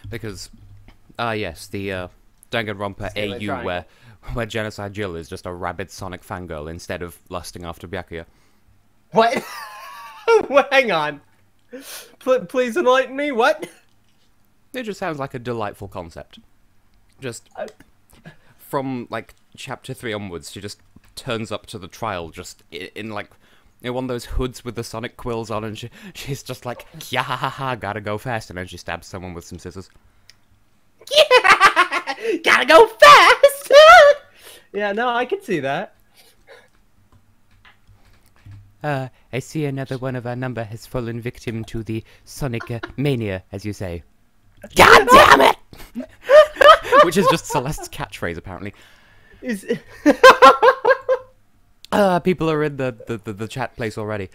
Because, yes, the Danganronpa Stanley AU Triangle. where Genocide Jill is just a rabid Sonic fangirl instead of lusting after Byakuya. What? Hang on. Please enlighten me. What? It just sounds like a delightful concept. Just I- from like chapter 3 onwards, she just turns up to the trial just in like one of those hoods with the Sonic quills on, and she's just like, yeah, ha ha ha, gotta go fast, and then she stabs someone with some scissors. Gotta go fast. Yeah, no, I can see that. I see another one of our number has fallen victim to the Sonic mania, as you say. God damn it! Which is just Celeste's catchphrase, apparently. Is People are in the chat place already.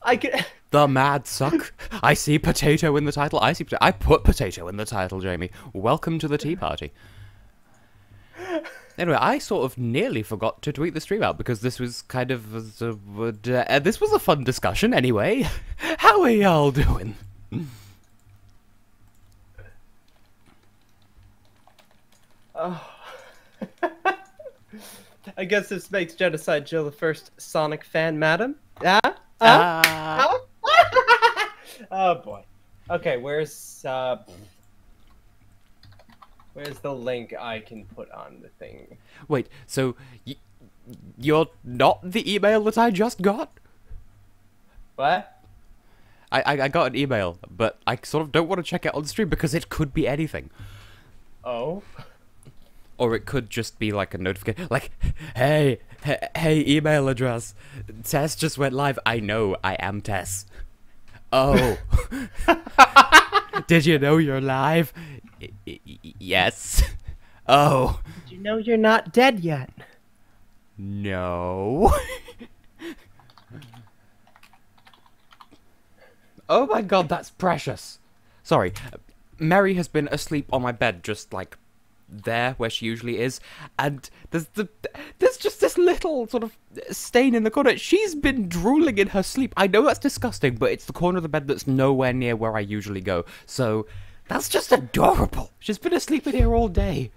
I could. The mad suck. I see potato in the title. I put potato in the title, Jamie. Welcome to the tea party. Anyway, I sort of nearly forgot to tweet the stream out because this was kind of this was a fun discussion anyway. How are y'all doing? Oh. I guess this makes Genocide Jill the first Sonic fan, madam. Oh boy. Okay, where's the link I can put on the thing? Wait, so you're not the email that I just got? What? I got an email, but I sort of don't want to check it on stream because it could be anything. Oh. Or it could just be like a notification, like, hey, email address. Tess just went live. I know, I am Tess. Oh. Did you know you're live? Yes. Oh. Did you know you're not dead yet? No. Oh my god, that's precious. Sorry. Mary has been asleep on my bed, just like there where she usually is, and there's just this little sort of stain in the corner. She's been drooling in her sleep. I know that's disgusting, but it's the corner of the bed that's nowhere near where I usually go. So that's just adorable. She's been asleep in here all day.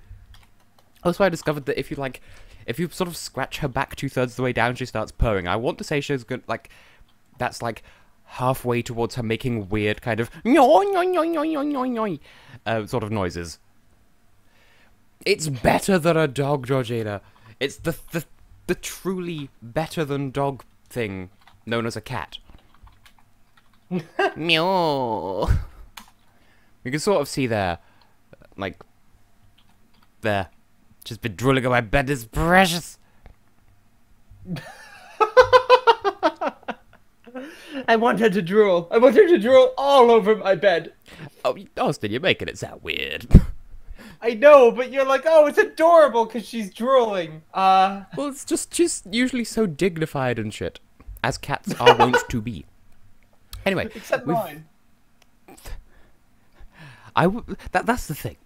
Also, I discovered that if you sort of scratch her back 2/3 of the way down, she starts purring. I want to say she's good, like that's like halfway towards her making weird kind of sort of noises. It's better than a dog, Georgina. It's the truly better than dog thing known as a cat. Meow. You can sort of see there, like, there. Just been drooling on my bed. Is precious. I want her to drool. I want her to drool all over my bed. Oh, Austin, you're making it sound weird. I know, but you're like, oh, it's adorable because she's drooling. Well, it's just she's usually so dignified and shit, as cats are wont to be. Anyway, Except mine. That's the thing.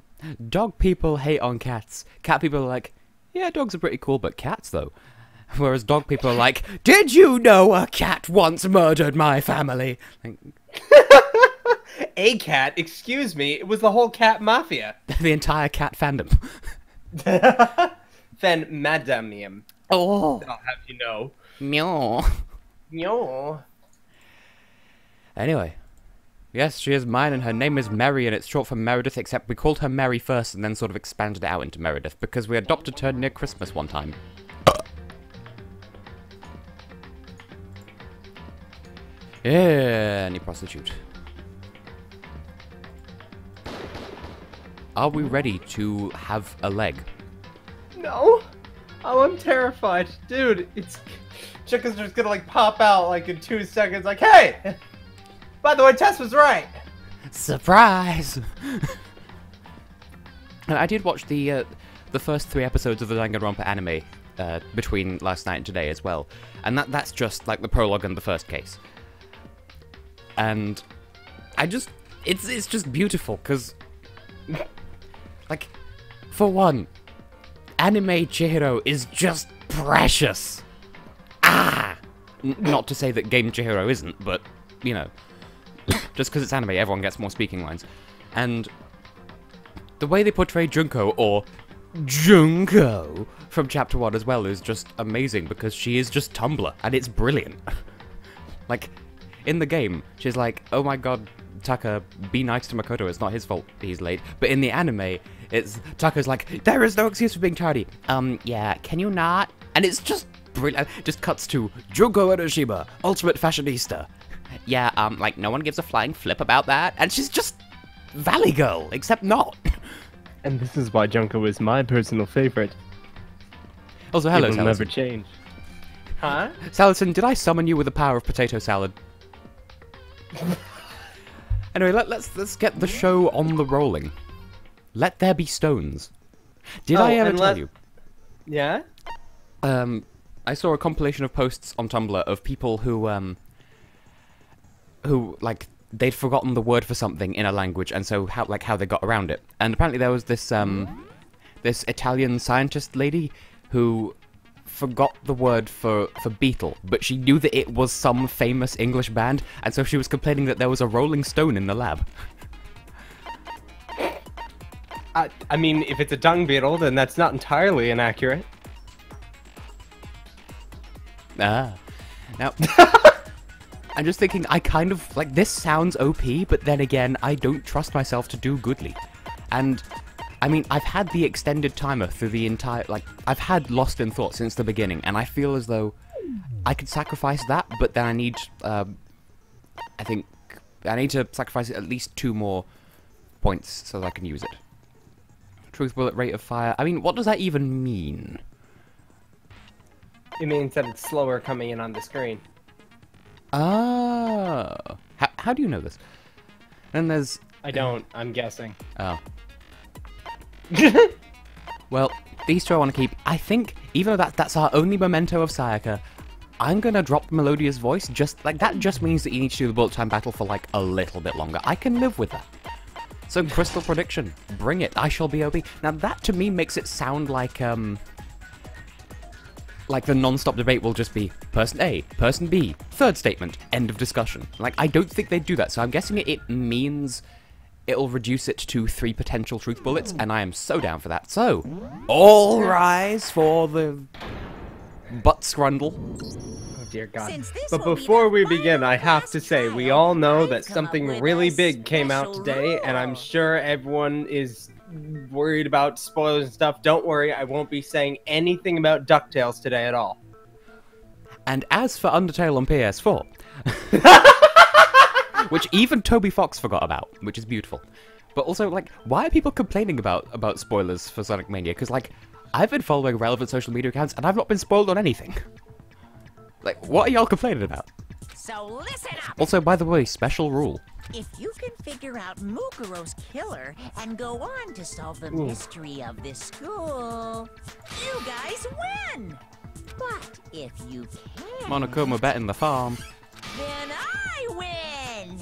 Dog people hate on cats. Cat people are like, yeah, dogs are pretty cool, but cats though. Whereas dog people are like, did you know a cat once murdered my family? Like, A cat? Excuse me. It was the whole cat mafia. the entire cat fandom. Then madamium. Oh, I'll have you know. meow. No. Anyway, yes, she is mine, and her name is Mary, and it's short for Meredith, except we called her Mary first and then sort of expanded it out into Meredith, because we adopted her near Christmas one time. Yeah, any prostitute. Are we ready to have a leg? No. Oh, I'm terrified. Dude, it's... Chicken's just gonna, like, pop out, like, in 2 seconds, like, hey! By the way, Tess was right! Surprise! And I did watch the first 3 episodes of the Danganronpa anime between last night and today as well, and that's just like the prologue and the first case. And it's just beautiful because, like, for one, anime Chihiro is just precious. Not to say that game Chihiro isn't, but you know, just because it's anime, everyone gets more speaking lines, and the way they portray Junko, or Junko, from Chapter 1 as well is just amazing, because she is just Tumblr, and it's brilliant. Like, in the game, she's like, oh my god, Tucker, be nice to Makoto, it's not his fault he's late. But in the anime, it's Tucker's like, there is no excuse for being tardy. Yeah, can you not? And it's just brilliant. Just cuts to Junko Enoshima, ultimate fashionista. Yeah, like, no one gives a flying flip about that. And she's just Valley Girl, except not. And this is why Junko is my personal favorite. Also, hello, It will Salison. never change. Huh? Salison, did I summon you with the power of potato salad? Anyway, let's get the show on the rolling. Let there be stones. Did I ever tell you? Yeah? I saw a compilation of posts on Tumblr of people who like, they'd forgotten the word for something in a language, and so how they got around it. And apparently there was this this Italian scientist lady who forgot the word for beetle, but she knew that it was some famous English band, and so she was complaining that there was a rolling stone in the lab. I mean, if it's a dung beetle, then that's not entirely inaccurate. Ah. Now, I'm just thinking, I kind of, like, this sounds OP, but then again, I don't trust myself to do goodly. And, I mean, I've had the extended timer through the entire, like, I've had Lost in Thought since the beginning, and I feel as though I could sacrifice that, but then I need, I think, I need to sacrifice at least 2 more points so that I can use it. Truth bullet rate of fire, I mean, what does that even mean? It means that it's slower coming in on the screen. Oh. How do you know this? And there's... I don't, I'm guessing. Oh. Well, these 2 I want to keep. I think, even though that's our only memento of Sayaka, I'm gonna drop Melodia's voice. Just like that just means that you need to do the bullet time battle for like a little bit longer. I can live with that. So Crystal Prediction, bring it. I shall be OB. Now that to me makes it sound like the non-stop debate will just be person A, person B, third statement, end of discussion. Like, I don't think they'd do that, so I'm guessing it means it'll reduce it to 3 potential truth bullets, and I am so down for that. So, all rise for the butt scrundle. Oh dear God. But before we begin, I have to say, we all know that something really big came out today, and I'm sure everyone is worried about spoilers and stuff. Don't worry, I won't be saying anything about DuckTales today at all. And as for Undertale on PS4, which even Toby Fox forgot about, which is beautiful. But also, like, why are people complaining about spoilers for Sonic Mania? Because, like, I've been following relevant social media accounts, and I've not been spoiled on anything. Like, what are y'all complaining about? So listen up! Also, by the way, special rule. If you can figure out Mukuro's killer and go on to solve the mystery of this school, you guys win! But if you can't... Monokuma betting the farm. Then I win!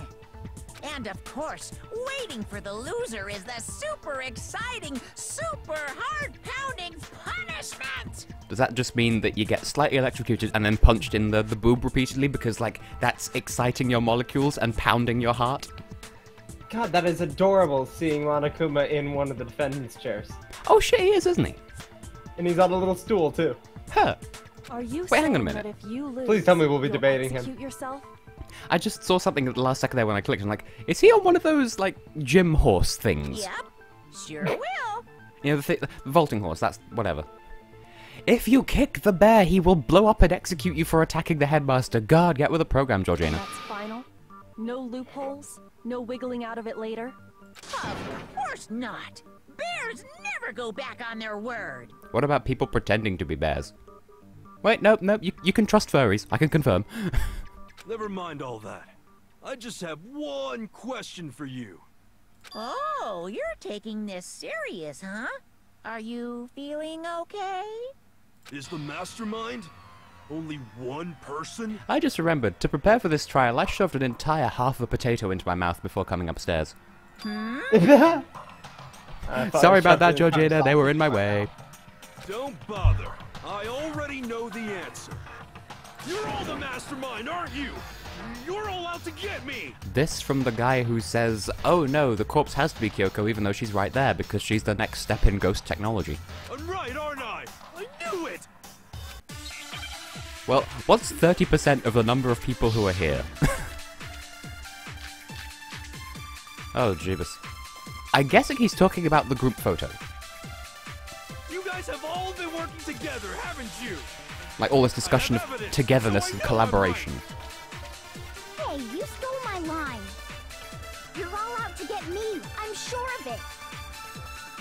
And of course, waiting for the loser is the super exciting, super heart-pounding punishment! Does that just mean that you get slightly electrocuted and then punched in the boob repeatedly because, like, that's exciting your molecules and pounding your heart? God, that is adorable, seeing Monokuma in one of the defendant's chairs. Oh shit, he is, isn't he? And he's on a little stool, too. Huh. Are you Wait, hang on a saying minute. that if you lose, Please tell me we'll be you'll debating him. execute yourself? I just saw something at the last second there when I clicked, and like, is he on one of those, like, gym horse things? Yep, sure will. You know, the vaulting horse, that's whatever. If you kick the bear, he will blow up and execute you for attacking the headmaster. God, get with the program, Georgina. That's final? No loopholes? No wiggling out of it later? Of course not. Bears never go back on their word. What about people pretending to be bears? Wait, no, you can trust furries, I can confirm. Never mind all that. I just have one question for you. Oh, you're taking this serious, huh? Are you feeling okay? Is the mastermind only one person? I just remembered, to prepare for this trial, I shoved an entire half of a potato into my mouth before coming upstairs. Sorry about that, Georgina, they were in my way. Don't bother. I already know the answer. You're all the mastermind, aren't you? You're all out to get me! This from the guy who says, oh no, the corpse has to be Kyoko even though she's right there because she's the next step in ghost technology. I'm right, aren't I? I knew it! Well, what's 30% of the number of people who are here? Oh, Jeebus. I'm guessing he's talking about the group photo. You guys have all been working together, haven't you? Like all this discussion of togetherness and collaboration. Hey, you stole my line. You're all out to get me. I'm sure of it.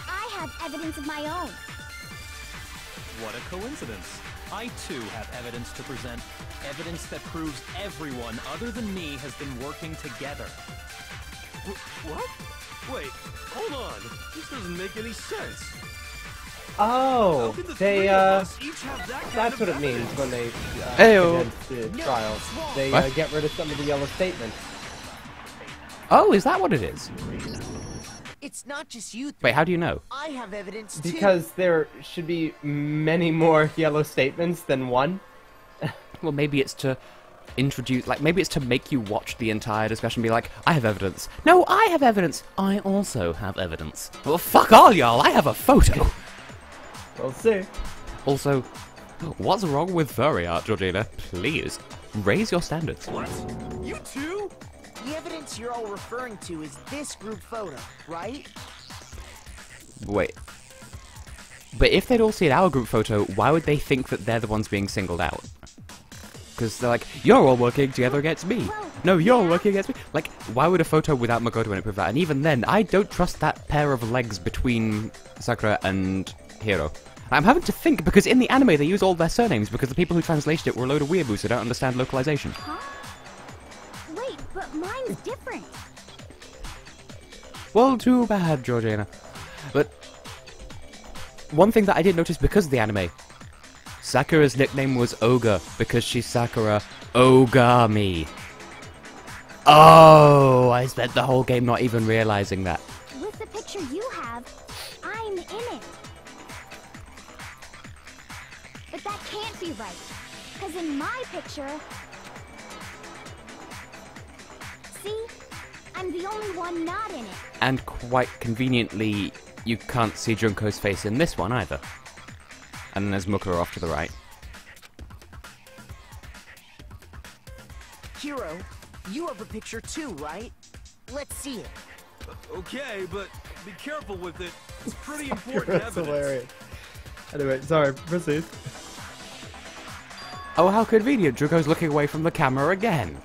I have evidence of my own. What a coincidence. I too have evidence to present. Evidence that proves everyone other than me has been working together. What? Wait, hold on. This doesn't make any sense. Oh, How can the they, three of us each have that kind that's of what it means evidence? when they Ayo. condense the trials. They What? get rid of some of the yellow statements. Oh, is that what it is? It's not just you. Wait, how do you know? I have evidence too. Because there should be many more yellow statements than one. Well, maybe it's to introduce, like, maybe it's to make you watch the entire discussion and be like, I have evidence. No, I have evidence. I also have evidence. Well, fuck all y'all, I have a photo. We'll see. Also, what's wrong with furry art, Georgina? Please, raise your standards. What? You too? The evidence you're all referring to is this group photo, right? Wait. But if they'd all seen our group photo, why would they think that they're the ones being singled out? Because they're like, you're all working together against me. No, you're working against me. Like, why would a photo without Makoto in it prove that? And even then, I don't trust that pair of legs between Sakura and Hiro. I'm having to think, because in the anime they use all their surnames, because the people who translated it were a load of weeaboos who don't understand localization. Huh? Wait, but mine's different. Well, too bad, Georgina. But one thing that I did notice because of the anime, Sakura's nickname was Ogre because she's Sakura Ogami. Oh, I spent the whole game not even realizing that. With the picture you have, I'm in it. But that can't be right. Because in my picture... See? I'm the only one not in it. And quite conveniently, you can't see Junko's face in this one either. And then there's Mukuro off to the right. Hiro, you have a picture too, right? Let's see it. Okay, but be careful with it. It's pretty important That's evidence. hilarious. Anyway, sorry, proceed. Oh, how convenient. Junko's looking away from the camera again.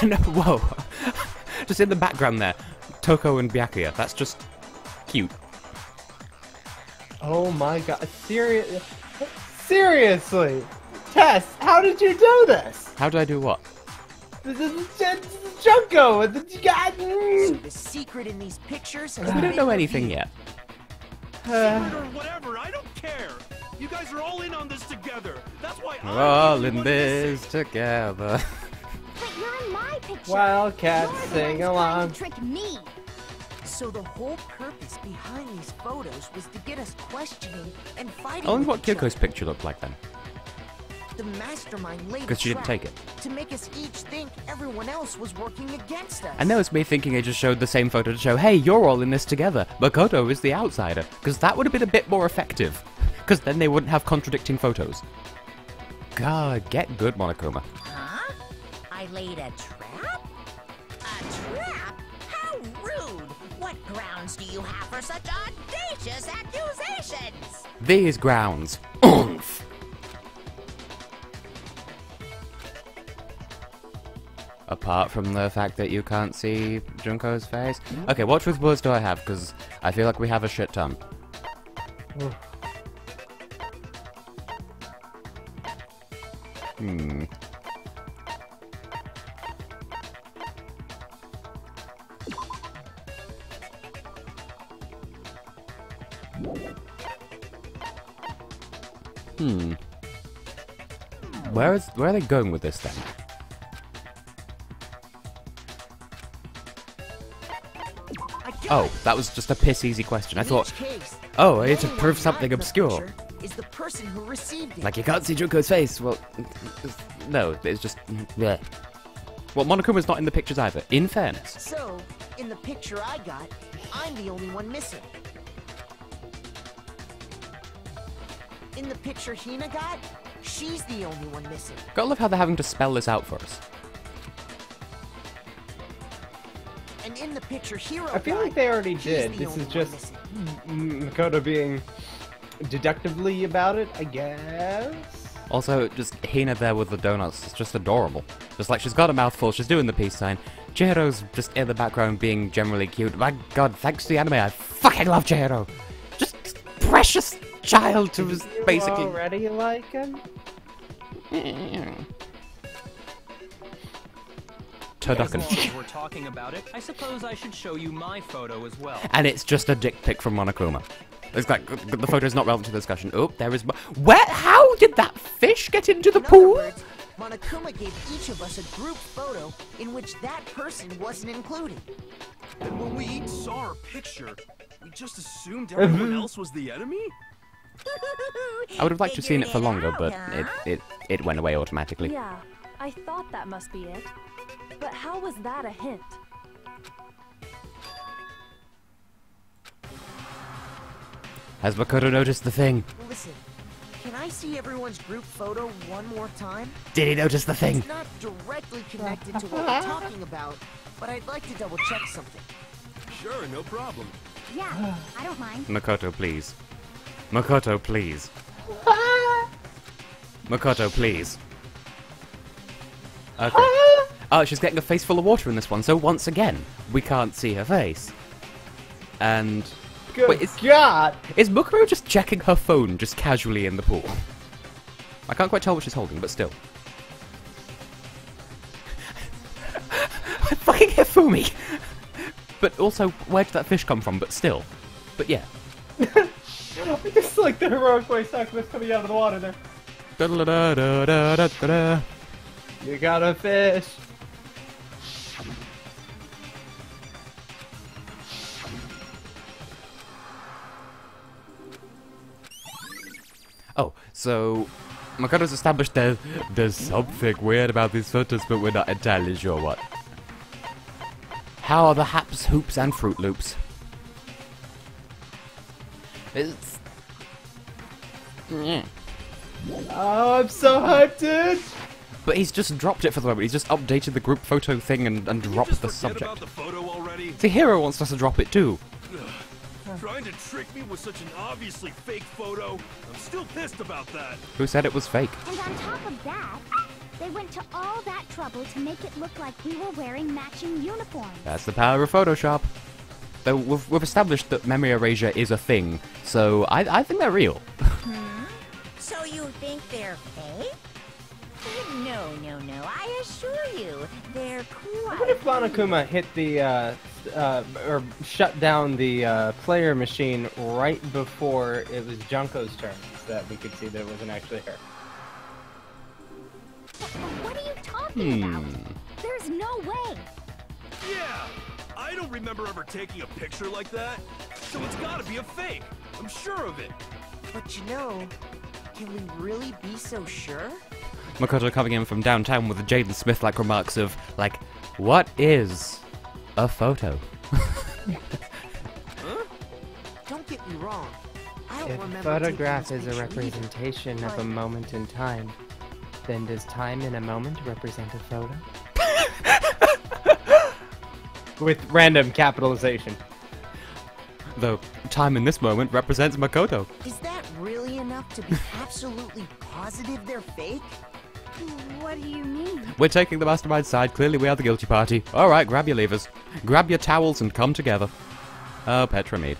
No, whoa. Just in the background there. Toko and Byakuya. That's just cute. Oh my god, seriously! Tess, how did you do this? How do I do what? Junko! So the secret in these pictures has We don't been know anything revealed. yet. Or whatever, I don't care. You guys are all in on this together. That's why We're I'm all the in only one this missing. But together. you're in my picture. Wildcat, You're the sing ones trying along. to trick me. So the whole purpose behind these photos was to get us questioning and fighting. I wonder with what each Kyoko's other. picture looked like then. The mastermind laid a 'Cause she didn't trap take it. to make us each think everyone else was working against us. And now it's me thinking I just showed the same photo to show, hey, you're all in this together. Makoto is the outsider. Because that would have been a bit more effective. Because then they wouldn't have contradicting photos. God, get good, Monokuma. Huh? I laid a trap? A trap? How rude! What grounds do you have for such audacious accusations? These grounds. Oomph! Apart from the fact that you can't see Junko's face. Okay, what truth bullets do I have? Because I feel like we have a shit ton. Hmm. Where are they going with this then? I got Oh, it. that was just a piss easy question. I In thought, each case, oh, I need to anyone prove not something in the obscure. picture is the person who received it. Like, you can't see Junko's face. Well, no, it's just... Yeah. Well, Monokuma's not in the pictures either, in fairness. So, in the picture I got, I'm the only one missing. In the picture Hina got, she's the only one missing. Gotta love how they're having to spell this out for us. And in the picture Hero I feel got, like they already she's did. the This only is one just missing. Makoto being deductively about it, I guess. Also, just Hina there with the donuts, it's just adorable. Just like, she's got a mouthful, she's doing the peace sign. Chihiro's just in the background being generally cute. My god, thanks to the anime, I fucking love Chihiro! Just precious child who was basically... You already like him? Turducken. As long as we're talking about it, I suppose I should show you my photo as well. And it's just a dick pic from Monokuma. It's like, the photo's not relevant to the discussion. Oh, there is... Where? How did that fish get into the In pool? other words, Monokuma gave each of us a group photo in which that person wasn't included. And when we each saw our picture, we just assumed everyone else was the enemy? I would have liked to have seen it for Figured longer, out, but huh? it went away automatically. Yeah, I thought that must be it. But how was that a hint? Has Makoto noticed the thing? Listen, can I see everyone's group photo one more time? Did he notice the thing? It's not directly connected to what we're talking about, but I'd like to double check something. Sure, no problem. Yeah, I don't mind. Makoto, please. Makoto, please. Makoto, please. Okay. Oh, she's getting a face full of water in this one, so once again, we can't see her face. And... Good Wait, God! Is Mukuro just checking her phone just casually in the pool? I can't quite tell what she's holding, but still. I fucking hit Fumi! But also, where did that fish come from? But still. But yeah. It's like the heroic voice actress coming out of the water there. Da-da-da-da-da-da-da. You got a fish. Oh, so Makoto's established there's something weird about these photos, but we're not entirely sure what. How are the haps, hoops, and Fruit Loops? It's... Yeah. Oh, I'm so hyped, dude! But he's just dropped it for the moment. He's just updated the group photo thing and dropped the Forget subject. about the photo already? The hero wants us to drop it too. Trying to trick me with such an obviously fake photo? I'm still pissed about that. Who said it was fake? And on top of that, they went to all that trouble to make it look like we were wearing matching uniforms. That's the power of Photoshop. Though we've established that memory erasure is a thing, so I think they're real. So you think they're fake? No, I assure you, they're quite... What if Monokuma hit the, or shut down the, player machine right before it was Junko's turn, so that we could see that it wasn't actually her? What are you talking about? There's no way. Yeah! I don't remember ever taking a picture like that, so it's gotta be a fake. I'm sure of it. But you know, can we really be so sure? Makoto coming in from downtown with the Jaden Smith-like remarks of, like, what is a photo? Huh? Don't get me wrong. I don't If a remember photograph taking is this a picture either, representation of a but- moment in time, then does time in a moment represent a photo? With random capitalization. Though, time in this moment represents Makoto. Is that really enough to be absolutely positive they're fake? What do you mean? We're taking the mastermind side, clearly we are the guilty party. Alright, grab your levers. Grab your towels and come together. Oh, Petra Mead.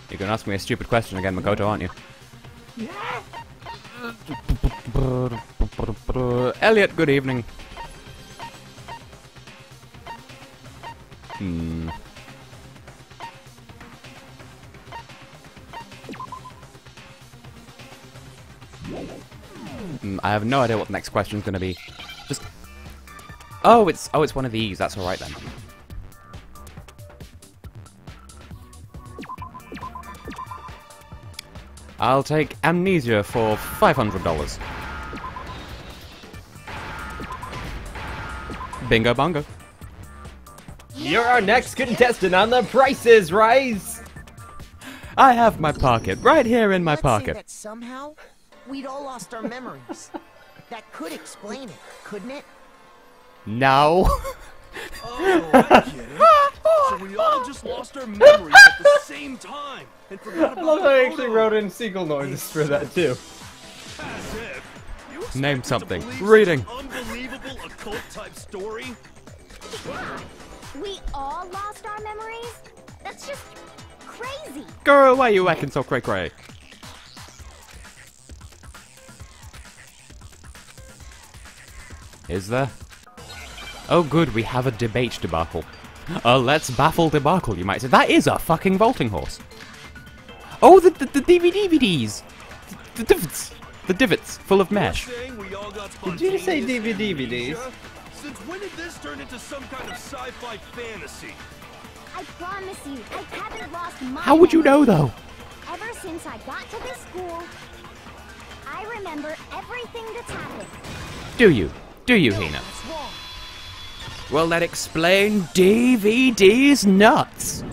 You're gonna ask me a stupid question again, Makoto, aren't you? Elliot, good evening. I have no idea what the next question's gonna be. Just... Oh, it's one of these. That's alright then. I'll take amnesia for $500. Bingo bongo. You're our next contestant on The Price is Right. I have my pocket right here in my Let's say pocket. that somehow we'd all lost our memories. That could explain it, couldn't it? No. Oh, I get it. So we all just lost our memories at the same time and forgot about I love the how I actually photo. wrote in seagull noises for that too. As if. You expect Name me to something. believe Reading. such an unbelievable occult type story? We all lost our memories? That's just crazy. Go away, you acting so cray-cray. Is there? Oh good, we have a debate debacle. Let's baffle debacle, you might say. That is a fucking vaulting horse. Oh, the DVDs! The divots! The divots, full of mesh. You're saying we all got Did you just say spontaneous DVDs? amnesia? Since when did this turn into some kind of sci-fi fantasy? I promise you, I haven't lost my How would you know, memories. though? Ever since I got to this school, I remember everything that's happened. Do you? Do you, Hina? What's wrong? Well, that explain DVD's nuts.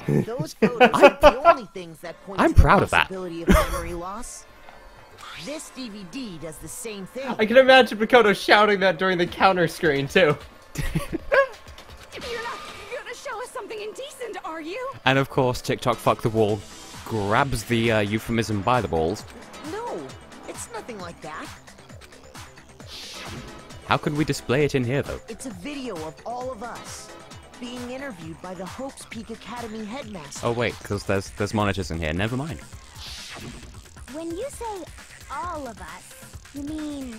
Those photos aren't the only things that point I'm to the proud of that. possibility of memory loss. This DVD does the same thing. I can imagine Makoto shouting that during the counter screen too. You're not gonna show us something indecent, are you? And of course, TikTok fuck the wall grabs the euphemism by the balls. No, it's nothing like that. How could we display it in here, though? It's a video of all of us being interviewed by the Hope's Peak Academy headmaster. Oh wait, because there's monitors in here. Never mind. When you say all of us, you mean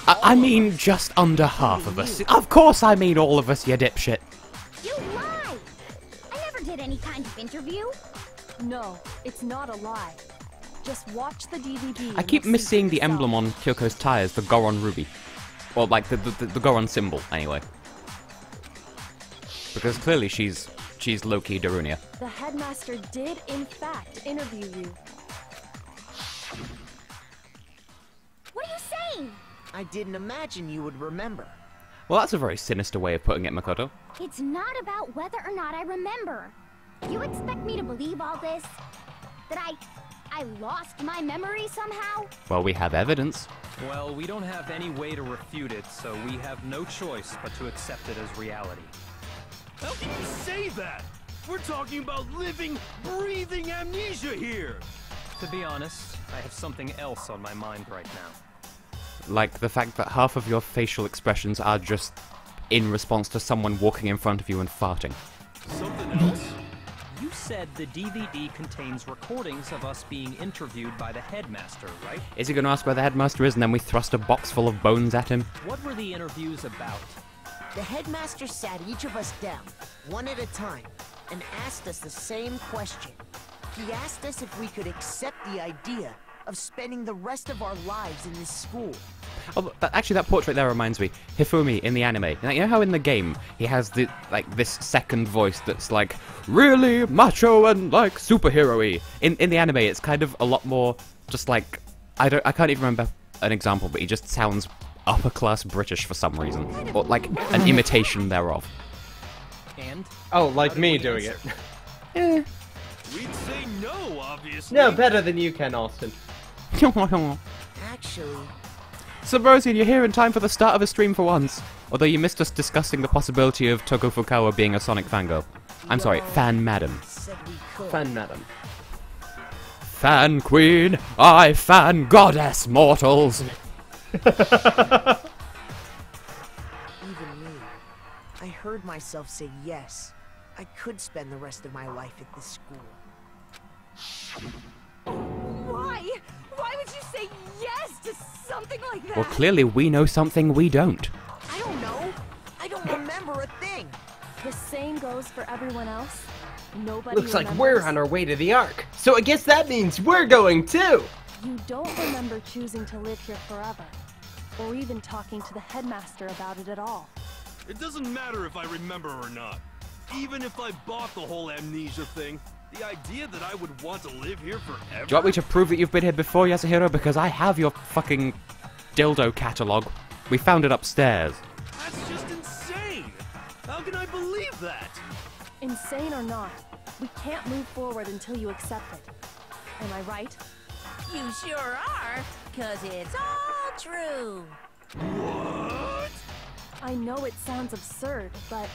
I mean just under half of us. Of course I mean all of us, you dipshit. you lie? I never did any kind of interview. No, it's not a lie. Just watch the DVD. I keep misseeing the emblem on Kyoko's tires, the Goron ruby. Well, like the Goron symbol, anyway. Because clearly she's low-key Darunia. The headmaster did, in fact, interview you. What are you saying? I didn't imagine you would remember. Well, that's a very sinister way of putting it, Makoto. It's not about whether or not I remember. You expect me to believe all this? That I lost my memory somehow? Well, we have evidence. Well, we don't have any way to refute it, so we have no choice but to accept it as reality. How can you say that? We're talking about living, breathing amnesia here. To be honest, I have something else on my mind right now. Like the fact that half of your facial expressions are just in response to someone walking in front of you and farting. Something else? You said the DVD contains recordings of us being interviewed by the headmaster, right? Is he going to ask where the headmaster is and then we thrust a box full of bones at him? What were the interviews about? The headmaster sat each of us down, one at a time, and asked us the same question. He asked us if we could accept the idea of spending the rest of our lives in this school. Oh, actually, that portrait there reminds me. Hifumi in the anime. Now, you know how in the game he has the this second voice that's like really macho and like superhero-y. In the anime, it's kind of a lot more just like I can't even remember an example, but he just sounds upper class British for some reason, or like an imitation thereof. And? Oh, like me doing it. We'd say no, obviously. No, better than you can, Austin. Actually, Subrosian, you're here in time for the start of a stream for once. Although you missed us discussing the possibility of Togo Fukawa being a Sonic fangirl. I'm sorry, fan madam. said we could. Fun, madam. Fan queen, I fan goddess mortals. Even me. I heard myself say yes. I could spend the rest of my life at this school. Why? Why would you say yes to something like that? Well, clearly we know something we don't. I don't know. I don't remember a thing. The same goes for everyone else. Nobody Looks like remembers. we're on our way to the Ark. So I guess that means we're going too. You don't remember choosing to live here forever, or even talking to the headmaster about it at all. It doesn't matter if I remember or not. Even if I bought the whole amnesia thing, The idea that I would want to live here forever? Do you want me to prove that you've been here before, Yasuhiro? Because I have your fucking dildo catalogue. We found it upstairs. That's just insane! How can I believe that? Insane or not, we can't move forward until you accept it. Am I right? You sure are, 'cause it's all true. What? I know it sounds absurd, but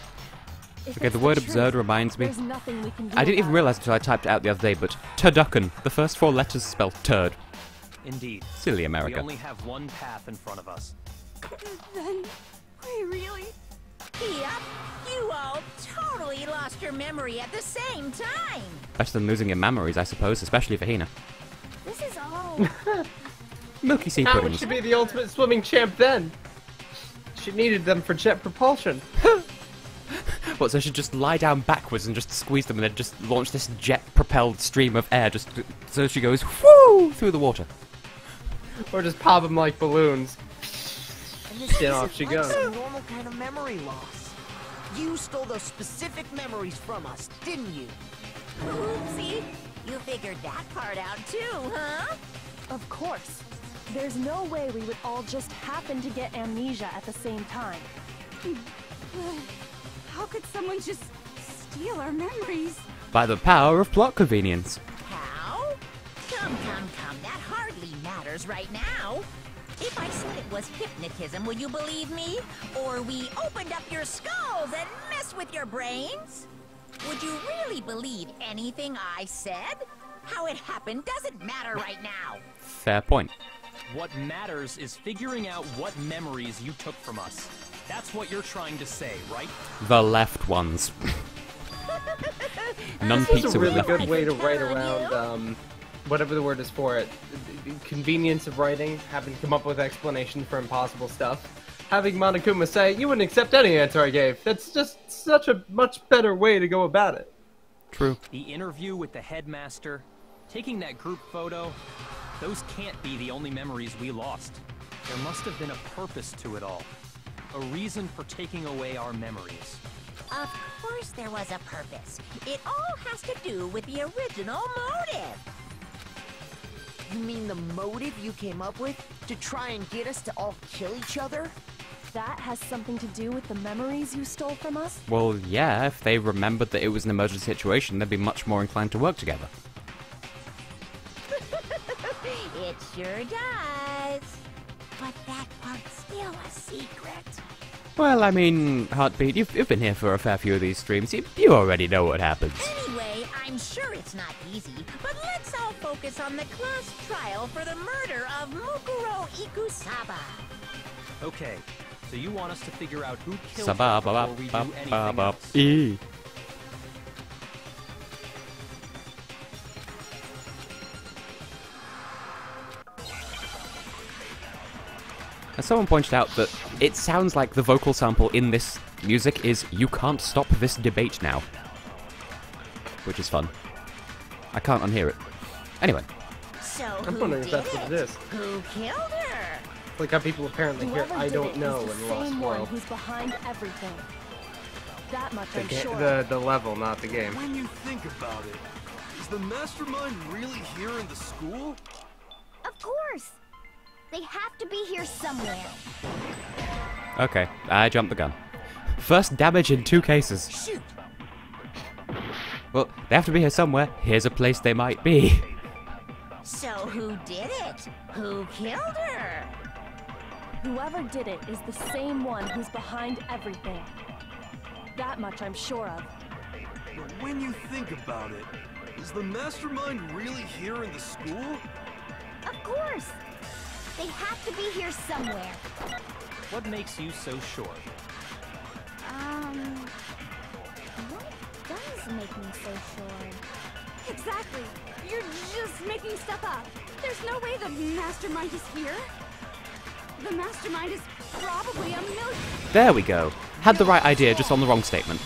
if Okay, it's the word truth, absurd reminds me. there's nothing we can do I didn't even about realize until I typed it out the other day, but turducken. The first 4 letters spell turd. Indeed. Silly We America. only have one path in front of us. Then we really... Yep, you all totally lost your memory at the same time. Better than losing your memories, I suppose, especially for Hina. This is all... Milky sea How would puddings. she be the ultimate swimming champ then? She needed them for jet propulsion. What, so she'd just lie down backwards and just squeeze them and then just launch this jet-propelled stream of air just so she goes whoo through the water. Or just pop them like balloons. And this Then off isn't she like goes. some normal kind of memory loss. You stole those specific memories from us, didn't you? Oopsie, you figured that part out too, huh? Of course. There's no way we would all just happen to get amnesia at the same time. How could someone just steal our memories? By the power of plot convenience. How? Come, that hardly matters right now. If I said it was hypnotism, would you believe me? Or we opened up your skulls and messed with your brains? Would you really believe anything I said? How it happened doesn't matter right now. Fair point. What matters is figuring out what memories you took from us. That's what you're trying to say, right? The left ones. None This is pizza a with really left. good way to Come write on, around, whatever the word is for it. Convenience of writing, having to come up with explanation for impossible stuff. Having Monokuma say, you wouldn't accept any answer I gave. That's just such a much better way to go about it. True. The interview with the headmaster, taking that group photo, those can't be the only memories we lost. There must have been a purpose to it all. A reason for taking away our memories. Of course there was a purpose. It all has to do with the original motive. You mean the motive you came up with to try and get us to all kill each other? That has something to do with the memories you stole from us? Well, yeah, if they remembered that it was an emergency situation, they'd be much more inclined to work together. It sure does. But that part's still a secret. Well, I mean, Heartbeat, you've been here for a fair few of these streams. You already know what happens. Anyway, I'm sure it's not easy, but let's all focus on the class trial for the murder of Mukuro Ikusaba. Okay, so you want us to figure out who killed her Sababa before we do ba anything ba ba else. e. And someone pointed out that it sounds like the vocal sample in this music is "You can't stop this debate now," which is fun. I can't unhear it. Anyway, So I'm who wondering did if that's what it is. Who killed her? Like how people apparently hear Whoever I did don't it know is in the Lost same one World. who's behind everything. That much The, I'm ga- sure. the level, not the game. When you think about it, is the mastermind really here in the school? Of course. They have to be here somewhere. okay, I jumped the gun. First damage in 2 cases. Shoot! Well, they have to be here somewhere. Here's a place they might be. So who did it? Who killed her? Whoever did it is the same one who's behind everything. That much I'm sure of. But when you think about it, is the mastermind really here in the school? Of course. They have to be here somewhere. What makes you so sure? What does make me so sure? Exactly. You're just making stuff up. There's no way the mastermind is here. The mastermind is probably a million. There we go. Had the right idea, just on the wrong statement.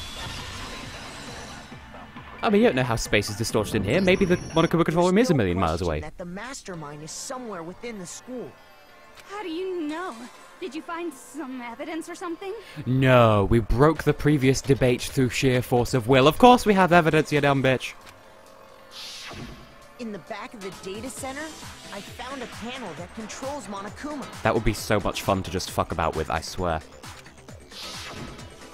I mean, you don't know how space is distorted in here. Maybe the Monokuma control room is a million miles away. That the mastermind is somewhere within the school. How do you know? Did you find some evidence or something? No, we broke the previous debate through sheer force of will. Of course we have evidence, you dumb bitch. In the back of the data center, I found a panel that controls Monokuma. That would be so much fun to just fuck about with, I swear.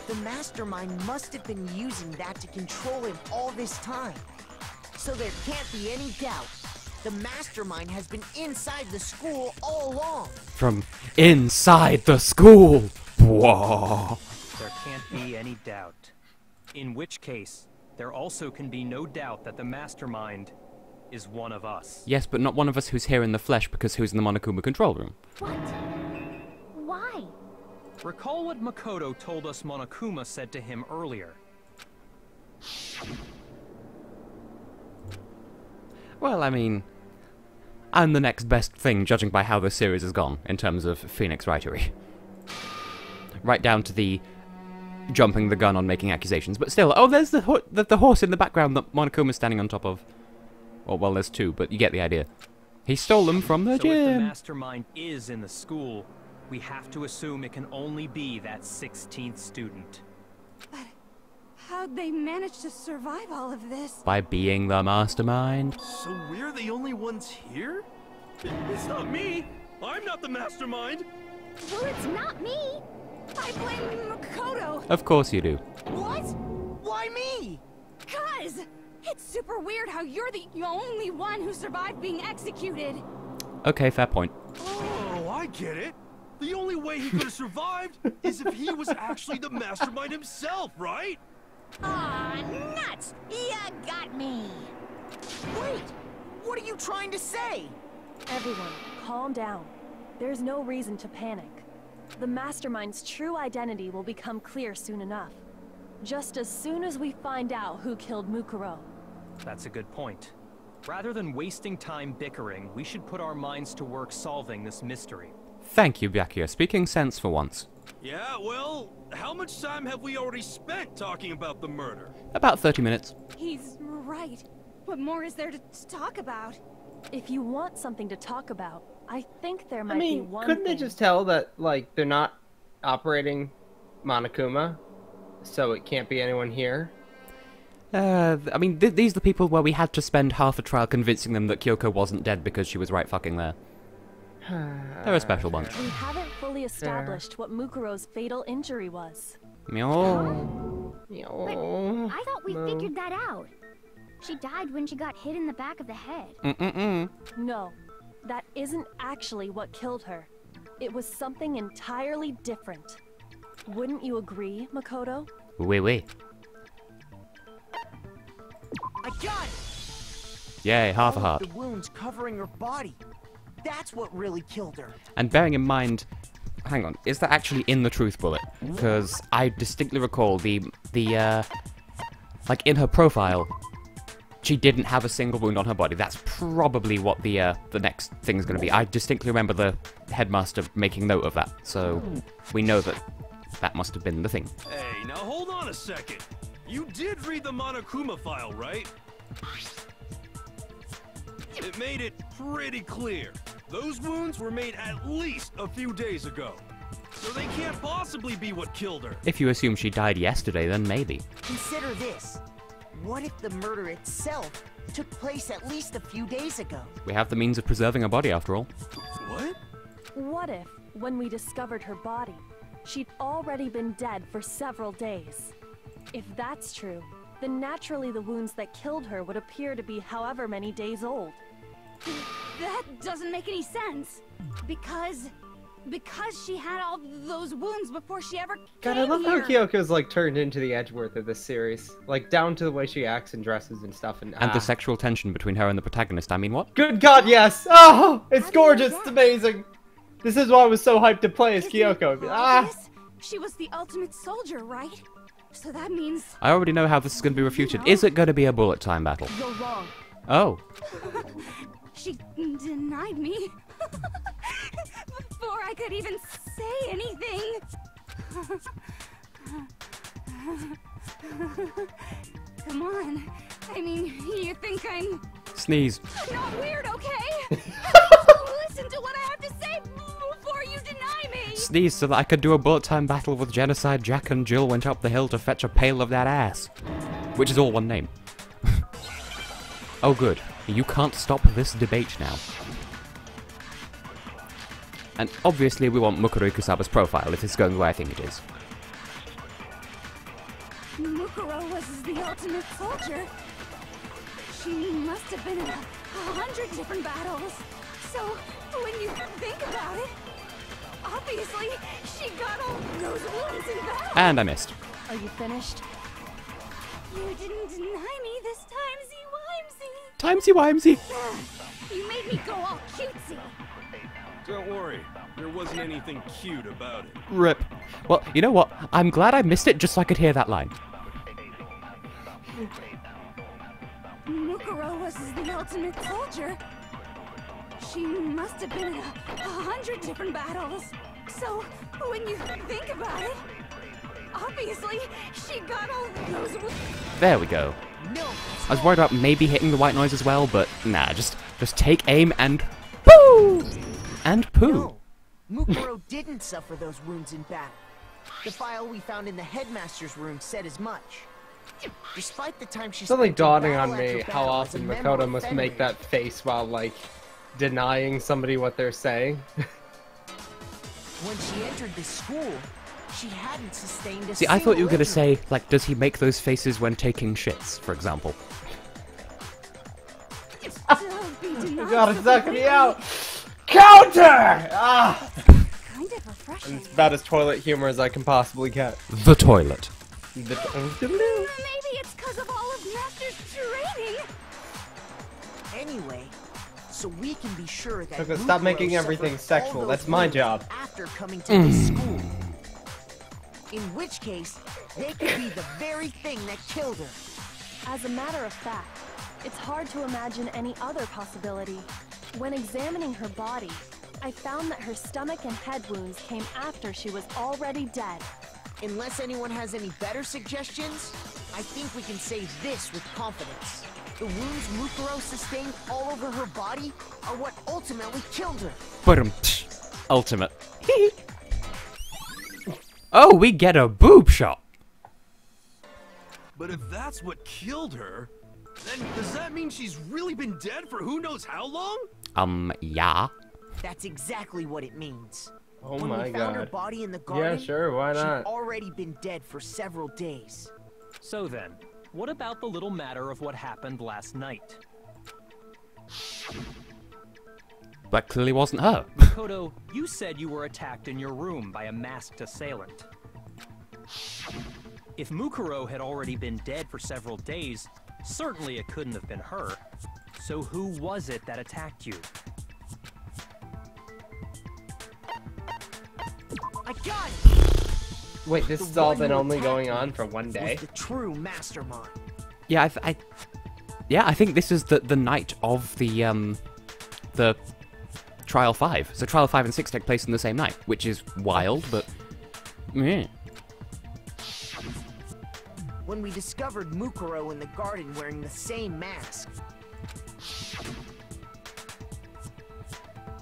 The mastermind must have been using that to control him all this time. So there can't be any doubt. The mastermind has been inside the school all along. From inside the school! Whoa! There can't be any doubt. In which case, there also can be no doubt that the mastermind is one of us. Yes, but not one of us who's here in the flesh, because who's in the Monokuma control room? What? Why? Recall what Makoto told us Monokuma said to him earlier. Well, I mean, I'm the next best thing, judging by how this series has gone, in terms of Phoenix writery. Right down to the jumping the gun on making accusations, but still, oh, there's the horse in the background that Monokuma's standing on top of. Well, there's two, but you get the idea. He stole them from the So if the gym. mastermind is in the school, we have to assume it can only be that 16th student. But how'd they manage to survive all of this? By being the mastermind. So we're the only ones here? It's not me! I'm not the mastermind! Well, it's not me! I blame Makoto! Of course you do. What? Why me? 'Cause it's super weird how you're the only one who survived being executed. Okay, fair point. Oh, I get it. The only way he could have survived is if he was actually the mastermind himself, right? Aw, nuts! You got me! Wait, what are you trying to say? Everyone, calm down. There's no reason to panic. The mastermind's true identity will become clear soon enough. Just as soon as we find out who killed Mukuro. That's a good point. Rather than wasting time bickering, we should put our minds to work solving this mystery. Thank you, Byakuya. Speaking sense for once. Yeah, well, how much time have we already spent talking about the murder? About 30 minutes. He's right. What more is there to talk about? If you want something to talk about, I think there might I be mean, one couldn't they thing. just tell that, like, they're not operating Monokuma, so it can't be anyone here? I mean, these are the people where we had to spend half a trial convincing them that Kyoko wasn't dead because she was right fucking there. They're a special bunch. We haven't fully established what Mukuro's fatal injury was. Meow. I thought we figured that out. She died when she got hit in the back of the head. No, that isn't actually what killed her. It was something entirely different. Wouldn't you agree, Makoto? Oui. I got it! Yay, half a heart. The wounds covering her body. That's what really killed her. And bearing in mind, hang on, is that actually in the truth bullet? Because I distinctly recall like in her profile, she didn't have a single wound on her body. That's probably what the next thing's going to be. I distinctly remember the headmaster making note of that, so we know that that must have been the thing. Hey, now hold on a second. You did read the Monokuma file, right? It made it pretty clear. Those wounds were made at least a few days ago. So they can't possibly be what killed her. If you assume she died yesterday, then maybe. Consider this. What if the murder itself took place at least a few days ago? We have the means of preserving her body, after all. What? What if, when we discovered her body, she'd already been dead for several days? If that's true, then naturally the wounds that killed her would appear to be however many days old. That doesn't make any sense. Because she had all those wounds before she ever God, came I love how here. Kyoko's, like, turned into the Edgeworth of this series. Like, down to the way she acts and dresses and stuff. And And the sexual tension between her and the protagonist, I mean, what? Good God, yes! Oh, it's How do you gorgeous, know it's that? amazing! This is why I was so hyped to play as Isn't it Kyoko. obvious? She was the ultimate soldier, right? So that means I already know how this is going to be refuted. Is it going to be a bullet time battle? You're wrong. Oh. she denied me before I could even say anything. Come on. I mean, you think I'm Sneeze. not weird, okay? Listen to what I have to say before you deny me. Sneeze so that I could do a bullet time battle with Genocide Jack and Jill went up the hill to fetch a pail of that ass. Which is all one name. Oh good, you can't stop this debate now. And obviously we want Mukuro Ikusaba's profile if it's going the way I think it is. Mukuro was the ultimate soldier. She must have been in 100 different battles. So, when you think about it, obviously, she got all those wounds in battle. And I missed. Are you finished? You didn't deny me this timesy-wimesy. Timesy-wimesy. You made me go all cutesy. Don't worry, there wasn't anything cute about it. Rip. Well, you know what? I'm glad I missed it just so I could hear that line. Mukuro was the ultimate soldier. She must have been in 100 different battles. So, when you think about it, obviously, she got all those... There we go. No, I was worried about maybe hitting the white noise as well, but nah, just take aim and poo! And poo. No, Mukuro didn't suffer those wounds in battle. The file we found in the headmaster's room said as much. Despite the time she It's only spent in dawning battle on me after how battle as a often member Makoto of must Fenrir. make that face while, like, denying somebody what they're saying. When she entered the school, she hadn't sustained a See, I thought you were gonna single say, like, does he make those faces when taking shits, for example? God, it's knocking me out! Counter! Ah! Kind of refreshing. It's about as toilet humor as I can possibly get. The toilet. Maybe it's because of all of Master's training. Anyway, so we can be sure that Okay, stop Mukuro making everything suffered all sexual. those That's my wounds job. after coming to this school. In which case, they could be the very thing that killed her. As a matter of fact, it's hard to imagine any other possibility. When examining her body, I found that her stomach and head wounds came after she was already dead. Unless anyone has any better suggestions, I think we can say this with confidence. The wounds Mukuro sustained all over her body are what ultimately killed her. But ultimate. Oh, we get a boob shot. But if that's what killed her, then does that mean she's really been dead for who knows how long? Yeah. That's exactly what it means. Oh When my we found her god. body in the garden, Yeah, sure, why not? she'd already been dead for several days. So then, what about the little matter of what happened last night? That clearly wasn't her. Makoto, you said you were attacked in your room by a masked assailant. If Mukuro had already been dead for several days, certainly it couldn't have been her. So who was it that attacked you? I got it! Wait, this The has all one been who only attacked going me on for one day? was the true mastermind. Yeah, I think this is the night of the Trial 5. So Trial 5 and 6 take place in the same night, which is wild, but yeah. When we discovered Mukuro in the garden wearing the same mask,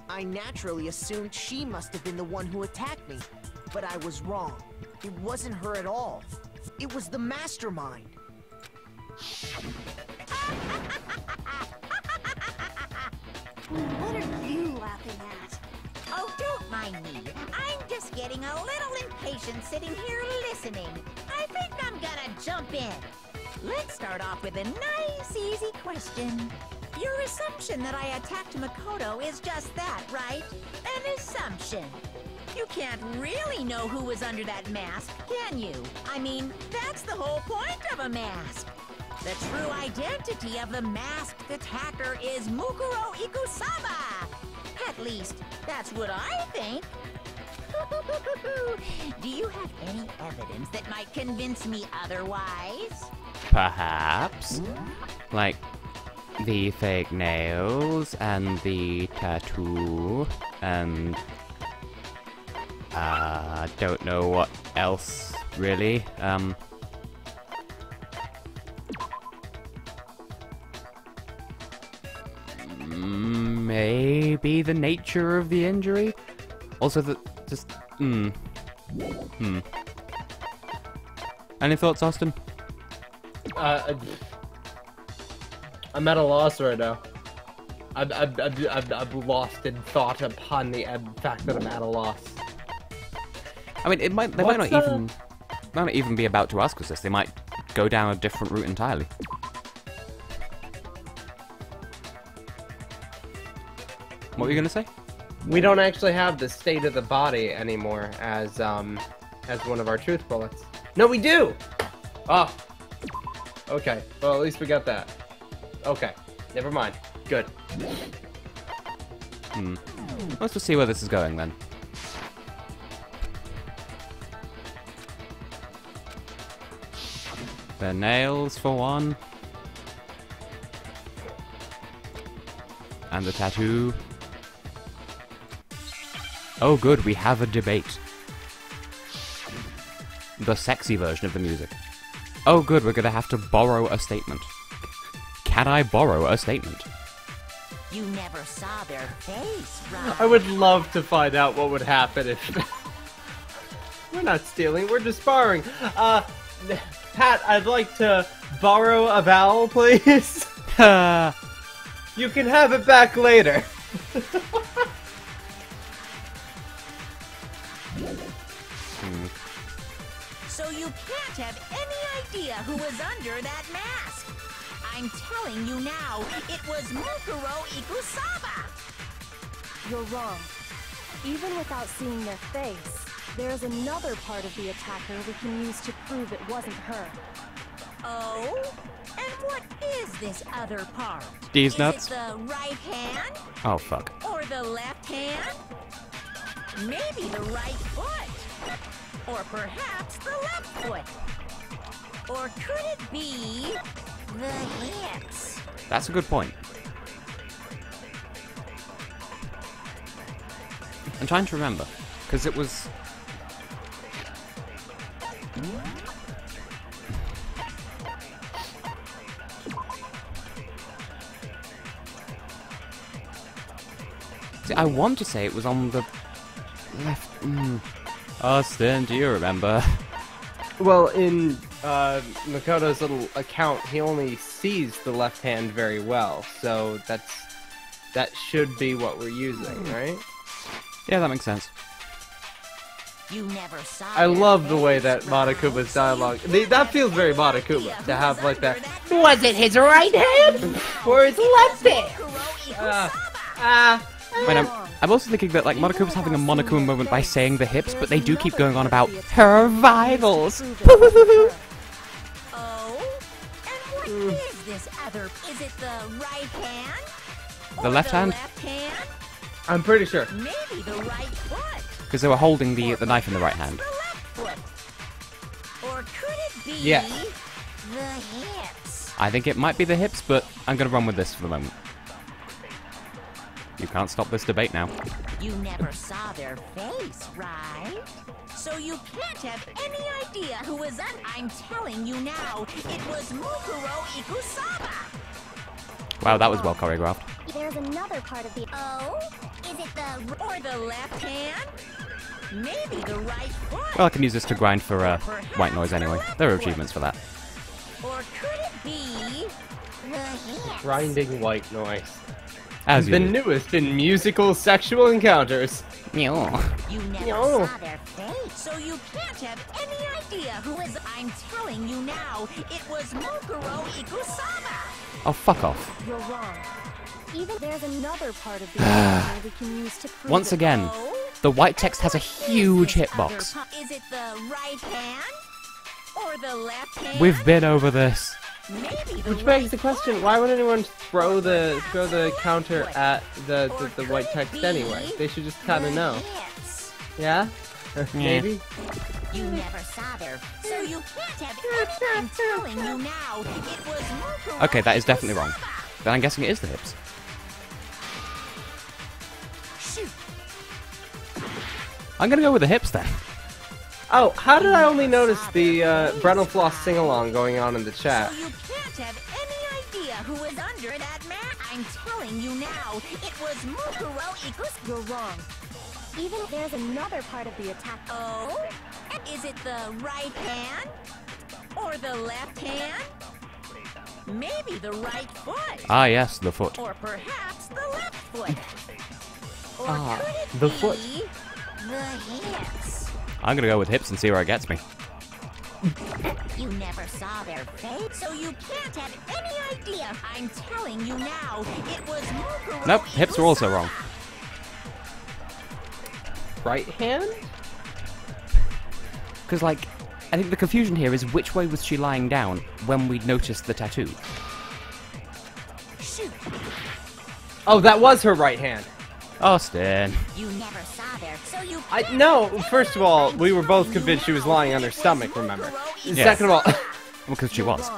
I naturally assumed she must have been the one who attacked me, but I was wrong. It wasn't her at all. It was the mastermind. What are you laughing at? Oh, don't mind me. I'm just getting a little impatient sitting here listening. I think I'm gonna jump in. Let's start off with a nice, easy question. Your assumption that I attacked Makoto is just that, right? An assumption. You can't really know who was under that mask, can you? I mean, that's the whole point of a mask. The true identity of the masked attacker is Mukuro Ikusaba. At least, that's what I think. Do you have any evidence that might convince me otherwise? Perhaps. Like the fake nails and the tattoo and don't know what else really. Maybe the nature of the injury. Also, Any thoughts, Austin? I'm at a loss right now. I'm lost in thought upon the fact that I'm at a loss. I mean, they might not even be about to ask us this. They might go down a different route entirely. What were you gonna say? We don't actually have the state of the body anymore as one of our truth bullets. No, we do. Oh. Okay. Well, at least we got that. Okay. Never mind. Good. Let's just see where this is going then. The nails for one. And the tattoo. Oh good, we have a debate. The sexy version of the music. Oh good, we're gonna have to borrow a statement. Can I borrow a statement? You never saw their face, right? I would love to find out what would happen if... We're not stealing, we're just borrowing. Pat, I'd like to borrow a vowel, please. You can have it back later. So you can't have any idea who was under that mask. I'm telling you now, it was Mukuro Ikusaba. You're wrong. Even without seeing their face, there's another part of the attacker we can use to prove it wasn't her. Oh? And what is this other part? These nuts? Is it the right hand? Oh fuck. Or the left hand? Maybe the right foot? Or perhaps the left foot? Or could it be the hips? That's a good point. I'm trying to remember, because it was... See, I want to say it was on the left... Austin, do you remember? Well, in Makoto's little account, he only sees the left hand very well, so that should be what we're using, right? Yeah, that makes sense. You never saw I love the way that Monokuma's dialogue... That feels very Monokuma, to have like that... Was it his right hand? Or his left hand? Wait, I'm also thinking that, like, Monokuma's having a Monokuma moment by saying the hips, but they do keep going on about her vitals. Oh? And what is this other... Is it the right hand? The left hand? Left hand? I'm pretty sure. Maybe the right foot. Because they were holding the knife in the right hand. The left foot. Or could it be the hips? I think it might be the hips, but I'm going to run with this for the moment. You can't stop this debate now. You never saw their face, right? So you can't have any idea who was on. I'm telling you now, it was Mukuro Ikusaba. Wow, that was well choreographed. There's another part of the... Oh? Is it the... Or the left hand? Maybe the right foot. Well, I can use this to grind for white noise anyway. There are achievements for that. Or could it be the hips? Grinding white noise. As The you do. newest in musical sexual encounters. You never No. saw their face, so you can't have any idea who is... I'm telling you now, it was Mukuro Ikusaba. Oh, fuck off. You're wrong. Even there's another part of the attacker we can use to prove Once it again, Oh? the white text has a huge This other hitbox. Is it the right hand? Or the left hand? We've been over this. Maybe the Which right begs the question: why would anyone throw the counter at the white text anyway? They should just kind of know. hips. Yeah? Maybe. You never saw their... So you can't have any... I'm telling you now, it was Mukuro Okay, that is definitely wrong. Ikusaba. Then I'm guessing it is the hips. Shoot. I'm gonna go with the hips then. Oh, how did I only notice the Brental Floss sing-along going on in the chat? So you can't have any idea who was under that mat. I'm telling you now, it was Mukuro Ikus. You're wrong. Even there's another part of the attack. Oh? Is it the right hand? Or the left hand? Maybe the right foot. Ah, yes, the foot. Or perhaps the left foot. Or could it the be foot. the hips? I'm gonna go with hips and see where it gets me. You never saw their face, so you can't have any idea. I'm telling you now, it was Mukuro. Nope, hips are also wrong. Right hand? Because, like, I think the confusion here is which way was she lying down when we noticed the tattoo? Shoot. Oh, that was her right hand. Austin. You never saw their, so you No, first of all, we were both convinced she was lying on her stomach, remember? Yeah. Second of all, Because she was.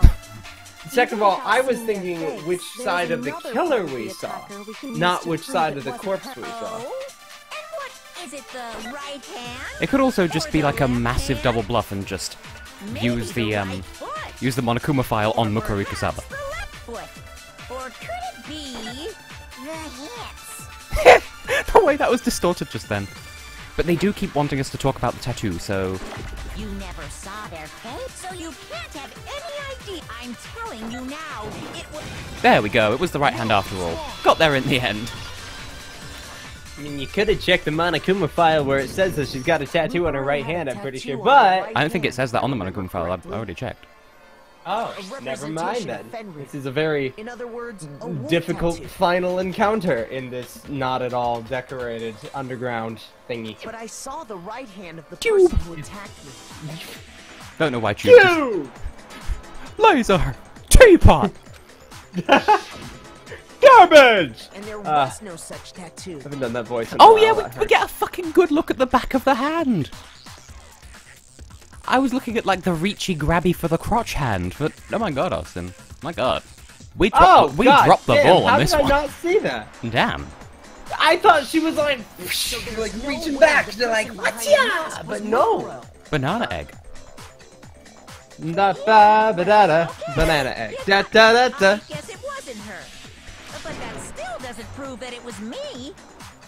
second of all, I was thinking which side of the killer we saw, not which side of the corpse we saw. And what is it, the right hand? It could also just be like a massive double bluff and just use the Monokuma file on Mukuro Kusaba. The left foot. Or could it be the hips? The way that was distorted just then. But they do keep wanting us to talk about the tattoo, so... You never saw their face, so you can't have any idea. I'm telling you now, it was... There we go, it was the right hand after all. Got there in the end. I mean, you could have checked the Monokuma file where it says that she's got a tattoo on her right hand, I'm pretty sure, but... I don't think it says that on the Monokuma file, I've already checked. Oh, never mind then. This is a very In other words, a wolf difficult tattoo. final encounter in this not at all decorated underground thingy. But I saw the right hand of the Tube. person who attacked me. Don't know why Tube just... Ew! Laser! Teapot! Garbage! And there was no such tattoo. I haven't done that voice in a Oh while, yeah, that we hurts. get a fucking good look at the back of the hand! I was looking at like the reachy grabby for the crotch hand, but oh my god, Austin. My god. We dropped, God dropped the damn, ball on how this did I one. not see that? Damn. I thought she was like reaching back to like, whatcha? But no. Banana egg. Da ba ba da da. Banana egg. Da da da da. I guess it wasn't her. But that still doesn't prove that it was me.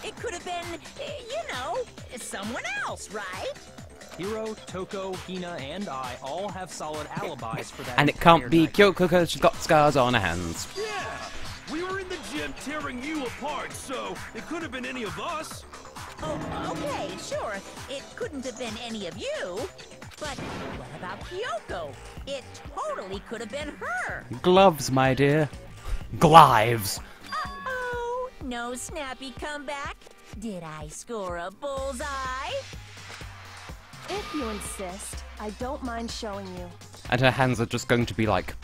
It could have been, you know, someone else, right? Hiro, Toko, Hina, and I all have solid alibis for that. And it can't entire be night. Kyoko because she's got scars on her hands. Yeah, we were in the gym tearing you apart, so it could have been any of us. Oh, okay, sure. It couldn't have been any of you. But what about Kyoko? It totally could have been her. Gloves, my dear. Glives. Uh-oh, no snappy comeback. Did I score a bullseye? If you insist, I don't mind showing you. And her hands are just going to be like...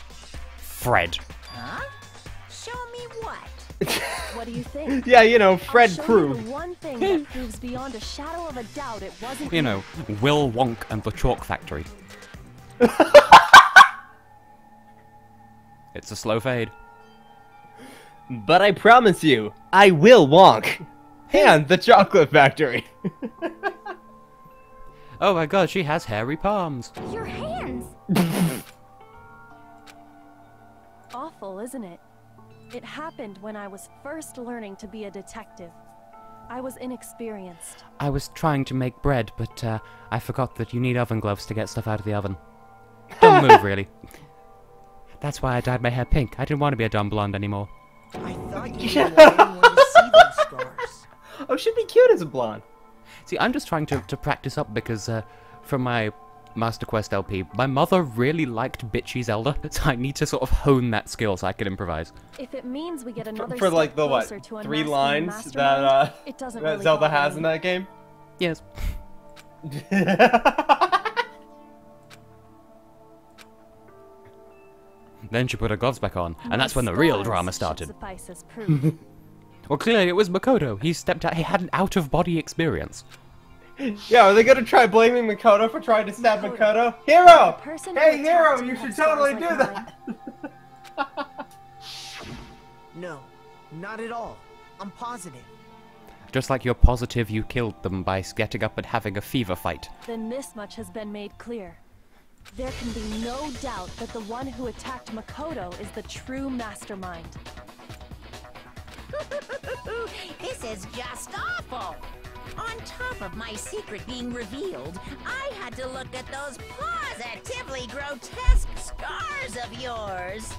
Fred. Huh? Show me what? What do you think? Yeah, you know, I'll Fred show you Krug. the one thing that proves beyond a shadow of a doubt it wasn't You know, Will Wonk and the Chalk Factory. It's a slow fade. But I promise you, I will wonk. And the chocolate factory. Oh my god, she has hairy palms. Your hands! Awful, isn't it? It happened when I was first learning to be a detective. I was inexperienced. I was trying to make bread, but I forgot that you need oven gloves to get stuff out of the oven. Dumb move, really. That's why I dyed my hair pink. I didn't want to be a dumb blonde anymore. I thought you didn't want anyone to see those scars. Oh, she'd be cute as a blonde. See, I'm just trying to practice up because from my Master Quest LP, my mother really liked bitchy Zelda, so I need to sort of hone that skill so I can improvise. If it means we get another For like step the what, closer to 3 unmasking the lines mastermind, that it doesn't that really Zelda bother has me. in that game. Yes. Then she put her gloves back on, and that's when the real My drama scars started. should suffice as proof. Well, clearly it was Makoto. He stepped out. He had an out-of-body experience. Yeah, are they gonna try blaming Makoto for trying to stab Makoto? Hero! person Hey, who Hero, attacked you me should had scars totally like do mine. that! No, not at all. I'm positive. Just like you're positive you killed them by getting up and having a fever fight. Then this much has been made clear. There can be no doubt that the one who attacked Makoto is the true mastermind. This is just awful. On top of my secret being revealed, I had to look at those positively grotesque scars of yours.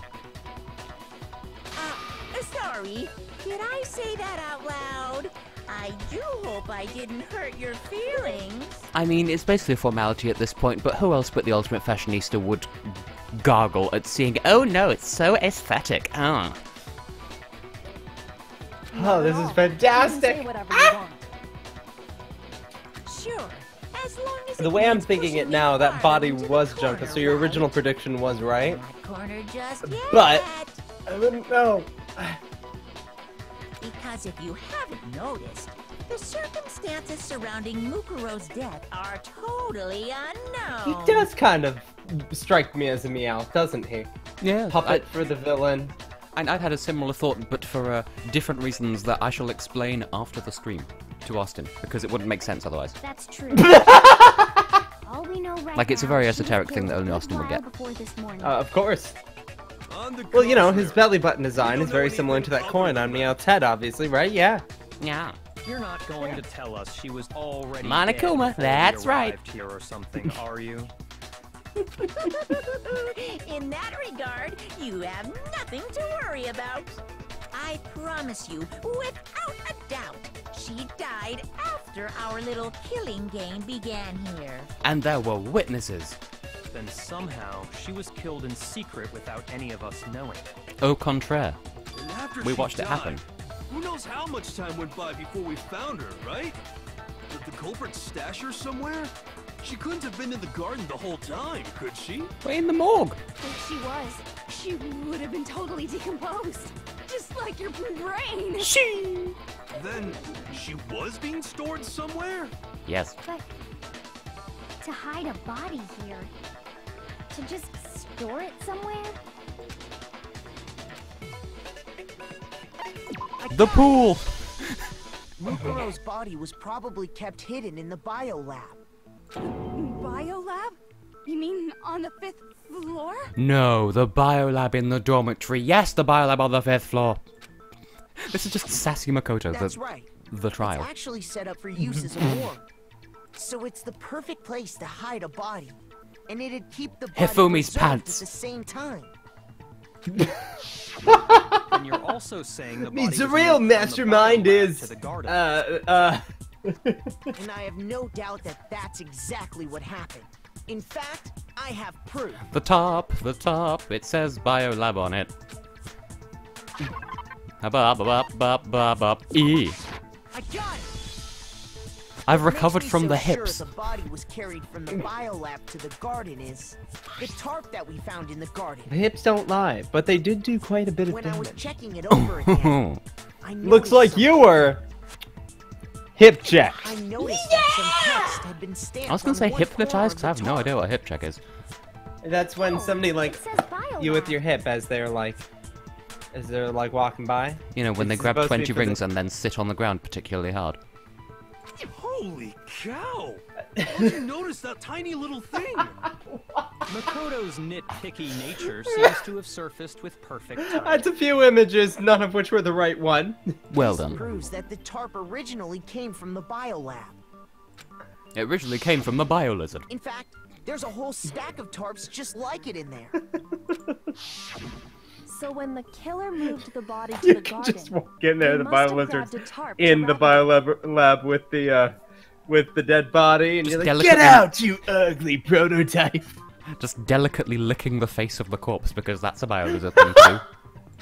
Sorry. Did I say that out loud? I do hope I didn't hurt your feelings. I mean, it's basically a formality at this point, but who else but the ultimate fashionista would gargle at seeing, oh no, it's so aesthetic. Oh, this is fantastic. Sure. As long as The way I'm thinking it now, that body was Junka, so your original prediction was right. Corner just But I wouldn't know. Because if you haven't noticed, the circumstances surrounding Mukuro's death are totally unknown. He does kind of strike me as a Meowth, doesn't he? yeah. Puppet for the villain. And I'd had a similar thought, but for different reasons that I shall explain after the stream to Austin, because it wouldn't make sense otherwise. That's true. All we know right Like, it's a now, very she was esoteric thing killed that only a good Austin would while get. before this morning. Of course. On the Well, you know, his contrary, belly button design is very similar to that coin on Meowth's head, obviously, right? Yeah. Yeah. You're not going to tell us she was already Monokuma, dead before we that's right. arrived here or something, are you? In that regard, you have nothing to worry about. I promise you, without a doubt, she died after our little killing game began here. And there were witnesses. Then somehow she was killed in secret without any of us knowing. Au contraire. and after We she watched it died, happen. Who knows how much time went by before we found her, right? Did the culprit stash her somewhere? She couldn't have been in the garden the whole time, could she? We're in the morgue. If she was, she would have been totally decomposed. Just like your brain. Then she was being stored somewhere? Yes. But to hide a body here, to just store it somewhere? The pool! Mukuro's body was probably kept hidden in the biolab. Biolab? You mean on the 5th floor? No, the biolab in the dormitory. Yes, the biolab on the 5th floor. This is just sassy Makoto, That's right. the trial. It's actually set up for use as a morgue. So it's the perfect place to hide a body. And it'd keep the body Hifumi's preserved pants. at the same time. And you're also saying the body Means the was real moved from the mastermind biolab is to the garden. And I have no doubt that that's exactly what happened. In fact, I have proof. The top, it says biolab on it. E. I got it! I've What recovered makes me from so the sure hips. the body was carried from the biolab to the garden is the tarp that we found in the garden. The hips don't lie, but they did do quite a bit of When I was damage. checking it over again, I Looks noticed like you were hip checked. I noticed that some text had been stamped I was gonna on say one hypnotized, corner because of I have no the idea tarp. what a hip check is. That's when somebody like It says biolab. you with your hip as they're walking by. You know, when they It's grab supposed to be 20 for rings the- and then sit on the ground particularly hard. Holy cow! How'd you notice that tiny little thing? Makoto's nitpicky nature seems to have surfaced with perfect timing. That's a few images, none of which were the right one. Well This done. proves that the tarp originally came from the biolab. It originally came from the biolizard. In fact, there's a whole stack of tarps just like it in there. So when the killer moved the body to You the can garden, just walk in there, they the must have biolizard's grabbed a tarp to in the wrap it. biolab lab with the dead body, and Just you're like, delicately- get out, you ugly prototype! Just delicately licking the face of the corpse because that's a biolizard thing too.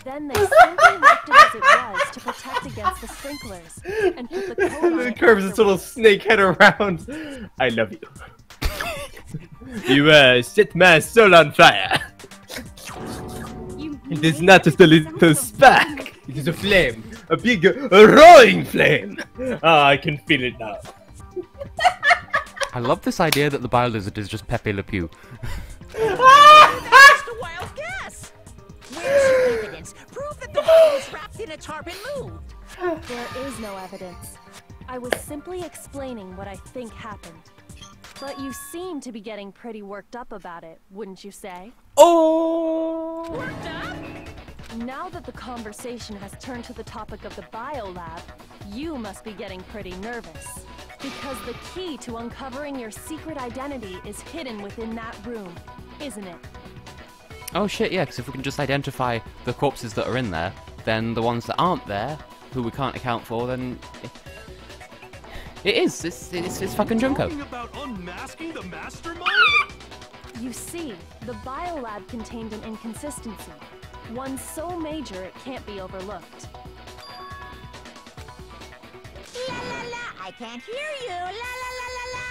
Then they simply left it as it was to protect against the sprinklers, and put the coat on And then it it curves its little afterwards. snake head around. I love you. You set my soul on fire. You It is made not just a it little sound so spark. It is a flame. A big, roaring flame. Ah, I can feel it now. I love this idea that the biolizard is just Pepe Le Pew. That's just a wild guess. Where's your evidence? Prove that the body was wrapped in a tarp and moved. There is no evidence. I was simply explaining what I think happened. But you seem to be getting pretty worked up about it, wouldn't you say? Oh! Worked up? Now that the conversation has turned to the topic of the biolab, you must be getting pretty nervous. Because the key to uncovering your secret identity is hidden within that room, isn't it? Oh shit, yeah, because if we can just identify the corpses that are in there, then the ones that aren't there, who we can't account for, then... It's fucking Junko. Talking about unmasking the mastermind? You see, the biolab contained an inconsistency. One so major it can't be overlooked. La la la, I can't hear you. La la la la la.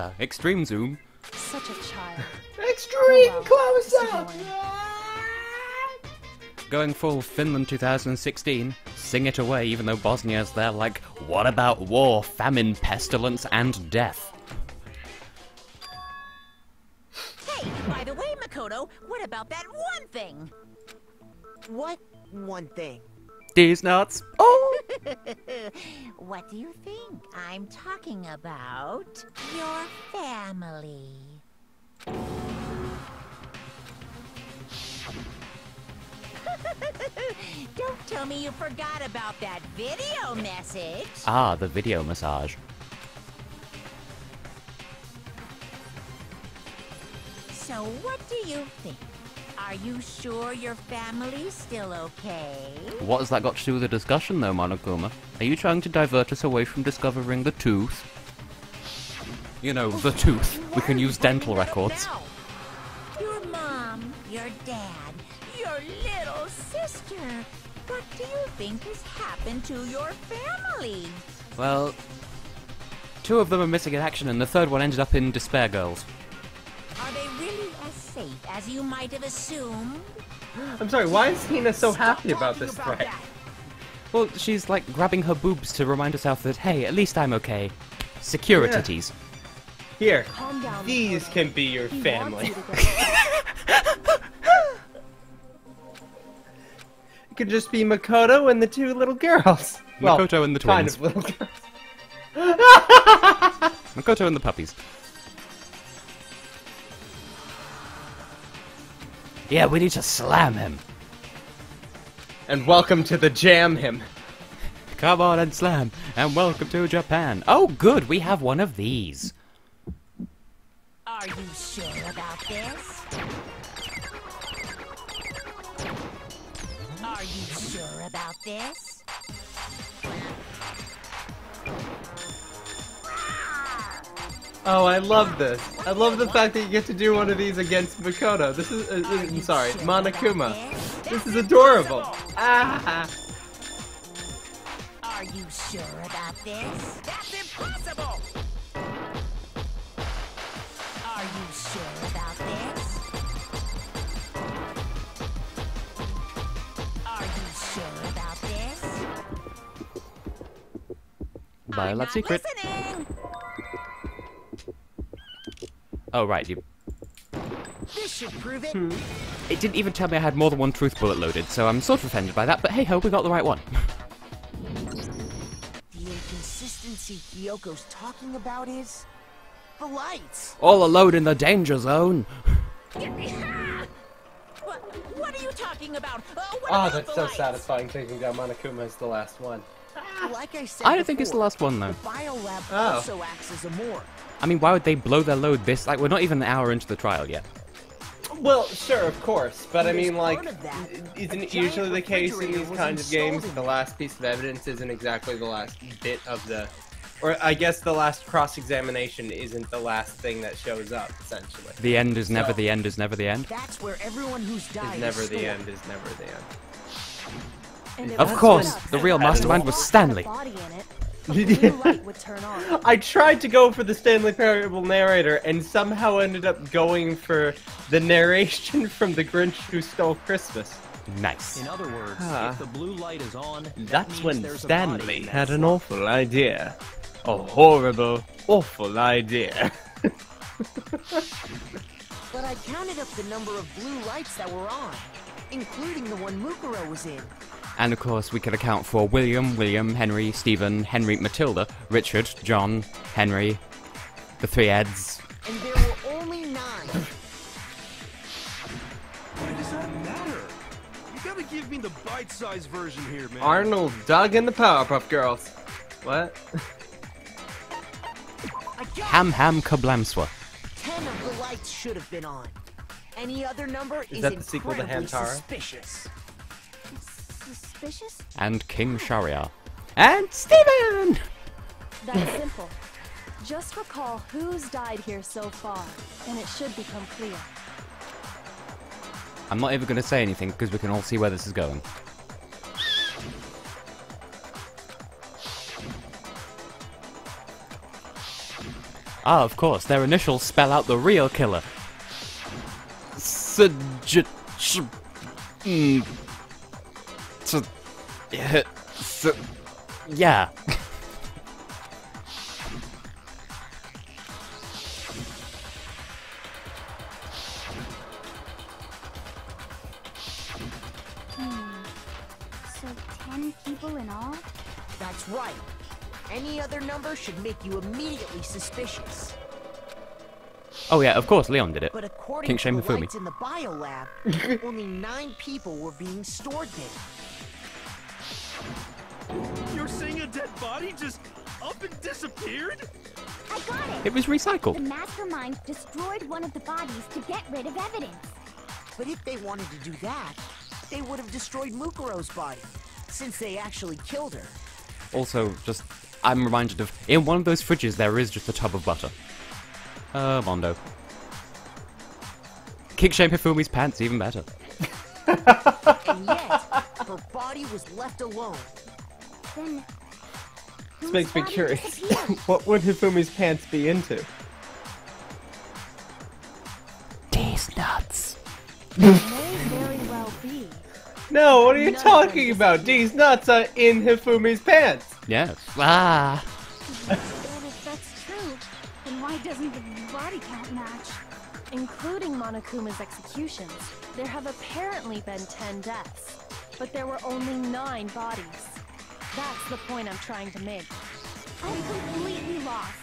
Ah, extreme zoom. Such a child. Extreme Oh, close well, up! Going full Finland 2016, sing it away even though Bosnia's there like, what about war, famine, pestilence, and death? Hey, by the way, Makoto, what about that one thing? What one thing? These nuts. Oh! What do you think? I'm talking about your family. Don't tell me you forgot about that video message. Ah, the video massage. So what do you think? Are you sure your family's still okay? What has that got to do with the discussion though, Monokuma? Are you trying to divert us away from discovering the tooth? You know, the tooth. We can use dental records. Now? Your mom, your dad, your little sister. What do you think has happened to your family? Well, 2 of them are missing in action and the 3rd one ended up in Despair Girls. Are they really as safe as you might have assumed? I'm sorry, why is Hina so happy about this Talking threat? that. Well, she's like grabbing her boobs to remind herself that, hey, at least I'm okay. Security Yeah. titties. Here, Calm down, these Makoto. can be your He family. wants you to go. It could just be Makoto and the 2 little girls. Makoto and the kind twins. of little girls. Makoto and the puppies. Yeah, we need to slam him. And welcome to the Jam Him. Come on and slam, and welcome to Japan. Oh, good, we have one of these. Are you sure about this? Are you sure about this? Oh, I love this. I love the fact that you get to do one of these against Makoto. This is, I'm sorry, Monokuma. This is adorable. Ah! Are you sure about this? That's impossible! Are you sure about this? Are you sure about this? By a I'm love not secret. listening. Oh, right, you... This should prove it. It didn't even tell me I had more than one truth bullet loaded, so I'm sort of offended by that, but hey ho, we got the right one. The inconsistency Kyoko's talking about is the lights. All alone in the danger zone. What are you talking about? What Oh, about that's the so lights? satisfying taking down Monokuma as the last one. Like I said I don't think it's the before, last one, though. The biolab Oh. also acts as a morgue. I mean, why would they blow their load this... Like, we're not even an hour into the trial yet. Well, sure, of course, but I mean, like, Part of that, isn't a it usually giant the case in refrigerator these was kinds of games? installed in The there. last piece of evidence isn't exactly the last bit of the... Or I guess the last cross-examination isn't the last thing that shows up, essentially. The end is never So- the end is never the end. That's where everyone who's died Is never is the stored. end, is never the end. And it Of was course, set up the so real that if mastermind the was box Stanley. had a body in it, a blue light would turn on. I tried to go for the Stanley Parable narrator and somehow ended up going for the narration from The Grinch Who Stole Christmas. Nice. In other words, Ah. if the blue light is on, that That's means when there's a body Stanley in that had an slot. awful idea. A horrible, awful idea. But I counted up the number of blue lights that were on, including the one Mukuro was in. And of course, we can account for William, Henry, Stephen, Henry, Matilda, Richard, John, Henry, the 3 Eds. And there were only 9. Why does that matter? You gotta give me the bite-sized version here, man. Arnold, Doug, and the Powerpuff Girls. What? I got Ham Ham Kablamswa. 10 of the lights should have been on. Any other number is that the sequel to incredibly Hantara? suspicious. Suspicious? And King Shariar. And Steven! That's simple. Just recall who's died here so far, and it should become clear. I'm not even going to say anything because we can all see where this is going. Ah, of course, their initials spell out the real killer. Yeah. So 10 people in all? That's right. Any other number should make you immediately suspicious. Oh yeah, of course, Leon did it. But according King to Shame the Hifumi. lights in the biolab, only 9 people were being stored there. You're saying a dead body just up and disappeared? I got it! It was recycled. The mastermind destroyed one of the bodies to get rid of evidence. But if they wanted to do that, they would have destroyed Mukuro's body, since they actually killed her. Also, just, I'm reminded of, in one of those fridges there is just a tub of butter. Mondo. King Shame Hifumi's pants, even better. And yet, her body was left alone. Then... This makes me curious. What would Hifumi's pants be into? These nuts. May very well be. No, what are you None of talking them about? These nuts are in Hifumi's pants. Yes. Ah. But if that's true, then why doesn't the body count match? Including Monokuma's executions, there have apparently been 10 deaths, but there were only 9 bodies. That's the point I'm trying to make. I'm completely lost.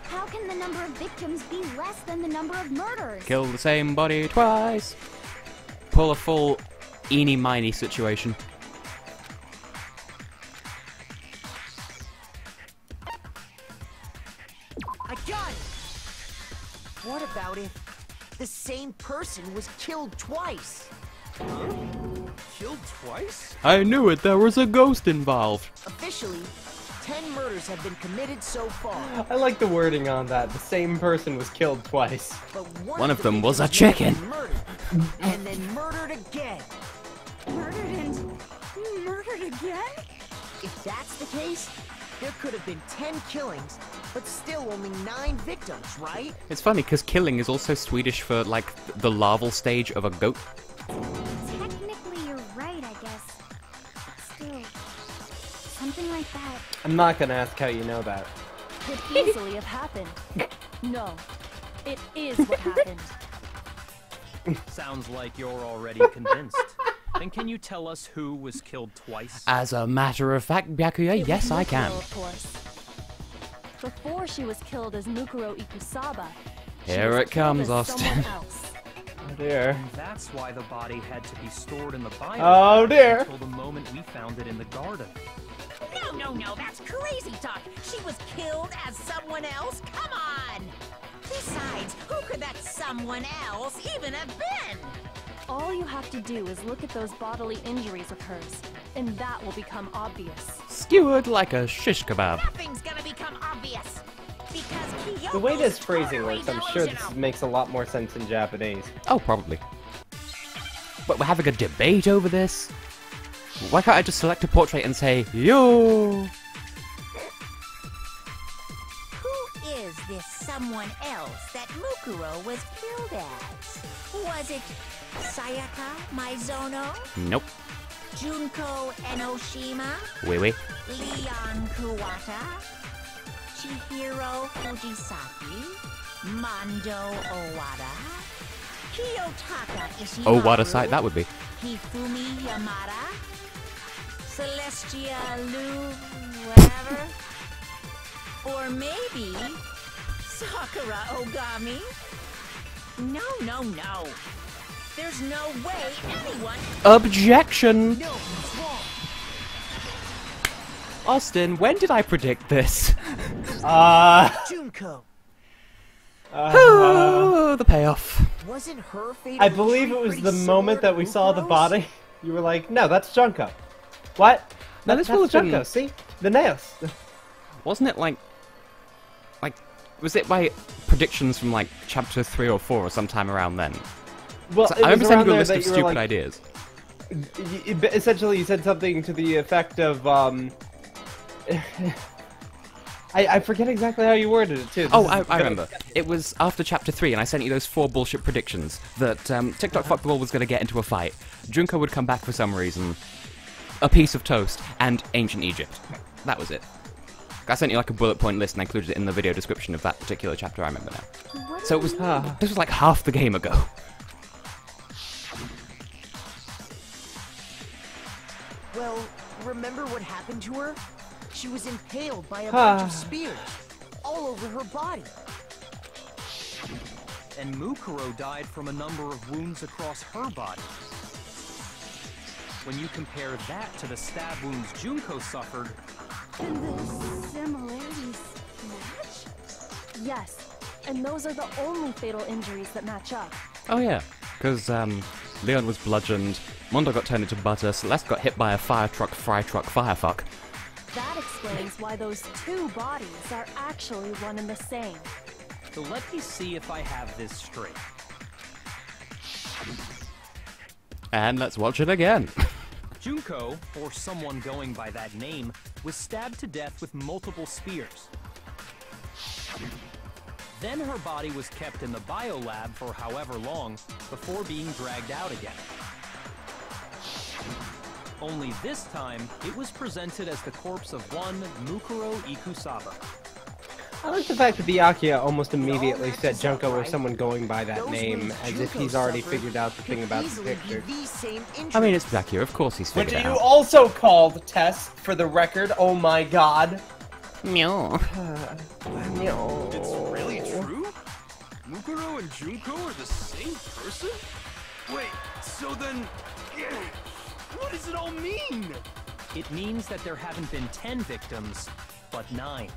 How can the number of victims be less than the number of murders? Kill the same body twice. Pull a full eeny-miny situation. I got it! What about if the same person was killed twice? Killed twice? I knew it, there was a ghost involved. Officially, 10 murders have been committed so far. I like the wording on that. The same person was killed twice. But One of them was a victims chicken. been murdered, and then murdered again. Murdered and... murdered again? If that's the case, there could have been 10 killings, but still only 9 victims, right? It's funny, because killing is also Swedish for, like, the larval stage of a goat. Technically, you're right, I guess. But still... something like that. I'm not gonna ask how you know that. Could easily have happened. No, it is what happened. Sounds like you're already convinced. Then can you tell us who was killed twice? As a matter of fact, Byakuya, It yes was I Mukuro, can. Of course. Before she was killed as Mukuro Ikusaba, she Here was it comes, killed as Austin. someone else. Oh dear. And that's why the body had to be stored in the bio Oh dear. until the moment we found it in the garden. No, that's crazy talk. She was killed as someone else? Come on! Besides, who could that someone else even have been? All you have to do is look at those bodily injuries of hers, and that will become obvious. Skewered like a shish kebab. Nothing's gonna become obvious. Because Kyoko's The way this phrasing totally works, I'm sure this delusional. makes a lot more sense in Japanese. Oh, probably. But we're having a debate over this? Why can't I just select a portrait and say, yo? Who is this someone else that Mukuro was killed as? Was it Sayaka Maizono? Nope. Junko Enoshima? Wee wee. Leon Kuwata? Chihiro Fujisaki? Mondo Owada? Kiyotaka Ishimaru? Oh, what a sight that would be. Hifumi Yamada? Celestia Lu... whatever? Or maybe... Sakura Ogami? No. There's no way anyone... Objection! No, he's wrong. Austin, when did I predict this? Junko. Oh, the payoff. Wasn't her fate? I believe it was the moment that we saw the body. You were like, no, that's Junko. What? No, That's this was Junko, see? The nails. Wasn't it like, was it by predictions from like chapter 3 or 4 or sometime around then? Well, So it I was remember sending around you a there list that of you were stupid like, ideas. Essentially, you said something to the effect of, I forget exactly how you worded it, too. I remember. It was after chapter 3, and I sent you those 4 bullshit predictions that TikTok Fuckball was going to get into a fight, Junko would come back for some reason, a piece of toast, and ancient Egypt. That was it. I sent you like a bullet point list and I included it in the video description of that particular chapter, I remember now. So it was, this was like half the game ago. Well, remember what happened to her? She was impaled by a bunch of spears, all over her body. And Mukuro died from a number of wounds across her body. When you compare that to the stab wounds Junko suffered... And the similarities match? Yes, and those are the only fatal injuries that match up. Oh yeah, because Leon was bludgeoned, Mondo got turned into butter, Celeste got hit by a fry truck, firefuck. That explains why those 2 bodies are actually one and the same. So let me see if I have this straight. And let's watch it again. Junko, or someone going by that name, was stabbed to death with multiple spears. Then her body was kept in the biolab for however long, before being dragged out again. Only this time, it was presented as the corpse of one Mukuro Ikusaba. I like the fact that Byakuya almost immediately said Junko or someone going by that name, as if he's already figured out the thing about the picture. I mean, it's Byakuya, of course he's figured Which it you out. also called, Tess, for the record. Oh my god. Meow. It's really true? Mukuro and Junko are the same person? Wait, so then... what does it all mean? It means that there haven't been 10 victims, but 9.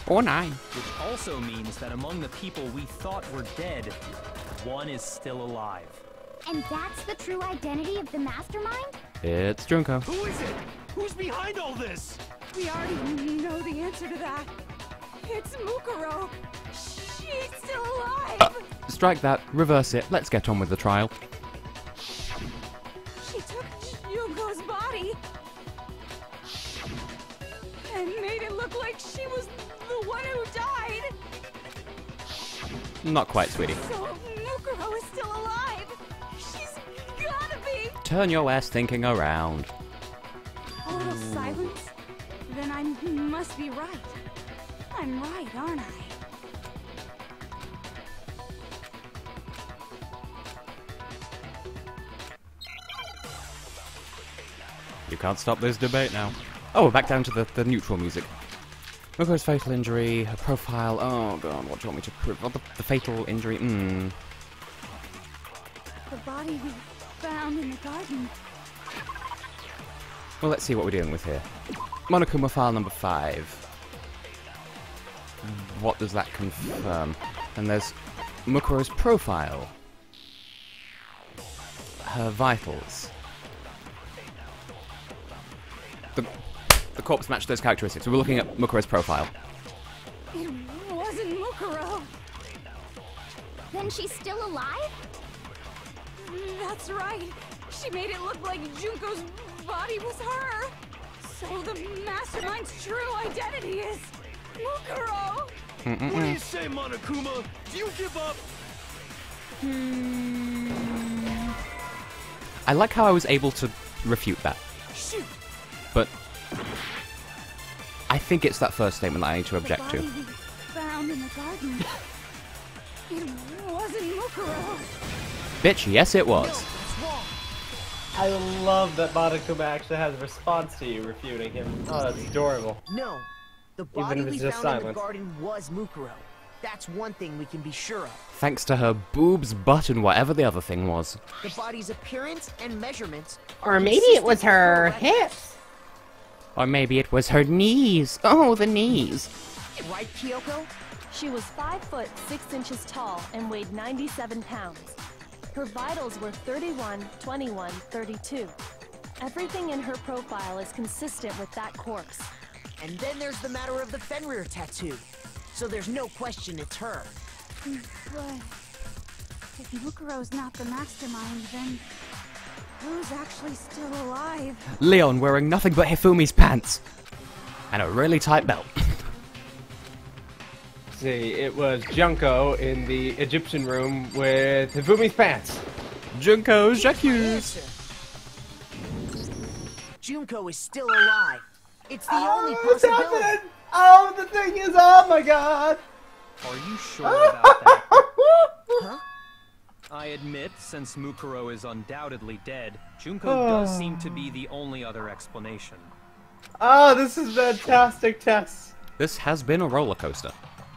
Or 9. Which also means that among the people we thought were dead, 1 is still alive. And that's the true identity of the mastermind? It's Junko. Who is it? Who's behind all this? We already know the answer to that. It's Mukuro. She's still alive. Strike that, reverse it, let's get on with the trial. She took Junko's body and made it look like she was the one who died. Not quite, sweetie. So Mukuro is still alive. She's gotta be. Turn your ass thinking around. A little silence? Then I must be right. I'm right, aren't I? You can't stop this debate now. Oh, we're back down to the neutral music. Mukuro's fatal injury, her profile. Oh god, what do you want me to prove? Oh, the fatal injury. The body we found in the garden. Well, let's see what we're dealing with here. Monokuma file number 5. What does that confirm? And there's Mukuro's profile. Her vitals. The corpse matched those characteristics. We were looking at Mukuro's profile. It wasn't Mukuro. Then she's still alive? That's right. She made it look like Junko's body was her. So the mastermind's true identity is Mukuro. What do you say, Monokuma? Do you give up? I like how I was able to refute that. Shoot. But I think it's that first statement that I need to object to. The body we found in the garden. It wasn't Mukuro. Bitch, yes it was. I love that Monokuma actually has a response to you refuting him. Oh, that's adorable. No, the body Even if we it's just found in the silence. garden was Mukuro. That's one thing we can be sure of. Thanks to her boobs, butt, and whatever the other thing was. The body's appearance and measurements. Or maybe it was her hips. Or maybe it was her knees. Oh, the knees. Right, Kyoko? She was 5 foot 6 inches tall and weighed 97 pounds. Her vitals were 31, 21, 32. Everything in her profile is consistent with that corpse. And then there's the matter of the Fenrir tattoo. So there's no question it's her. But if Mukuro's not the mastermind, then who's actually still alive? Leon wearing nothing but Hifumi's pants. And a really tight belt. See, it was Junko in the Egyptian room with Hifumi's pants. Junko's J'accuse. Junko is still alive. It's the only What's possibility. happening? Oh, the thing is, oh my god. Are you sure about that? Huh? I admit, since Mukuro is undoubtedly dead, Junko does seem to be the only other explanation. Oh, this is fantastic, Tess. This has been a roller coaster.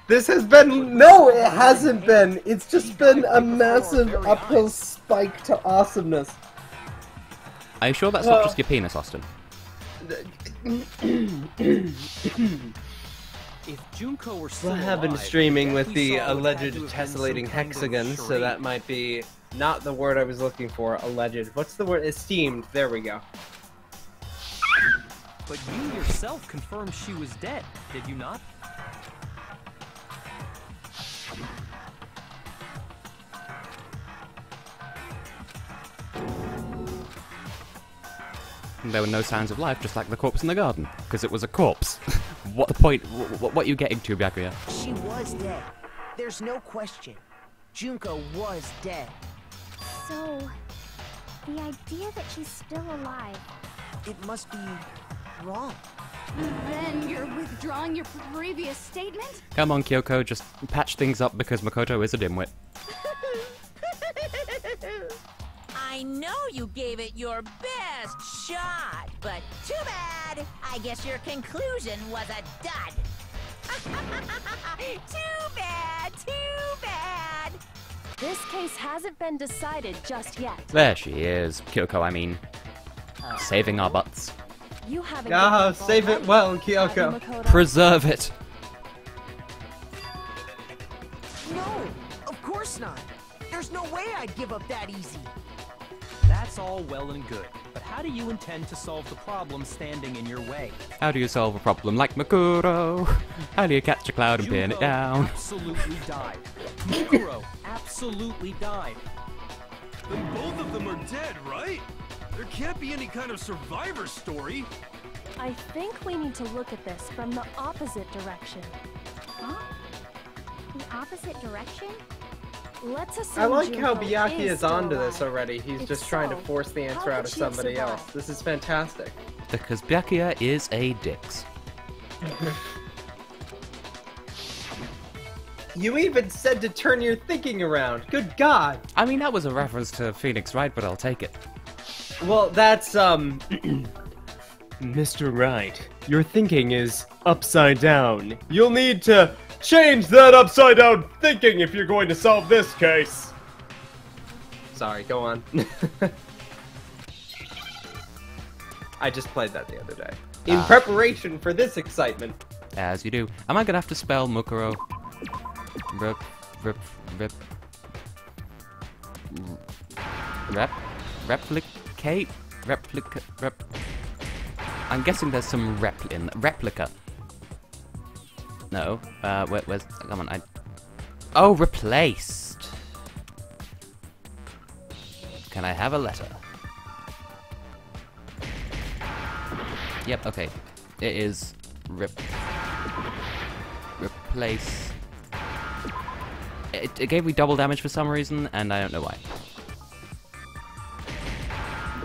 This has been... No, it hasn't been. It's just been a massive uphill spike to awesomeness. Are you sure that's not just your penis, Austin? If Junko were still Well, I have been alive, streaming with we the saw what had alleged to have been tessellating some kind of hexagons, so charade. that might be not the word I was looking for. Alleged. What's the word? Esteemed. There we go. But you yourself confirmed she was dead, did you not? There were no signs of life, just like the corpse in the garden, because it was a corpse. What the point? What are you getting to, Byakuya? She was dead. There's no question. Junko was dead. So, the idea that she's still alive. It must be wrong. Then you're withdrawing your previous statement? Come on, Kyoko, just patch things up because Makoto is a dimwit. I know you gave it your best shot, but too bad. I guess your conclusion was a dud. Too bad, too bad. This case hasn't been decided just yet. There she is, Kyoko, I mean. Saving our butts. You haven't Ah, given up save it already, well, have Kyoko. you, Makoto? Preserve it. No, of course not. There's no way I'd give up that easy. That's all well and good, but how do you intend to solve the problem standing in your way? How do you solve a problem like Makuro? How do you catch a cloud and pin it Junko down? absolutely died. Mukuro absolutely died. Then both of them are dead, right? There can't be any kind of survivor story. I think we need to look at this from the opposite direction. Huh? The opposite direction? Let's assume I like how Junko Byakuya is still onto this alive. already. He's If just trying to so, force the answer how out could of she have somebody else. survived? This is fantastic. Because Byakuya is a dix. You even said to turn your thinking around. Good God. I mean, that was a reference to Phoenix Wright, but I'll take it. Well, that's, Mr. Wright, your thinking is upside down. You'll need to change that upside down thinking if you're going to solve this case. Sorry, go on. I just played that the other day. In preparation for this excitement. As you do. Am I gonna have to spell Mukuro? Replicate? I'm guessing there's some replica. No. Where's... Come on, Oh, replaced! Can I have a letter? Yep, okay. It is... Replace... It gave me double damage for some reason, and I don't know why.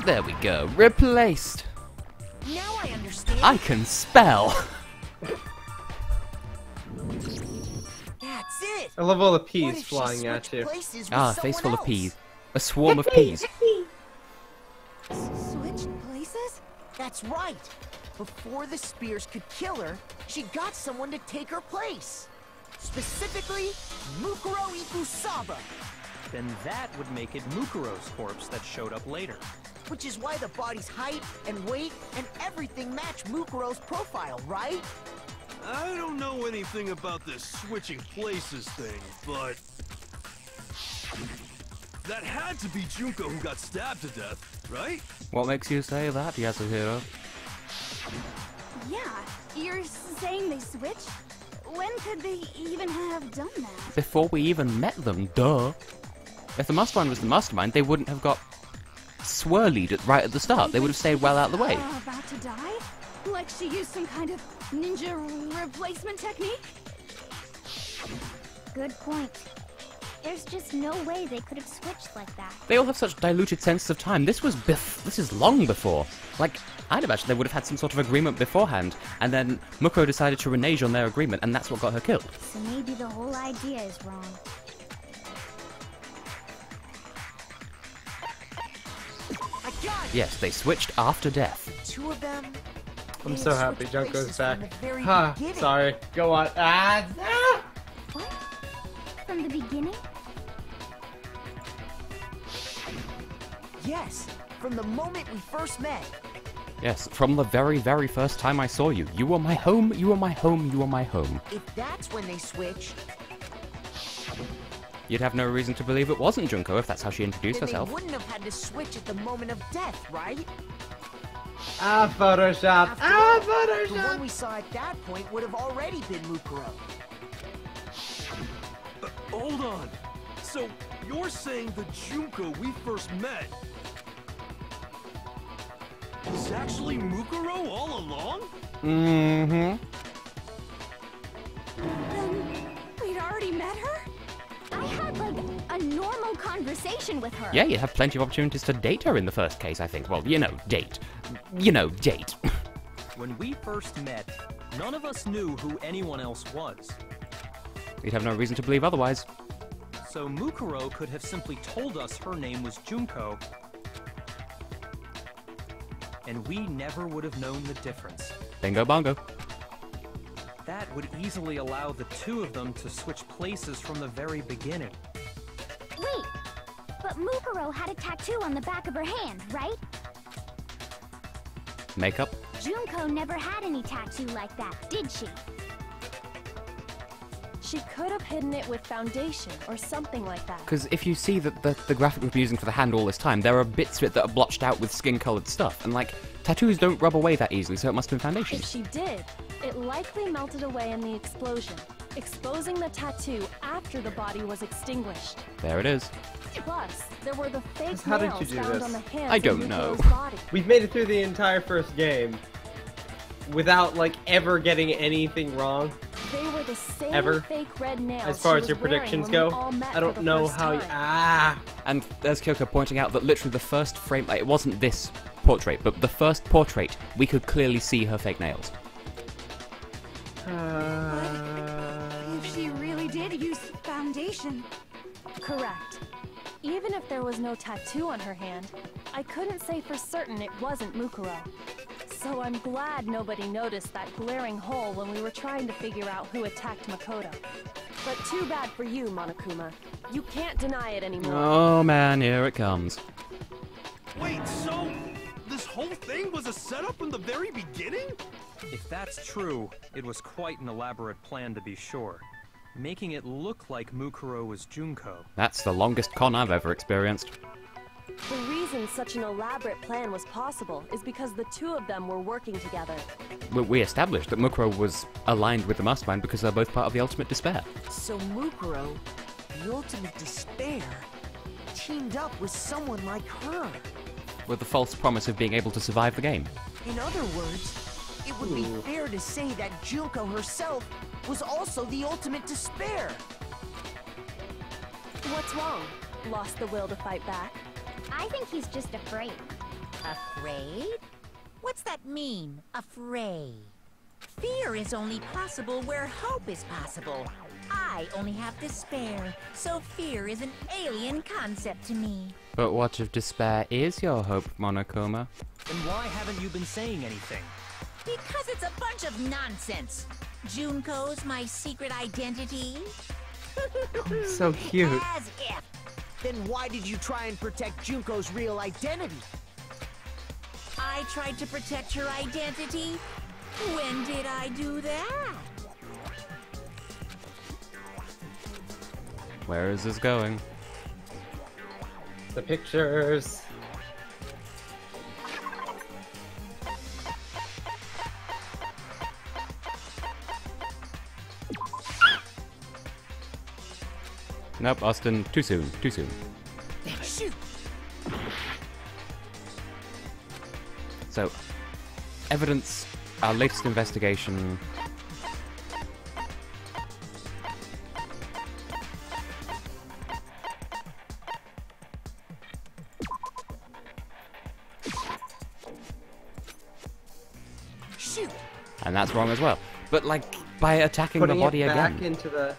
There we go. Replaced! Now I understand. I can spell! That's it. I love all the What peas if she flying at switched you. places with Ah, a someone face full of else? peas. A swarm of peas. Switched places? That's right. Before the spears could kill her, she got someone to take her place. Specifically, Mukuro Ikusaba. Then that would make it Mukuro's corpse that showed up later. Which is why the body's height and weight and everything match Mukuro's profile, right? I don't know anything about this switching places thing, but that had to be Junko who got stabbed to death, right? What makes you say that, Yasuhiro? Yeah, you're saying they switched? When could they even have done that? Before we even met them, duh. If the mastermind was the mastermind, they wouldn't have got swirlied right at the start. They would have stayed well out of the way. About to die? Like she used some kind of ninja replacement technique? Good point. There's just no way they could have switched like that. They all have such diluted senses of time. This is long before. Like, I'd imagine they would have had some sort of agreement beforehand, and then Mukuro decided to renege on their agreement, and that's what got her killed. So maybe the whole idea is wrong. I got it. Yes, they switched after death. Two of them. I'm they so had happy switched Junko's places back. from the very beginning. Sorry. Go on. What? From the beginning? Yes, from the moment we first met. Yes, from the very, very first time I saw you. You were my home, you were my home, you were my home. If that's when they switched, You'd have no reason to believe it wasn't Junko if that's how she introduced then herself. they wouldn't have had to switch at the moment of death, right? Photoshop. After all, the Photoshop. one we saw at that point would have already been Mukuro. Hold on. So, you're saying the Junko we first met is actually Mukuro all along? Mm-hmm. Then we'd already met her? I had, like, a normal conversation with her. Yeah, you'd have plenty of opportunities to date her in the first case, I think. Well, you know, date. You know, date. When we first met, none of us knew who anyone else was. You'd have no reason to believe otherwise. So Mukuro could have simply told us her name was Junko, and we never would have known the difference. Bingo bongo. That would easily allow the two of them to switch places from the very beginning. Wait, but Mukuro had a tattoo on the back of her hand, right? Makeup. Junko never had any tattoo like that, did she? She could have hidden it with foundation or something like that. Because if you see that the graphic we've been using for the hand all this time, there are bits of it that are blotched out with skin-coloured stuff. And, like, tattoos don't rub away that easily, so it must have been foundation. If she did, it likely melted away in the explosion, exposing the tattoo after the body was extinguished. There it is. Plus, there were the fake How did nails you do found this? on the hands I don't of know. Mukuro's body. We've made it through the entire first game without, like, ever getting anything wrong. They were the same Ever. fake red nails As far she as your was wearing predictions when go, we all met I for don't the know first how. time. And there's Kyoko pointing out that literally the first frame, like, it wasn't this portrait, but the first portrait, we could clearly see her fake nails. If she really did use foundation. Correct. Even if there was no tattoo on her hand, I couldn't say for certain it wasn't Mukuro. So I'm glad nobody noticed that glaring hole when we were trying to figure out who attacked Makoto. But too bad for you, Monokuma. You can't deny it anymore. Oh man, here it comes. Wait, so this whole thing was a setup from the very beginning? If that's true, it was quite an elaborate plan to be sure, making it look like Mukuro was Junko. That's the longest con I've ever experienced. The reason such an elaborate plan was possible is because the two of them were working together. We established that Mukuro was aligned with the mastermind because they're both part of the Ultimate Despair. So Mukuro, the ultimate despair, teamed up with someone like her. With the false promise of being able to survive the game. In other words, it would be fair to say that Junko herself was also the ultimate despair. What's wrong? Lost the will to fight back? I think he's just afraid. Afraid? What's that mean, afraid? Fear is only possible where hope is possible. I only have despair, so fear is an alien concept to me. But what if despair is your hope, Monokuma? Then why haven't you been saying anything? Because it's a bunch of nonsense. Junko's my secret identity? So cute. As if. Then why did you try and protect Junko's real identity? I tried to protect her identity? When did I do that? Where is this going? The pictures. Nope, Austin, too soon, too soon. Shoot! So, evidence, our latest investigation. Shoot! And that's wrong as well. But, like, by attacking Putting the body it back again. into the...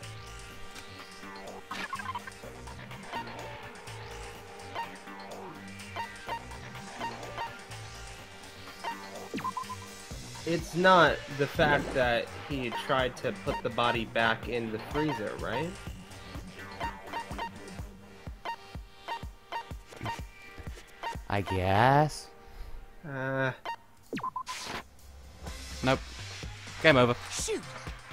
It's not the fact that he tried to put the body back in the freezer, right? I guess. Nope. Game over. Shoot!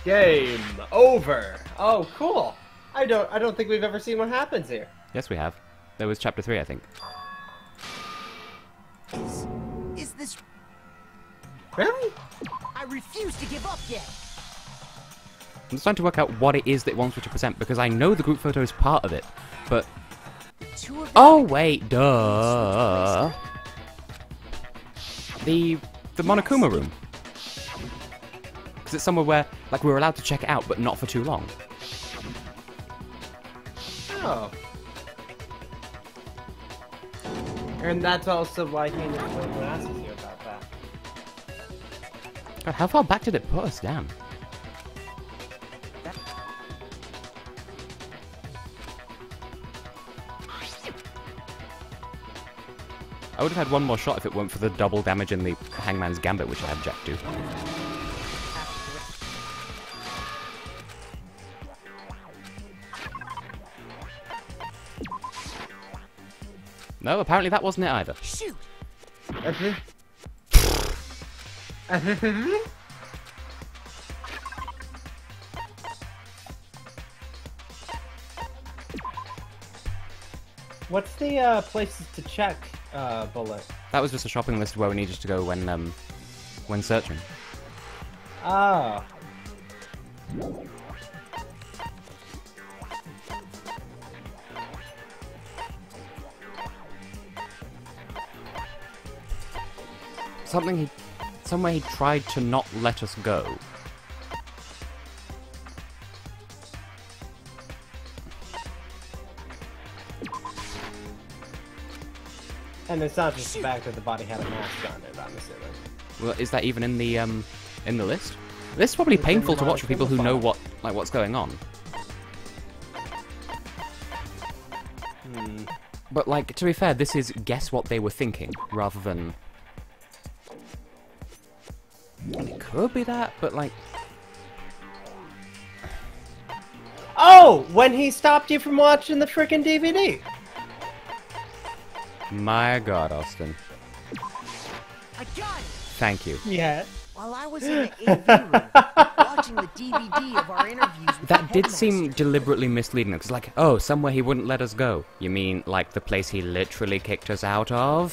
Game over. Oh, cool. I don't think we've ever seen what happens here. Yes, we have. There was chapter 3, I think. Is this... Really? I refuse to give up yet. I'm trying to work out what it is that wants me to present, because I know the group photo is part of it, but... Oh, wait, duh. The Monokuma room. Because it's somewhere where, like, we were allowed to check it out, but not for too long. Oh. And that's also why he was going to ask you about that. God, how far back did it put us down? I would have had one more shot if it weren't for the double damage in the Hangman's Gambit, which I object to. No, apparently that wasn't it either. Shoot! What's the places to check bullet? That was just a shopping list where we needed to go when searching. Oh. Somewhere he tried to not let us go. And it's not just the fact that the body had a mask on it, I'm assuming. Well, is that even in the list? This is probably painful to watch for people who know what's going on. But like, to be fair, this is guess what they were thinking rather than. It could be that, but like. Oh, when he stopped you from watching the frickin' DVD. My God, Austin. I got it. Thank you. Yeah. While I was in the AV room, watching the DVD of our interviews with That the did headmaster. seem deliberately misleading. It's like, oh, somewhere he wouldn't let us go. You mean like the place he literally kicked us out of?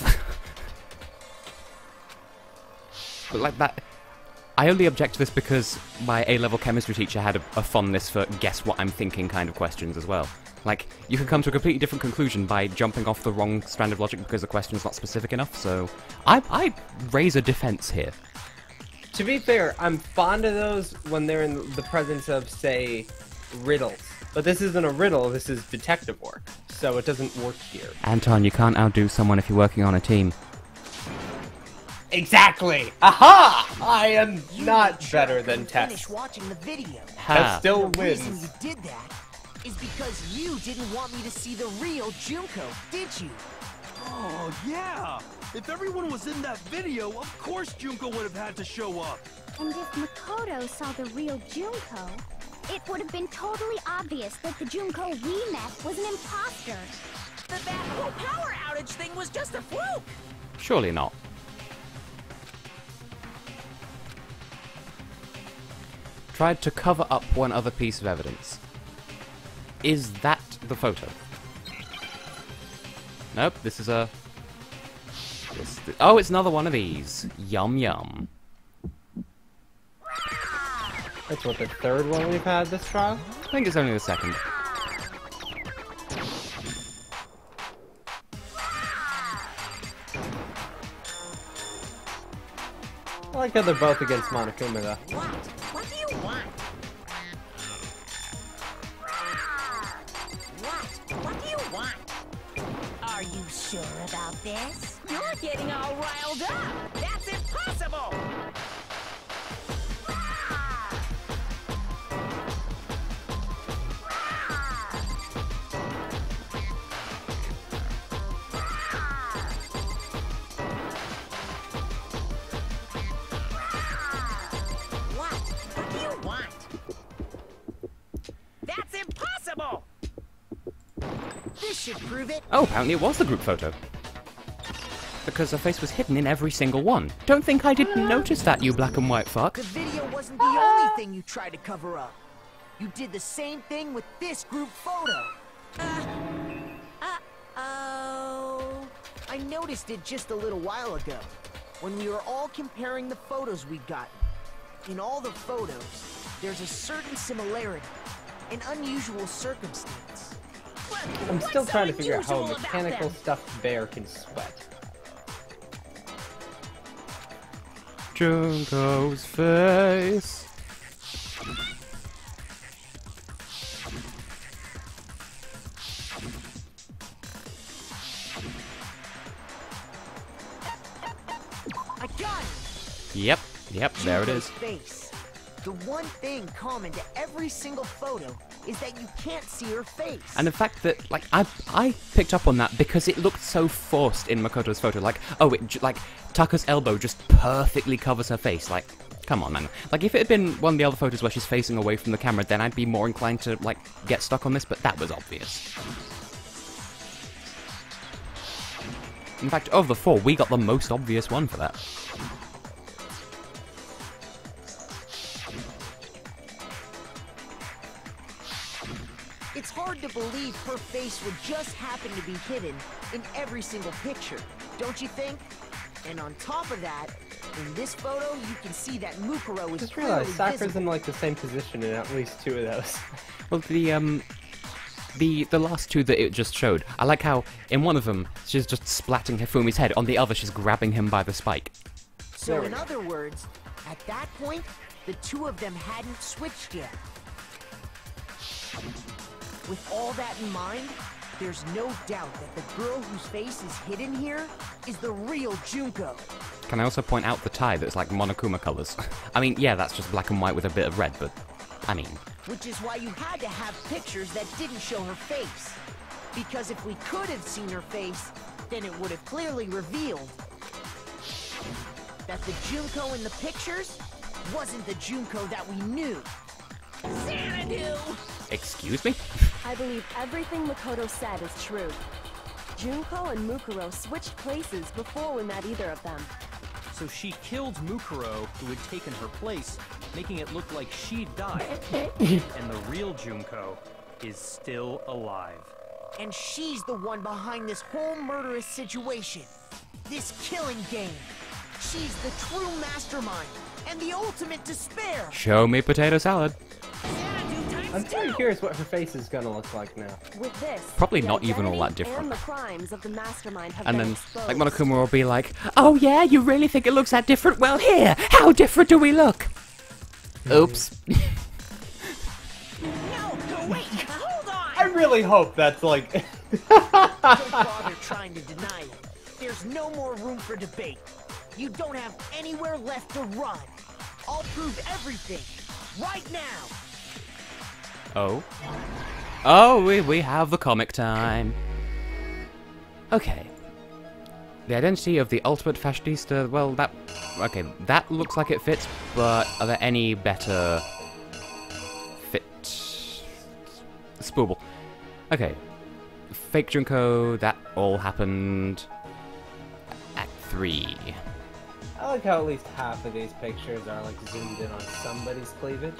But like that. I only object to this because my A-level chemistry teacher had a fondness for guess what I'm thinking kind of questions as well. Like, you can come to a completely different conclusion by jumping off the wrong strand of logic because the question's not specific enough, so I raise a defense here. To be fair, I'm fond of those when they're in the presence of, say, riddles. But this isn't a riddle, this is detective work, so it doesn't work here. Anton, you can't outdo someone if you're working on a team. Exactly! Aha! I am not better than Tess. Finish watching the video. Tess still The reason wins. you did that is because you didn't want me to see the real Junko, did you? Oh, yeah! If everyone was in that video, of course Junko would have had to show up! And if Makoto saw the real Junko, it would have been totally obvious that the Junko we met was an imposter. That whole power outage thing was just a fluke! Surely not. Tried to cover up one other piece of evidence. Is that the photo. Nope, this is a... oh, it's another one of these. Yum yum. That's what, the third one we've had this trial? I think it's only the second. I like how they're both against Monokuma, though. What do you want? What do you want? Are you sure about this? You're getting all riled up. That's impossible. What do you want? That's impossible. This should prove it. Oh, apparently it was the group photo. Because her face was hidden in every single one. Don't think I didn't notice that, you black and white fuck. The video wasn't the only thing you tried to cover up. You did the same thing with this group photo. Uh-oh. I noticed it just a little while ago, when we were all comparing the photos we'd gotten. In all the photos, there's a certain similarity, an unusual circumstance. I'm still trying to figure out how a mechanical stuffed bear can sweat. Junko's face. I got it! Yep, there it is. Face. The one thing common to every single photo is that you can't see her face. And the fact that, like, I picked up on that because it looked so forced in Makoto's photo. Like, oh, like, Tucker's elbow just perfectly covers her face. Like, come on, man. Like, if it had been one of the other photos where she's facing away from the camera, then I'd be more inclined to, like, get stuck on this, but that was obvious. In fact, of the four, we got the most obvious one for that. It's hard to believe her face would just happen to be hidden in every single picture, don't you think? And on top of that, in this photo, you can see that Mukuro is Just clearly realized Sakura's visible. in like the same position in at least two of those. Well, the last two that it just showed, I like how in one of them she's just splatting Hifumi's head, on the other she's grabbing him by the spike. So in other words, at that point, the two of them hadn't switched yet. With all that in mind, there's no doubt that the girl whose face is hidden here is the real Junko. Can I also point out the tie that's like Monokuma colors? I mean, yeah, that's just black and white with a bit of red, but I mean... Which is why you had to have pictures that didn't show her face. Because if we could have seen her face, then it would have clearly revealed that the Junko in the pictures wasn't the Junko that we knew. Xanadu! Excuse me? I believe everything Makoto said is true. Junko and Mukuro switched places before we met either of them. So she killed Mukuro, who had taken her place, making it look like she'd died. And the real Junko is still alive. And she's the one behind this whole murderous situation. This killing game. She's the true mastermind and the ultimate despair. Show me potato salad. I'm very curious what her face is gonna look like now. With this, Probably the not even all that identity different. And the crimes of the mastermind have And been then, exposed. like, Monokuma will be like, oh yeah, you really think it looks that different? Well, here, how different do we look? Oops. No, wait, hold on! I really hope that's like... Don't bother trying to deny it. There's no more room for debate. You don't have anywhere left to run. I'll prove everything, right now. Oh. Oh, we have the comic time. Okay. The identity of the ultimate fashionista, well, that... Okay, that looks like it fits, but are there any better... fit... Spoolable. Okay. Fake Junko, that all happened... Act 3. I like how at least half of these pictures are like zoomed in on somebody's cleavage.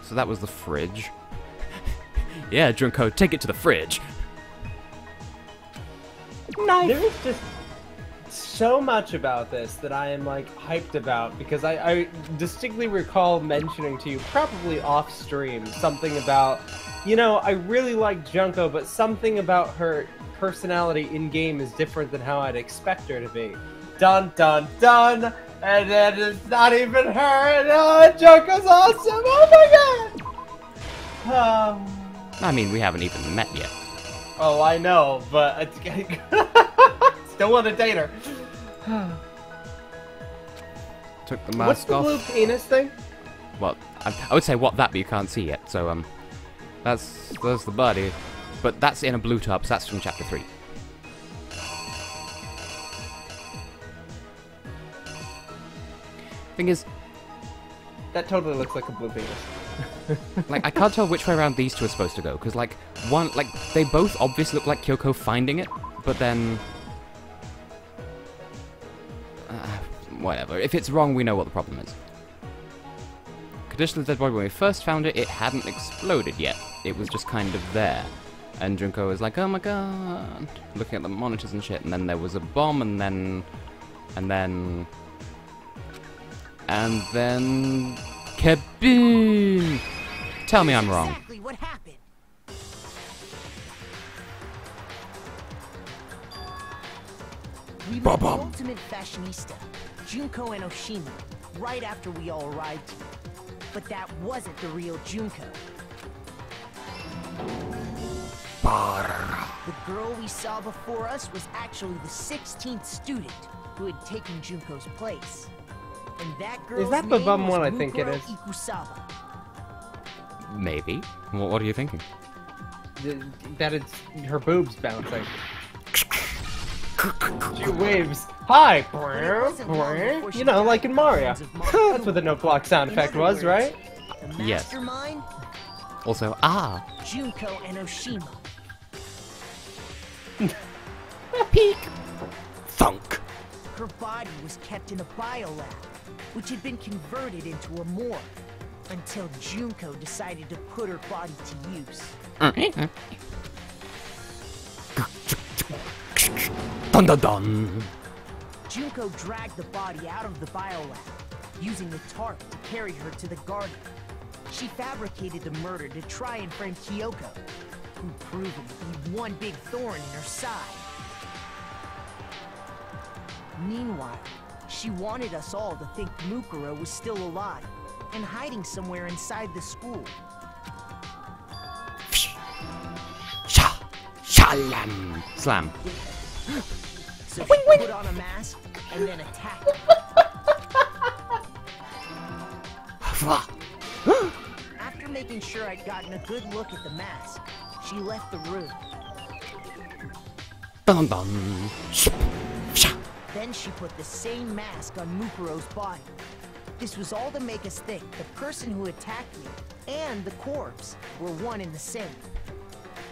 So that was the fridge. Yeah, Junko, take it to the fridge. Knife. There's just so much about this that I am like hyped about because I distinctly recall mentioning to you, probably off stream, something about, you know, I really like Junko, but something about her personality in game is different than how I'd expect her to be. Dun dun dun, and then it's not even her, and Junko's awesome. Oh my god. I mean, we haven't even met yet. Oh, I know, but still want to date her. Took the mask What's the off. blue penis thing? Well, I would say what that, but you can't see yet. So that's the body, but that's in a blue tub. So that's from chapter 3. Thing is, that totally looks like a blue penis. like, I can't tell which way around these two are supposed to go, because, like, one, like, they both obviously look like Kyoko finding it, but then... whatever. If it's wrong, we know what the problem is. Condition of the dead body, when we first found it, it hadn't exploded yet. It was just kind of there. And Junko was like, oh my god, looking at the monitors and shit, and then there was a bomb, and then... Kaboom! Tell me I'm wrong. Exactly what happened. We met the ultimate fashionista, Junko and Oshima, right after we all arrived here. But that wasn't the real Junko. The girl we saw before us was actually the 16th student who had taken Junko's place. And that girl's is that the bum name one was I think it Mukuro is? Ikusawa. Maybe. What are you thinking? That it's her boobs bouncing. She waves. Hi! You know, like in Mario. That's what the no block sound effect was, right? The Yes. mastermind, Also, Junko and Oshima. Peek! Thunk! Her body was kept in a biolab, which had been converted into a morgue, until Junko decided to put her body to use. Dun dun dun! Junko dragged the body out of the biolab, using the tarp to carry her to the garden. She fabricated the murder to try and frame Kyoko, who proved to be one big thorn in her side. Meanwhile, she wanted us all to think Mukuro was still alive and hiding somewhere inside the school. Shalam! Slam. So she put on a mask and then attacked me. After making sure I'd gotten a good look at the mask, she left the room. Dun dun! Then she put the same mask on Mukuro's body. This was all to make us think the person who attacked me and the corpse were one and the same.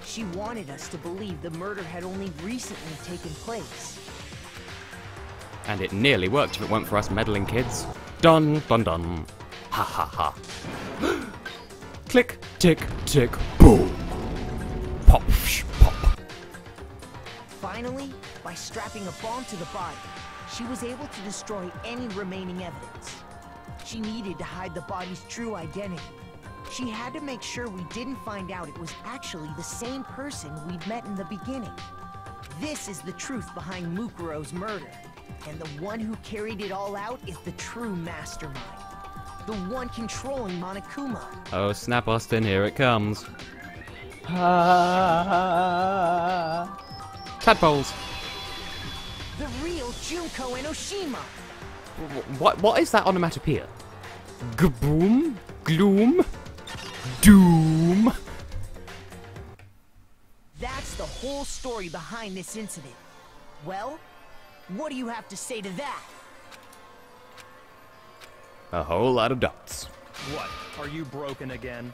She wanted us to believe the murder had only recently taken place. And it nearly worked if it weren't for us meddling kids. Dun dun dun. Ha ha ha. Click, tick, tick, boom. Pop, pop. Finally, by strapping a bomb to the body, she was able to destroy any remaining evidence. She needed to hide the body's true identity. She had to make sure we didn't find out it was actually the same person we'd met in the beginning. This is the truth behind Mukuro's murder. And the one who carried it all out is the true mastermind. The one controlling Monokuma. Oh snap, Austin, here it comes. Tadpoles. The real Junko and Oshima. What is that onomatopoeia? Gaboom? Gloom? Doom? That's the whole story behind this incident. Well, what do you have to say to that? A whole lot of dots. What? Are you broken again?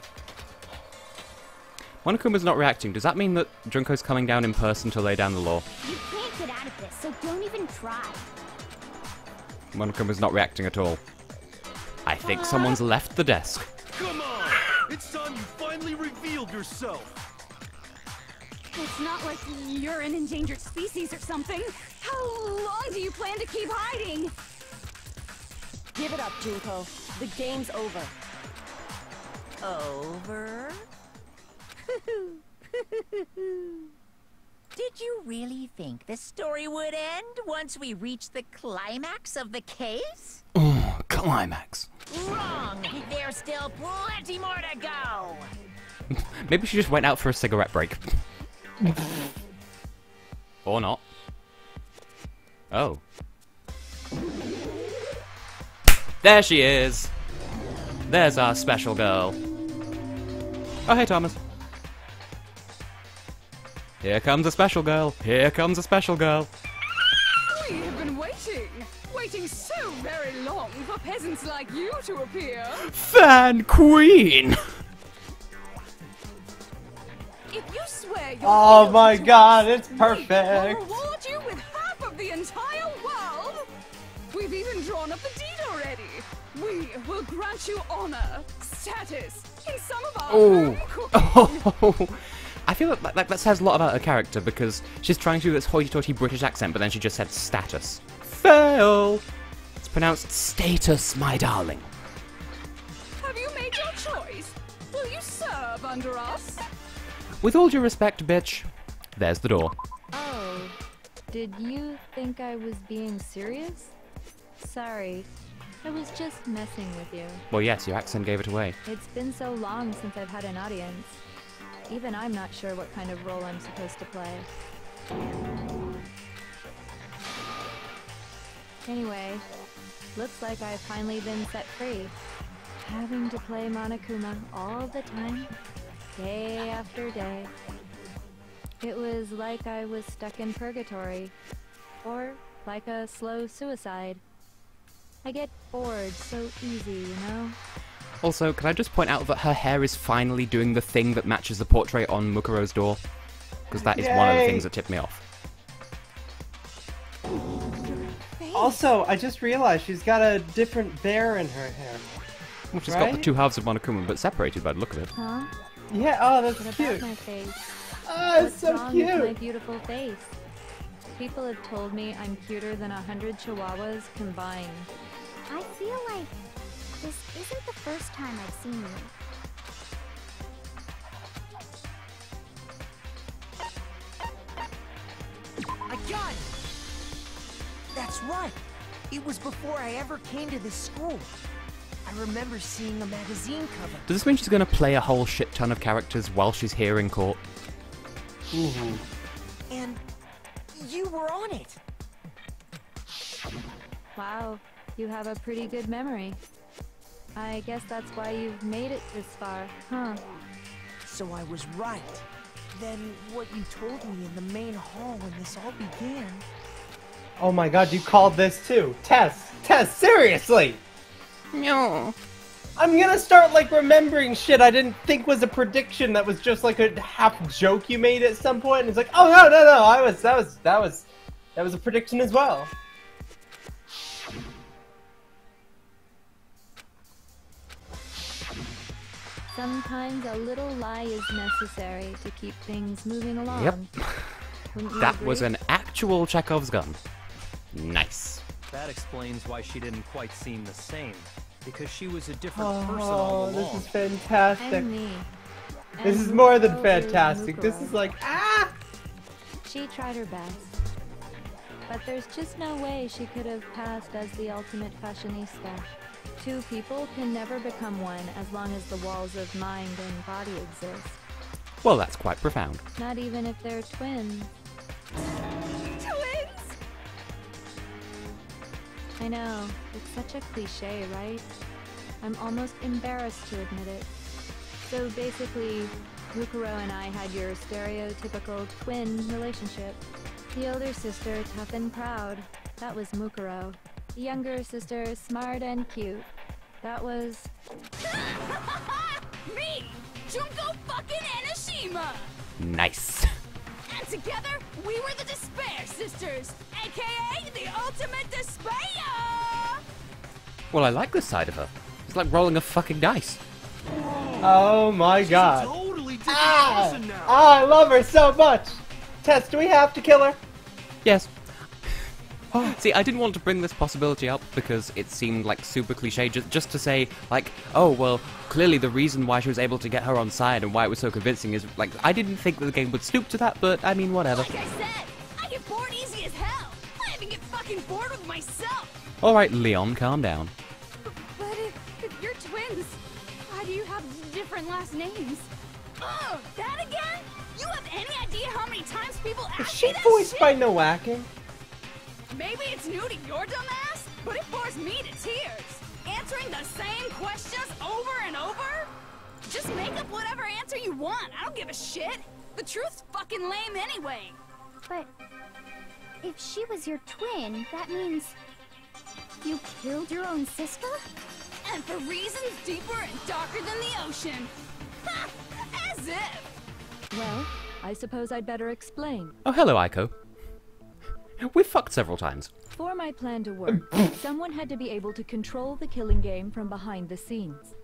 Monokuma's not reacting. Does that mean that Junko's coming down in person to lay down the law? You can't get out of this, so don't even try. Monokuma's not reacting at all. I think someone's left the desk. Come on! It's time you finally revealed yourself! It's not like you're an endangered species or something. How long do you plan to keep hiding? Give it up, Junko. The game's over. Over? Did you really think the story would end once we reached the climax of the case? Oh, climax. Wrong! There's still plenty more to go! Maybe she just went out for a cigarette break. Or not. Oh. There she is! There's our special girl. Oh, hey, Thomas. Here comes a special girl. Here comes a special girl. We have been waiting so very long for peasants like you to appear. Fan queen! If you swear you're Oh my to god, us, it's we perfect! will reward you with half of the entire world. We've even drawn up the deed already. We will grant you honor, status, in some of our home cooking. Oh. I feel like that says a lot about her character because she's trying to do this hoity-toity British accent, but then she just said status. Fail! It's pronounced status, my darling. Have you made your choice? Will you serve under us? With all due respect, bitch, there's the door. Oh, did you think I was being serious? Sorry, I was just messing with you. Well, yes, your accent gave it away. It's been so long since I've had an audience. Even I'm not sure what kind of role I'm supposed to play. Anyway, looks like I've finally been set free. Having to play Monokuma all the time, day after day. It was like I was stuck in purgatory, or like a slow suicide. I get bored so easy, you know? Also, can I just point out that her hair is finally doing the thing that matches the portrait on Mukuro's door? Because that is one of the things that tipped me off. Also, I just realized she's got a different bear in her hair. Which has got the two halves of Monokuma, but separated by the look of it. Huh? Yeah, oh, that's What cute. about my face? Oh, it's What's so wrong cute. with my beautiful face? People have told me I'm cuter than 100 chihuahuas combined. I feel like this isn't the first time I've seen you. I got it! That's right! It was before I ever came to this school. I remember seeing a magazine cover. Does this mean she's going to play a whole shit ton of characters while she's here in court? And you were on it. Wow, you have a pretty good memory. I guess that's why you've made it this far, huh? So I was right. Then what you told me in the main hall when this all began... Oh my god, you called this too. Tess, seriously! No. I'm gonna start like remembering shit I didn't think was a prediction that was just like a half joke you made at some point, and it's like, oh no, that was a prediction as well. Sometimes a little lie is necessary to keep things moving along. Yep. Wouldn't you That agree? was an actual Chekhov's gun. Nice. That explains why she didn't quite seem the same. Because she was a different person all Oh, along. this is fantastic. And me. This And is more than Mukuro fantastic. Mukuro. This is like, ah! She tried her best. But there's just no way she could have passed as the ultimate fashionista. Two people can never become one as long as the walls of mind and body exist. Well, that's quite profound. Not even if they're twins. Twins! I know, it's such a cliche, right? I'm almost embarrassed to admit it. So basically, Mukuro and I had your stereotypical twin relationship. The older sister, tough and proud. That was Mukuro. The younger sister, smart and cute. That was... Me! Junko fucking Enoshima! Nice. And together, we were the Despair Sisters, aka the Ultimate Despair! Well, I like this side of her. It's like rolling a fucking dice. Oh my god. Totally different person now. I love her so much. Tess, do we have to kill her? Yes. See, I didn't want to bring this possibility up because it seemed like super cliche, just to say, like, oh, well, clearly the reason why she was able to get her on side and why it was so convincing is, like, I didn't think that the game would stoop to that, but, I mean, whatever. Like I said, I get bored easy as hell. I even get fucking bored with myself. Alright, Leon, calm down. But if you're twins, why do you have different last names? Oh, that again? You have any idea how many times people ask Is she me that voiced shit? by Noakin? Maybe it's new to your dumb ass, but it bores me to tears. Answering the same questions over and over? Just make up whatever answer you want. I don't give a shit. The truth's fucking lame anyway. But if she was your twin, that means you killed your own sister? And for reasons deeper and darker than the ocean. Ha! As if. Well, I suppose I'd better explain. Oh, hello, Aiko. We've fucked several times. For my plan to work, someone had to be able to control the killing game from behind the scenes.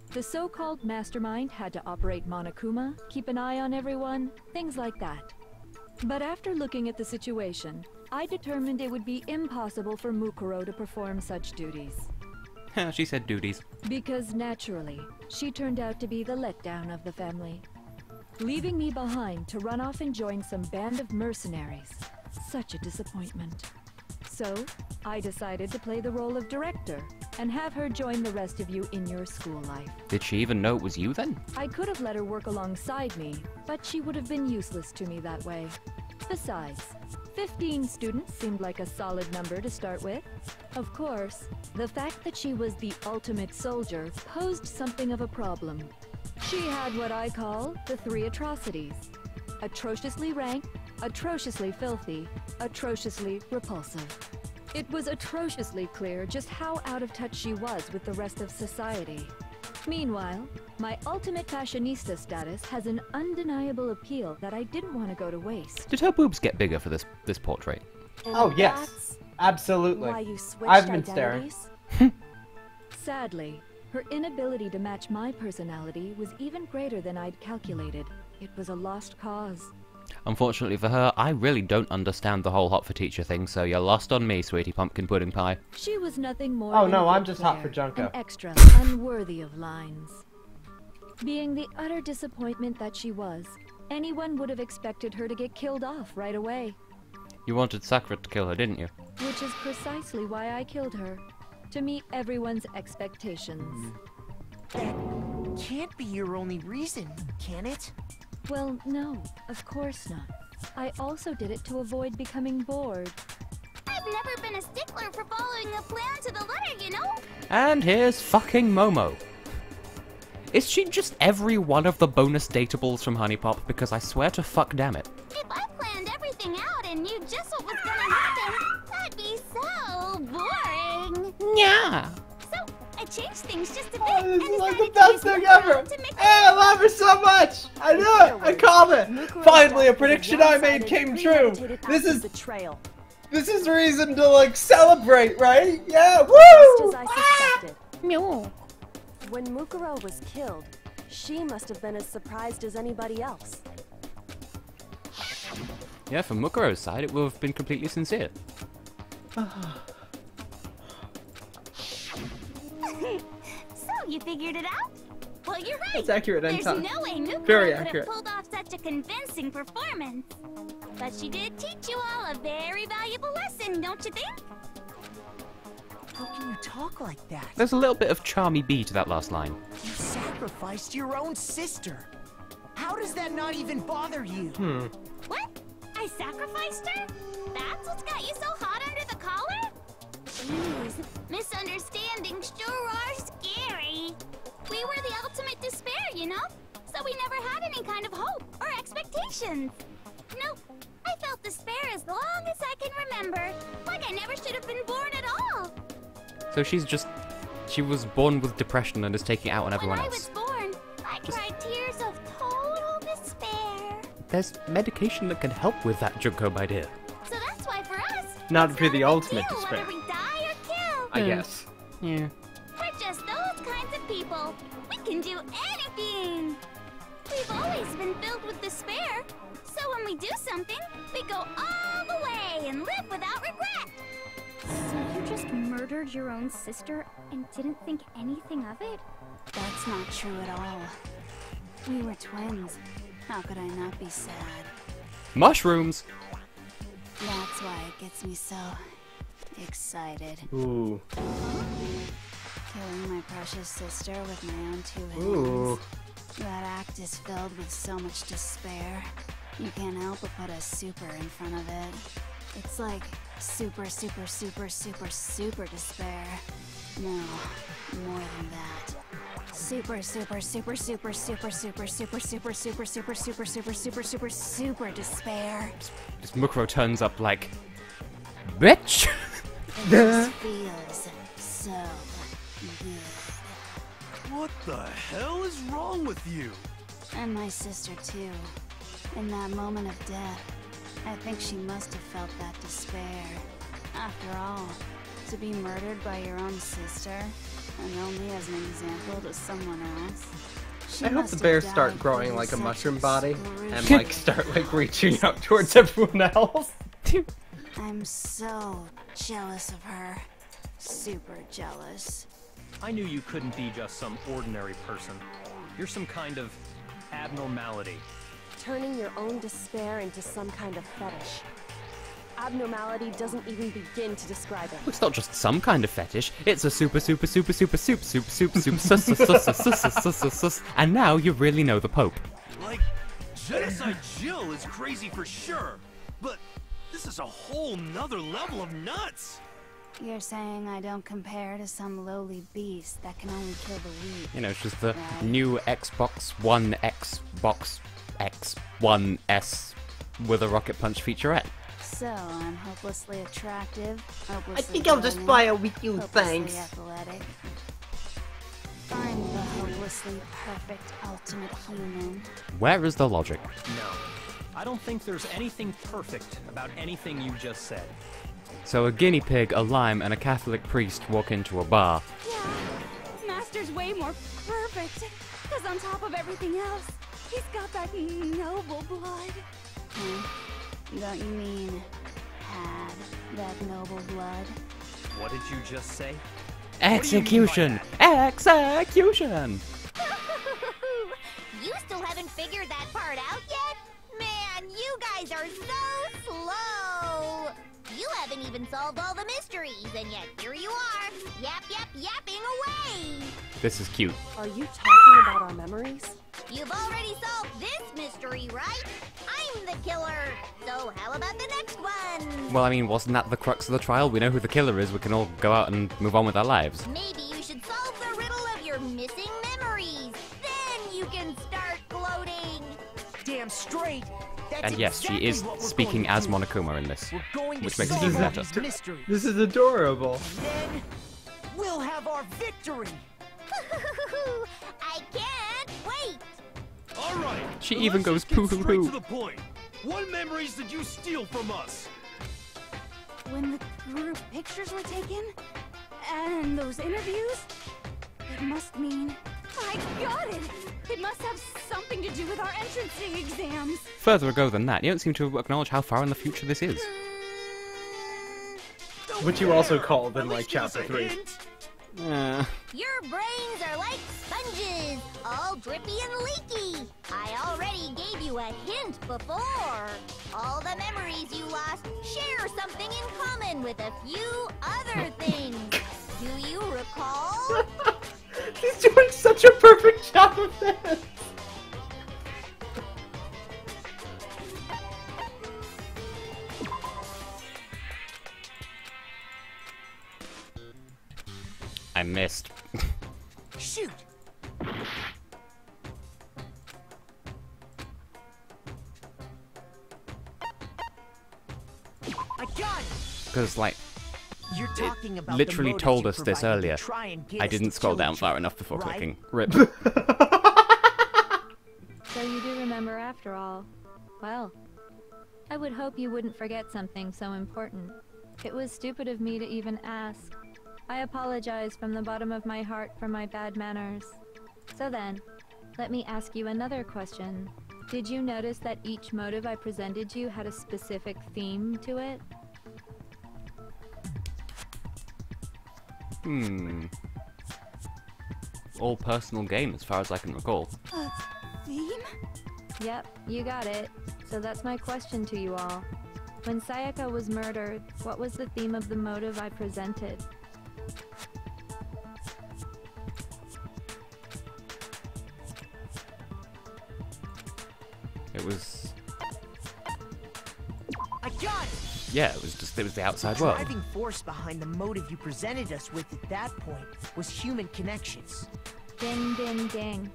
The so-called mastermind had to operate Monokuma, keep an eye on everyone, things like that. But after looking at the situation, I determined it would be impossible for Mukuro to perform such duties. She said duties. Because naturally, she turned out to be the letdown of the family, leaving me behind to run off and join some band of mercenaries. Such a disappointment. So, I decided to play the role of director and have her join the rest of you in your school life. Did she even know it was you then? I could have let her work alongside me, but she would have been useless to me that way. Besides, 15 students seemed like a solid number to start with. Of course, the fact that she was the ultimate soldier posed something of a problem. She had what I call the 3 atrocities. Atrociously rank, atrociously filthy, atrociously repulsive. It was atrociously clear just how out of touch she was with the rest of society. Meanwhile, my ultimate fashionista status has an undeniable appeal that I didn't want to go to waste. Did her boobs get bigger for this portrait? And Oh, yes. Absolutely. why you switched I've been staring. identities? Sadly, her inability to match my personality was even greater than I'd calculated. It was a lost cause. Unfortunately for her, I really don't understand the whole hot for teacher thing, so you're lost on me, sweetie pumpkin pudding pie. She was nothing more Oh than no, a I'm bit just hot for player, Junko. an extra, unworthy of lines. Being the utter disappointment that she was, anyone would have expected her to get killed off right away. You wanted Sakura to kill her, didn't you? Which is precisely why I killed her. To meet everyone's expectations. That can't be your only reason, can it? Well, no, of course not. I also did it to avoid becoming bored. I've never been a stickler for following a plan to the letter, you know? And here's fucking Momo. Is she just every one of the bonus datables from Honey Pop? Because I swear to fuck damn it. If I planned everything out and knew just what was gonna happen, that'd be so boring. Yeah. So, I changed things just a bit Oh, this and is like decided the to use best thing Mukuro ever! to make Hey, I love her so much! I knew it! I called it! Finally, a prediction I made came true! This is betrayal. this is reason to, like, celebrate, right? Yeah, Just woo! as I suspected. Meow. When Mukuro was killed, she must have been as surprised as anybody else. Yeah, from Mukuro's side, it would have been completely sincere. So, you figured it out? Well, you're right. That's accurate, There's Anton. no way Mukuro Very could accurate. have pulled off such a convincing performance. But she did teach you all a very valuable lesson, don't you think? How can you talk like that? There's a little bit of charmy B to that last line. You sacrificed your own sister. How does that not even bother you? What? I sacrificed her? That's what's got you so hot under the collar? Jeez, misunderstandings sure are scary. We were the ultimate despair, you know? So we never had any kind of hope or expectations. Nope, I felt despair as long as I can remember. Like I never should have been born at all. So she was born with depression and is taking it out on everyone When else. I was born, I cried tears of total despair. There's medication that can help with that, Junko, my dear. So that's why for us, Not it's for not the a big ultimate deal despair. whether we die or kill. I guess. Yeah. We're just those kinds of people. We can do we do something, we go all the way and live without regret. So you just murdered your own sister and didn't think anything of it? That's not true at all. We were twins. How could I not be sad? Mushrooms! That's why it gets me so excited. Ooh. Killing my precious sister with my own two hands. Ooh. That act is filled with so much despair. You can't help but put a super in front of it. It's like super, super, super, super, super despair. No, more than that. Super, super, super, super, super, super, super, super, super, super, super, super, super, super, super despair. Just Mukuro turns up like, bitch! It just feels so good. What the hell is wrong with you? And my sister too. In that moment of death, I think she must have felt that despair. After all, to be murdered by your own sister, and only as an example to someone else. I hope the bears start growing like a mushroom body and like start like reaching out towards everyone else. I'm so jealous of her. Super jealous. I knew you couldn't be just some ordinary person. You're some kind of abnormality. Turning your own despair into some kind of fetish. Abnormality doesn't even begin to describe it. It's not just some kind of fetish, it's a super super super super super super super super sus sus sus sus sus sus sus sus, and now you really know the Pope. Like, Genocide Jill is crazy for sure, but this is a whole nother level of nuts! You're saying I don't compare to some lowly beast that can only kill the weak. You know, it's just the new Xbox One Xbox X1S with a rocket punch featurette. So, I'm hopelessly attractive, hopelessly I think I'll just brilliant, buy a with you, hopelessly thanks. athletic. I'm the hopelessly perfect ultimate human. Where is the logic? No. I don't think there's anything perfect about anything you just said. So a guinea pig, a lime, and a Catholic priest walk into a bar. Yeah, Master's way more perfect. Because on top of everything else, he's got that noble blood. Don't you mean had that noble blood? What did you just say? Execution! Execution! You still haven't figured that part out yet? Man, you guys are so slow! You haven't even solved all the mysteries, and yet here you are, yapping away! This is cute. Are you talking about our memories? You've already solved this mystery, right? I'm the killer, so how about the next one? Well, I mean, wasn't that the crux of the trial? We know who the killer is, we can all go out and move on with our lives. Maybe you should solve the riddle of your missing memories. Then you can start gloating. Damn straight. That's And yes, she is exactly what we're speaking going as to do. Monokuma in this, We're going to which makes it solve even all better. these mysteries. This is adorable. Then we'll have our victory. I can't wait. All right. She then even let's goes just get poo straight hoo to the point. What memories did you steal from us? When the group pictures were taken, and those interviews, it must mean... I got it! It must have something to do with our entrancing exams. Further ago than that, you don't seem to acknowledge how far in the future this is. Which you also called in like chapter 3. Your brains are like sponges, all drippy and leaky. I already gave you a hint before. All the memories you lost share something in common with a few other things. Do you recall? He's doing such a perfect job of this. I missed. Shoot. I got it. Because, like, You're talking about literally the motive told you us this provided to earlier. try and get I us to didn't scroll kill down each far other, enough before right? clicking. Rip. So you do remember after all. Well, I would hope you wouldn't forget something so important. It was stupid of me to even ask. I apologize from the bottom of my heart for my bad manners. So then, let me ask you another question. Did you notice that each motive I presented you had a specific theme to it? All personal gain, as far as I can recall. Theme? Yep, you got it. So that's my question to you all. When Sayaka was murdered, what was the theme of the motive I presented? It was... I got it! Yeah, it was the outside The world. driving force behind the motive you presented us with at that point was human connections. Ding, ding, ding.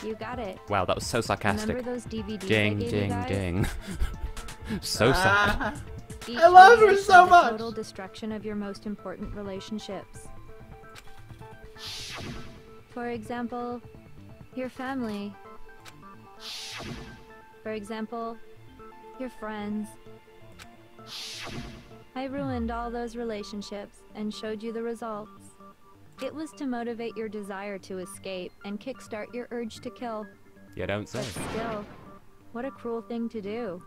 You got it. Wow, that was so sarcastic. Remember those DVDs Ding, I gave ding, you guys? ding. So sad. Each I love her video so showed the much. total destruction of your most important relationships. For example, your family. For example, your friends. I ruined all those relationships and showed you the results. It was to motivate your desire to escape and kickstart your urge to kill. You don't say. But still, what a cruel thing to do.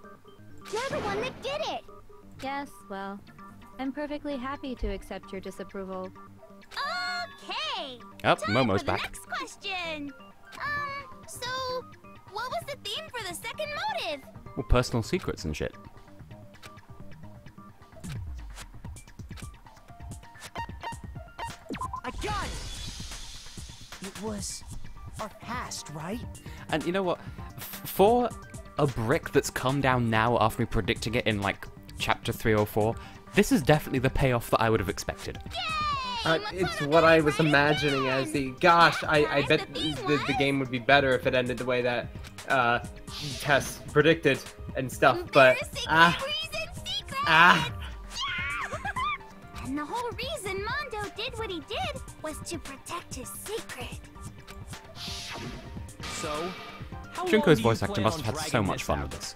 You're the one that did it! Yes, well, I'm perfectly happy to accept your disapproval. Okay! Oh, Time Momo's for the back. next question. So, what was the theme for the second motive? Well, personal secrets and shit. I got it! It was our past, right? And you know what? For a brick that's come down now after me predicting it in, like, chapter 3 or 4, this is definitely the payoff that I would have expected. It's what I was imagining as the... Gosh, I bet the game would be better if it ended the way that Tess predicted and stuff, but... And the whole reason Mondo did what he did was to protect his secret. So, how long Junko's do you voice actor plan must on have had so dragging much this fun out? with this.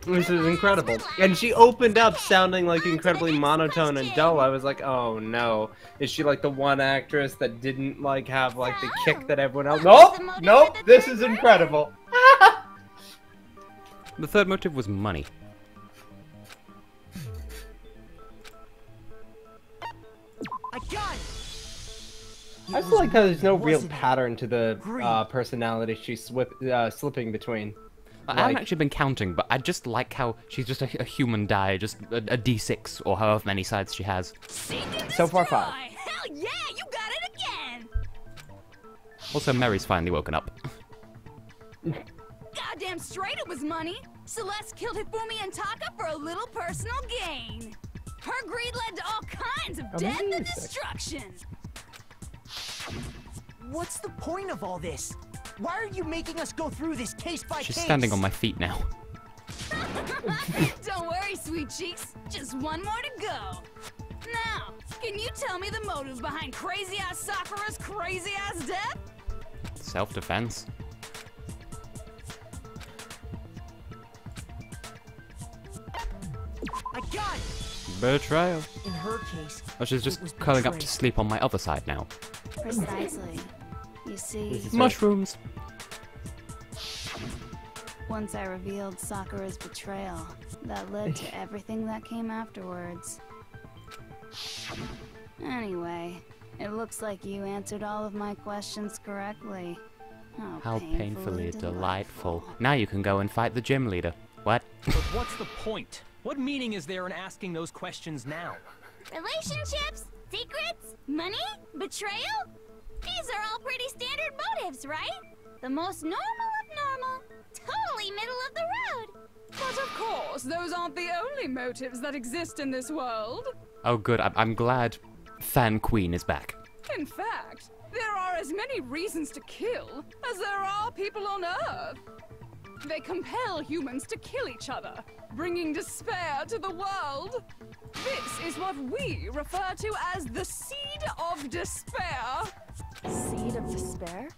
This is incredible. And she opened up sounding like incredibly monotone and dull. I was like, oh no. Is she like the one actress that didn't like have like the kick that everyone else... Nope! Nope! This is incredible. The third motive was money. I got it! I feel like there's no real pattern to the personality she's slipping between. I haven't actually been counting, but I just like how she's just a human die, just a D6 or however many sides she has. So far, 5. Hell yeah, you got it again! Also, Mary's finally woken up. Goddamn straight it was money! Celeste killed Hifumi and Taka for a little personal gain. Her greed led to all kinds of death and destruction. What's the point of all this? Why are you making us go through this case by She's case? standing on my feet now. Don't worry, sweet cheeks. Just one more to go. Now, can you tell me the motive behind crazy-ass Sakura's crazy-ass death? Self-defense. I got it! Betrayal. In her case, Oh, she's it just was curling up to betrayal. sleep on my other side now. Precisely. You see, Mushrooms. once I revealed Sakura's betrayal, that led to everything that came afterwards. Anyway, it looks like you answered all of my questions correctly. How painfully delightful. Now you can go and fight the gym leader. What? But what's the point? What meaning is there in asking those questions now? Relationships? Secrets? Money? Betrayal? These are all pretty standard motives, right? The most normal of normal. Totally middle of the road. But of course, those aren't the only motives that exist in this world. Oh good, I'm glad Fan Queen is back. In fact, there are as many reasons to kill as there are people on Earth. They compel humans to kill each other, bringing despair to the world. This is what we refer to as the seed of despair. Seed of despair?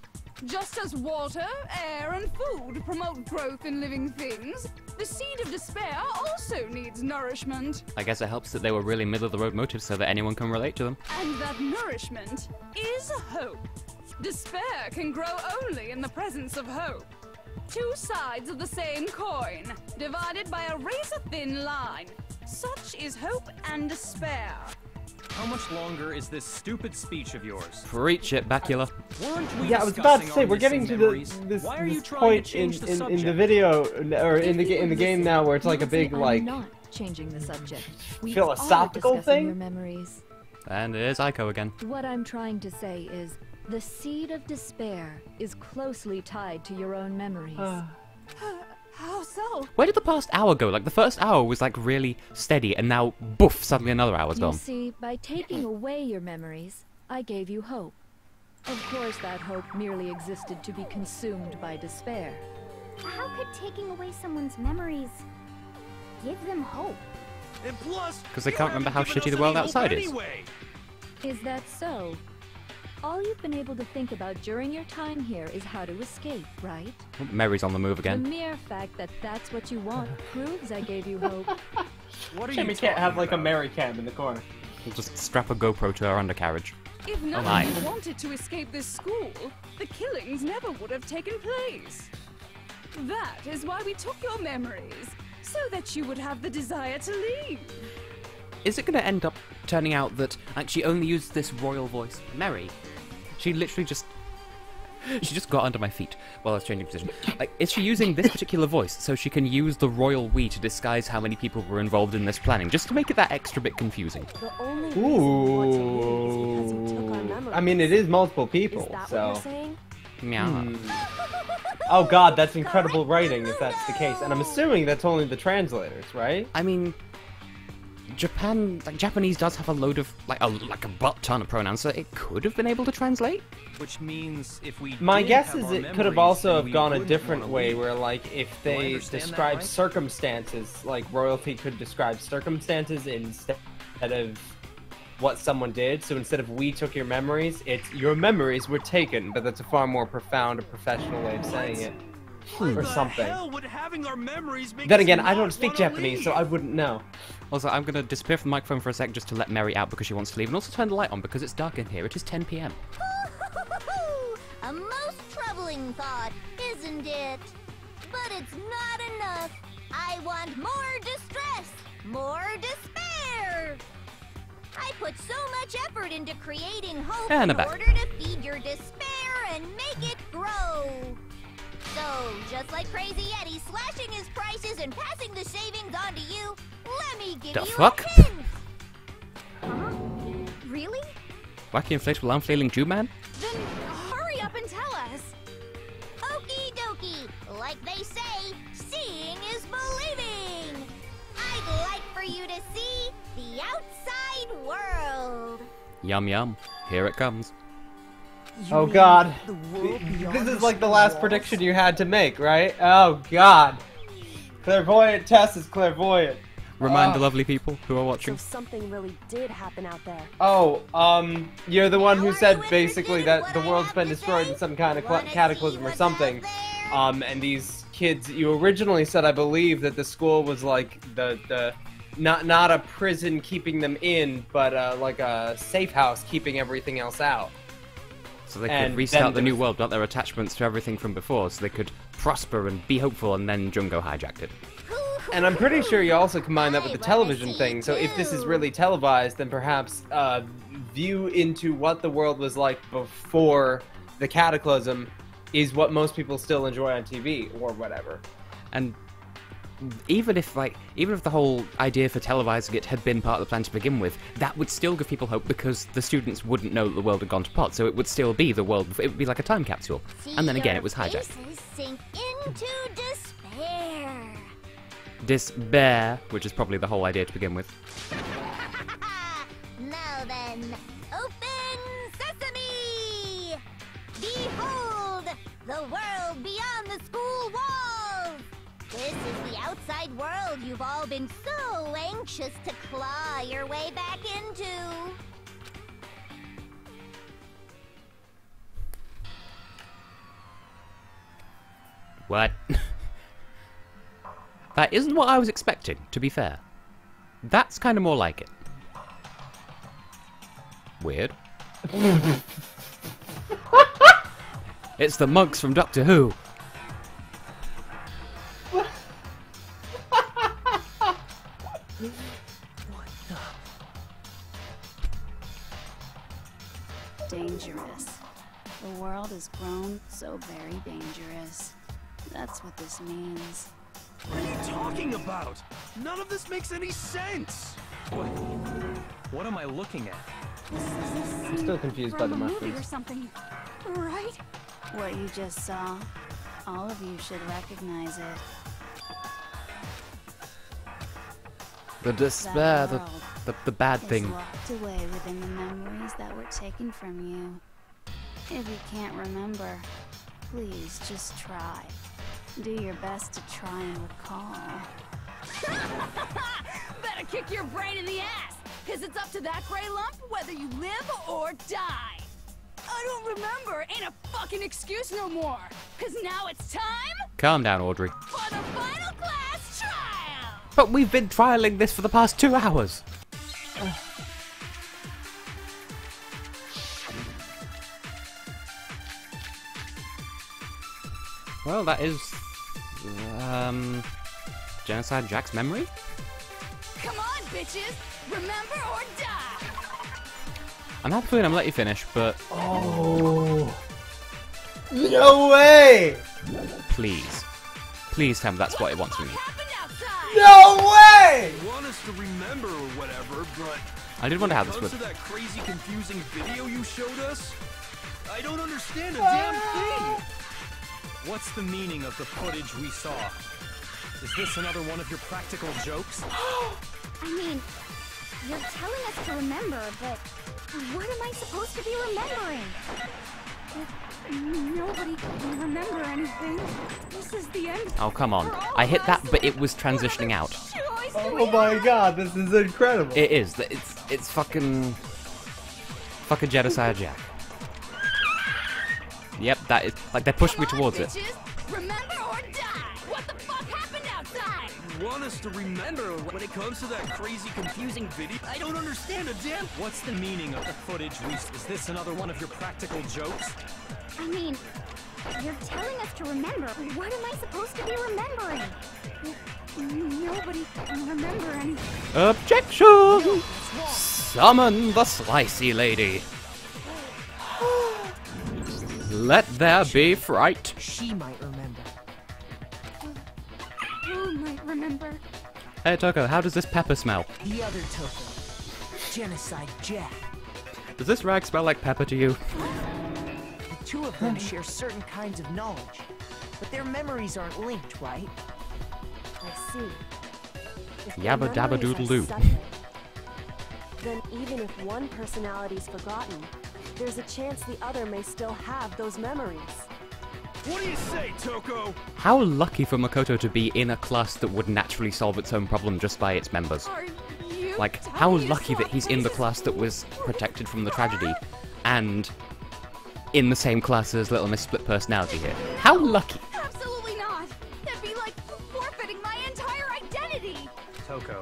Just as water, air, and food promote growth in living things, the seed of despair also needs nourishment. I guess it helps that they were really middle-of-the-road motives so that anyone can relate to them. And that nourishment is hope. Despair can grow only in the presence of hope. two sides of the same coin, divided by a razor-thin line. Such is hope and despair. How much longer is this stupid speech of yours? Preach it, Bacula. Yeah, I was about to say we're getting to this point in the video or in the game now where it's like a big like not changing the subject. Philosophical thing. Your memories. And there's Aiko again. What I'm trying to say is, the seed of despair is closely tied to your own memories. How so? Where did the past hour go? Like, the first hour was, like, really steady, and now, boof, suddenly another hour's gone. You see, by taking away your memories, I gave you hope. Of course, that hope merely existed to be consumed by despair. How could taking away someone's memories give them hope? And plus, because they can't remember how shitty the world outside is. Is that so? All you've been able to think about during your time here is how to escape, right? Oh, Mary's on the move again. The mere fact that that's what you want proves I gave you hope. What are you you can't have like about? a Mary cam in the corner. We'll just strap a GoPro to her undercarriage. If none of you wanted to escape this school, the killings never would have taken place. That is why we took your memories, so that you would have the desire to leave. Is it going to end up turning out that like, she only used this royal voice? Mary, she literally just... She just got under my feet while I was changing position. Like, is she using this particular voice so she can use the royal we to disguise how many people were involved in this planning, just to make it that extra bit confusing? The only reason we want to leave is because you took our memories. I mean, it is multiple people, Is that so... what you're saying? Meow. Oh god, that's incredible writing if that's the case. And I'm assuming that's only the translators, right? I mean... Japanese does have a load of, like a butt ton of pronouns, so it could have been able to translate. Which means if we My did guess have is our it could have memories, also then have we gone a wouldn't different wanna way, leave. where like if Do I they understand that describe right? circumstances, like royalty could describe circumstances instead of what someone did. So instead of we took your memories, it's your memories were taken, but that's a far more profound or professional way of saying it. Or something. Then again, I don't speak Japanese, so I wouldn't know. Also, I'm going to disappear from the microphone for a sec just to let Mary out because she wants to leave, and also turn the light on because it's dark in here. It is 10 PM. A most troubling thought, isn't it? But it's not enough. I want more distress, more despair. I put so much effort into creating hope And in I'm back. order to feed your despair and make it grow. So, just like Crazy Eddie slashing his prices and passing the savings on to you, let me give The you fuck? a hint. Huh? Really? Wacky inflatable arm-flailing Jew man? Then hurry up and tell us. Okie dokie. Like they say, seeing is believing. I'd like for you to see the outside world. Yum yum. Here it comes. Oh god. This is like the last prediction you had to make, right? Oh god. Clairvoyant Tess is clairvoyant. Remind the lovely people who are watching. So something really did happen out there. Oh, you're the one who said basically that the world's been destroyed in some kind of cataclysm or something. And these kids, you originally said, I believe, that the school was like not a prison keeping them in, but like a safe house keeping everything else out. So they could restart the new world, got their attachments to everything from before, so they could prosper and be hopeful, and then Jungo hijacked it. And I'm pretty sure you also combine that with the television thing, so if this is really televised, then perhaps view into what the world was like before the cataclysm is what most people still enjoy on TV, or whatever. And even if the whole idea for televising it had been part of the plan to begin with, that would still give people hope because the students wouldn't know that the world had gone to pot, so it would still be the world, it would be like a time capsule. And then again, it was hijacked. Sink into despair. Despair, which is probably the whole idea to begin with. Now then, open sesame! Behold, the world beyond the school walls! This is the outside world you've all been so anxious to claw your way back into. What? That isn't what I was expecting, to be fair. That's kind of more like it. Weird. It's the monks from Doctor Who. What the? Dangerous. The world has grown so very dangerous. That's what this means. What are you talking about? None of this makes any sense! What am I looking at? I'm still confused by the mushrooms. Or something, right? What you just saw, all of you should recognize it. The despair, That the bad world thing. is locked away within the memories that were taken from you. If you can't remember, please just try. Do your best to try and recall. Better kick your brain in the ass, because it's up to that gray lump whether you live or die. I don't remember ain't a fucking excuse no more, because now it's time Calm down, Audrey. for the final class trial. But we've been trialing this for the past 2 hours. Well, that is Genocide Jack's memory. Come on, bitches, remember or die. I'm happy for you. I'm gonna let you finish, but Oh. No way! please tell me that's what it wants from you. No way! You want us to remember or whatever, but... I did wonder how this When it would. comes to that crazy, confusing video you showed us, I don't understand a damn thing! What's the meaning of the footage we saw? Is this another one of your practical jokes? I mean, you're telling us to remember, but what am I supposed to be remembering? Nobody can remember anything. This is the end. Oh come on! I hit that, but it was transitioning out. Oh my god, this is incredible. It is. It's fucking Genocide Jack. Yep, that is like they're pushing me towards it. Remember or die. What the fuck happened outside? You want us to remember when it comes to that crazy, confusing video? I don't understand a damn... What's the meaning of the footage we... Is this another one of your practical jokes? I mean, you're telling us to remember. What am I supposed to be remembering? Nobody can remember anything. Objection! Summon the slicey lady. Let there be fright. She might remember. Who might remember? Hey Toko, how does this pepper smell? The other Toko. Genocide Jack. Does this rag smell like pepper to you? The two of them share certain kinds of knowledge, but their memories aren't linked, right? I see. If the Yabba dabba memories are doodle doo. separate, then even if one personality's forgotten, there's a chance the other may still have those memories. What do you say, Toko? How lucky for Makoto to be in a class that would naturally solve its own problem just by its members. Are you Like, how lucky that he's in the class that was protected from the tragedy, and in the same class as Little Miss Split Personality here. How lucky! Absolutely not. That'd be like forfeiting my entire identity. Toko,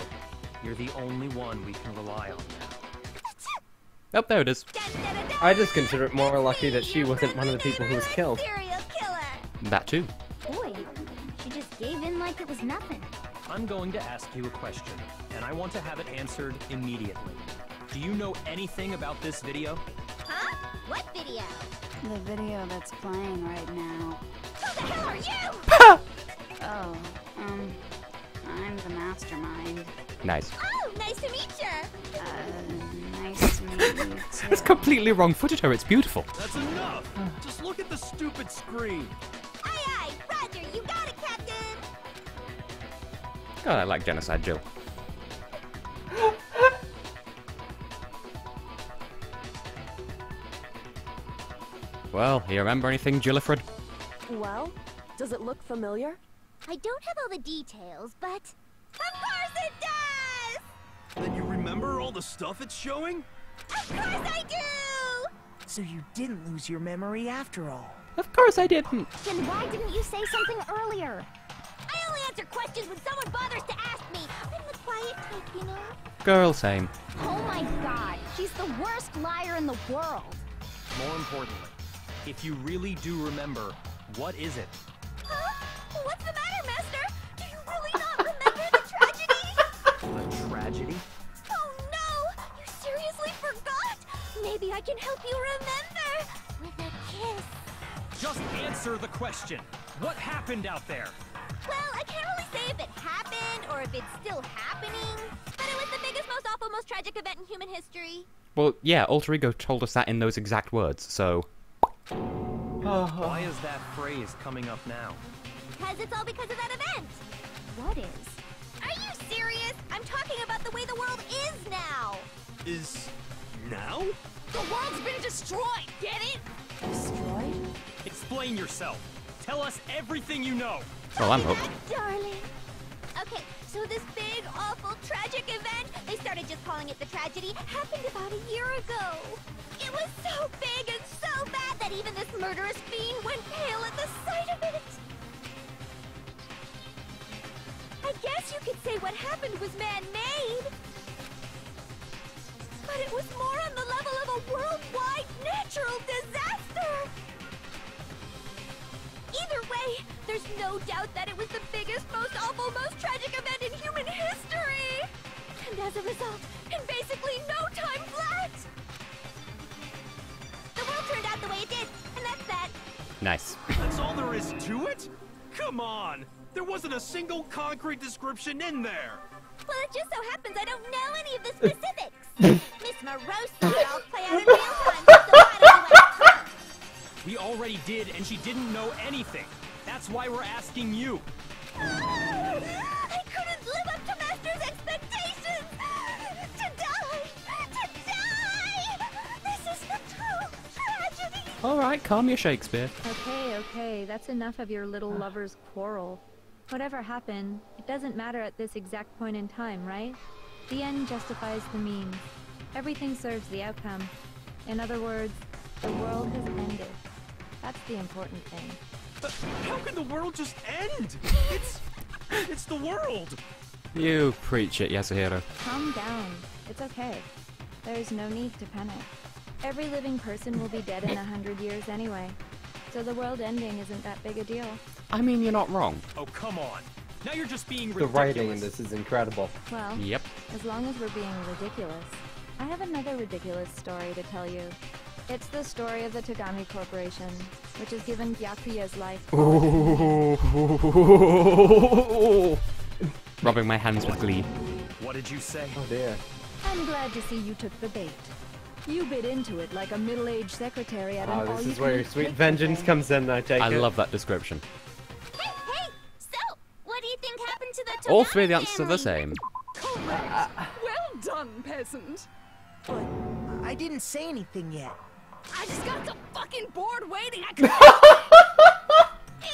you're the only one we can rely on now. Oh, there it is. I just consider it more lucky that she wasn't one of the people who was killed. Serial killer. That too. Boy, she just gave in like it was nothing. I'm going to ask you a question, and I want to have it answered immediately. Do you know anything about this video? Huh? What video? The video that's playing right now. Who the hell are you? Oh, I'm the mastermind. Nice. Oh, nice to meet you. Nice to meet you too. It's completely wrong footage her, it's beautiful. That's enough! Just look at the stupid screen! Aye, aye, Roger, you got it, Captain. God, I like Genocide Jill. Well, you remember anything, Jillifred? Well, does it look familiar? I don't have all the details, but... Of course it does! Then you remember all the stuff it's showing? Of course I do! So you didn't lose your memory after all. Of course I didn't. Then why didn't you say something earlier? I only answer questions when someone bothers to ask me. I'm the quiet type, you know? Girl, same. Oh my god, she's the worst liar in the world. More importantly, if you really do remember, what is it? Huh? What's the matter, Master? Do you really not remember the tragedy? A question. What happened out there? Well, I can't really say if it happened or if it's still happening, but it was the biggest, most awful, most tragic event in human history. Well, yeah, Alter Ego told us that in those exact words, so... Why is that phrase coming up now? Because it's all because of that event. What is? Are you serious? I'm talking about the way the world is now. Is now? The world's been destroyed, get it? Destroyed? Explain yourself. Tell us everything you know. Well, I'm hooked. Darling. Okay, so this big, awful, tragic event, they started just calling it the tragedy, happened about a year ago. It was so big and so bad that even this murderous fiend went pale at the sight of it. I guess you could say what happened was man-made. But it was more on the level of a worldwide natural disaster. Either way, there's no doubt that it was the biggest, most awful, most tragic event in human history! And as a result, in basically no time flat! The world turned out the way it did, and that's that. Nice. That's all there is to it? Come on! There wasn't a single concrete description in there! Well, it just so happens I don't know any of the specifics. Miss Morose saw it all play out in real time, so I don't know what. We already did, and she didn't know anything. That's why we're asking you. I couldn't live up to Master's expectations! To die! To die! This is a total tragedy! Alright, calm your Shakespeare. Okay, that's enough of your little lover's quarrel. Whatever happened, it doesn't matter at this exact point in time, right? The end justifies the means. Everything serves the outcome. In other words, the world has ended. That's the important thing. How can the world just end? It's the world! You preach it, Yasuhiro. Calm down. It's okay. There's no need to panic. Every living person will be dead in 100 years anyway. So the world ending isn't that big a deal. I mean, you're not wrong. Oh, come on. Now you're just being The ridiculous. writing in this is incredible. Well, Yep. as long as we're being ridiculous. I have another ridiculous story to tell you. It's the story of the Tagami Corporation, which has given Byakuya's life. Rubbing my hands with glee. What did you say? Oh dear. I'm glad to see you took the bait. You bit into it like a middle-aged secretary at an Oh, this all-you-can-eat is where your sweet cake vengeance buffet. comes in, I take I it. love that description. Hey! So, what do you think happened to the All three of the Tagami answers are the family? same. Correct. Well done, peasant. But I didn't say anything yet. I just got so fucking bored waiting, I couldn't.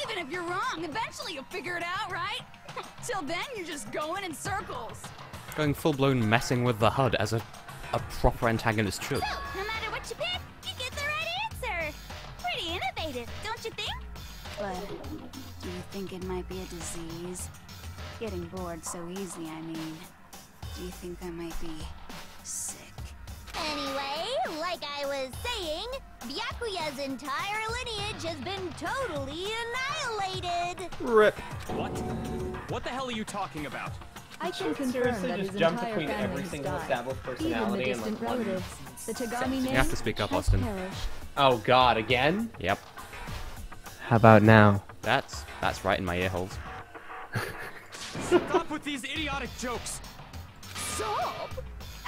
Even if you're wrong, eventually you'll figure it out, right? Till then, you're just going in circles. Going full-blown messing with the HUD as a proper antagonist should. So, no matter what you pick, you get the right answer. Pretty innovative, don't you think? But do you think it might be a disease? Getting bored so easy, I mean. Do you think I might be sick? Anyway, like I was saying, Byakuya's entire lineage has been totally annihilated. RIP. What? What the hell are you talking about? I can confirm Seriously, that his just jump entire between family every has single died. established Even the personality in distant like one relatives. The Tagami You name have to speak up, has Austin. perished. Oh god, again? Yep. How about now? That's right in my ear holes. Stop with these idiotic jokes. Stop!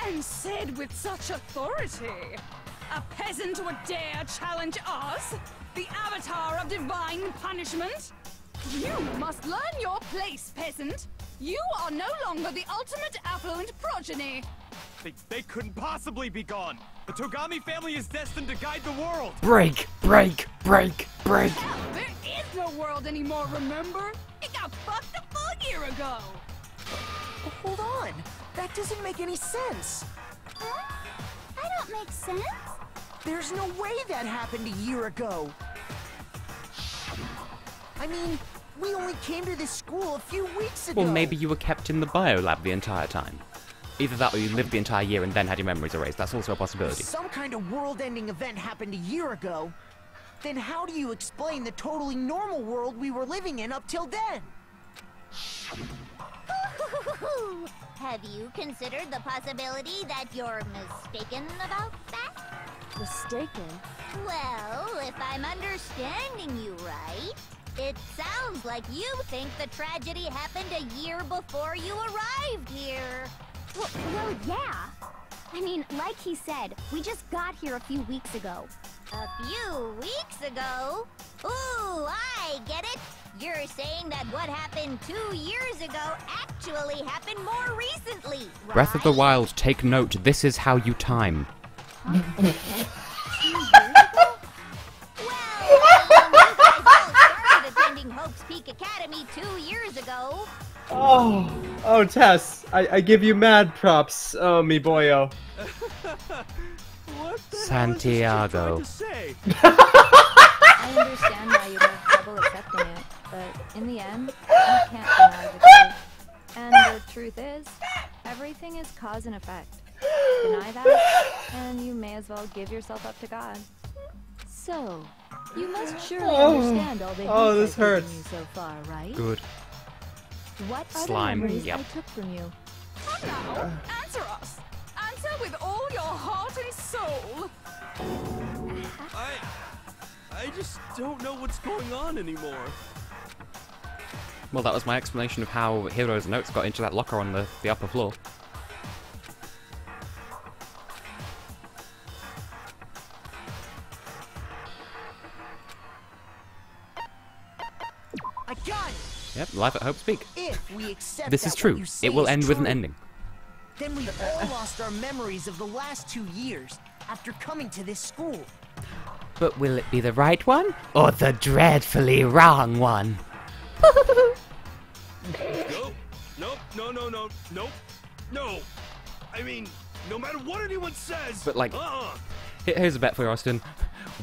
And said with such authority. A peasant would dare challenge us? The avatar of divine punishment? You must learn your place, peasant. You are no longer the ultimate affluent progeny. They couldn't possibly be gone. The Togami family is destined to guide the world. Break! Break! Break! Break! Hell, there is no world anymore, remember? It got fucked a full year ago. But hold on. That doesn't make any sense. Huh? I don't make sense. There's no way that happened a year ago. I mean, we only came to this school a few weeks ago. Well, maybe you were kept in the biolab the entire time. Either that or you lived the entire year and then had your memories erased. That's also a possibility. Some kind of world-ending event happened a year ago. Then how do you explain the totally normal world we were living in up till then? Have you considered the possibility that you're mistaken about that? Mistaken? Well, if I'm understanding you right, it sounds like you think the tragedy happened a year before you arrived here. Well, yeah. I mean, like he said, we just got here a few weeks ago. A few weeks ago? Ooh, I get it. You're saying that what happened 2 years ago actually happened more recently, right? Breath of the Wild, take note. This is how you time. Hope's Peak Academy 2 years ago. Oh, Tess, I give you mad props. Oh, me boyo. What the Santiago. hell is this kid trying to say? I understand why you have trouble accepting it, but in the end, you can't deny the truth. And the truth is, everything is cause and effect. Deny that, and you may as well give yourself up to God. So, you must surely understand all the this I've given hurts. you so far, right? Good. What are Slime, the memories yep. I took from you? Come now, answer us. Answer with all your heart and soul. I just don't know what's going on anymore. Well, that was my explanation of how Hero's notes got into that locker on the upper floor. I got it. Yep, life at Hope's Peak. If we accept This that is what true. you say It will is end with an true, ending. then we've all lost our memories of the last 2 years after coming to this school. But will it be the right one? Or the dreadfully wrong one? Nope. No. I mean, no matter what anyone says. But like, here's a bet for you, Austin.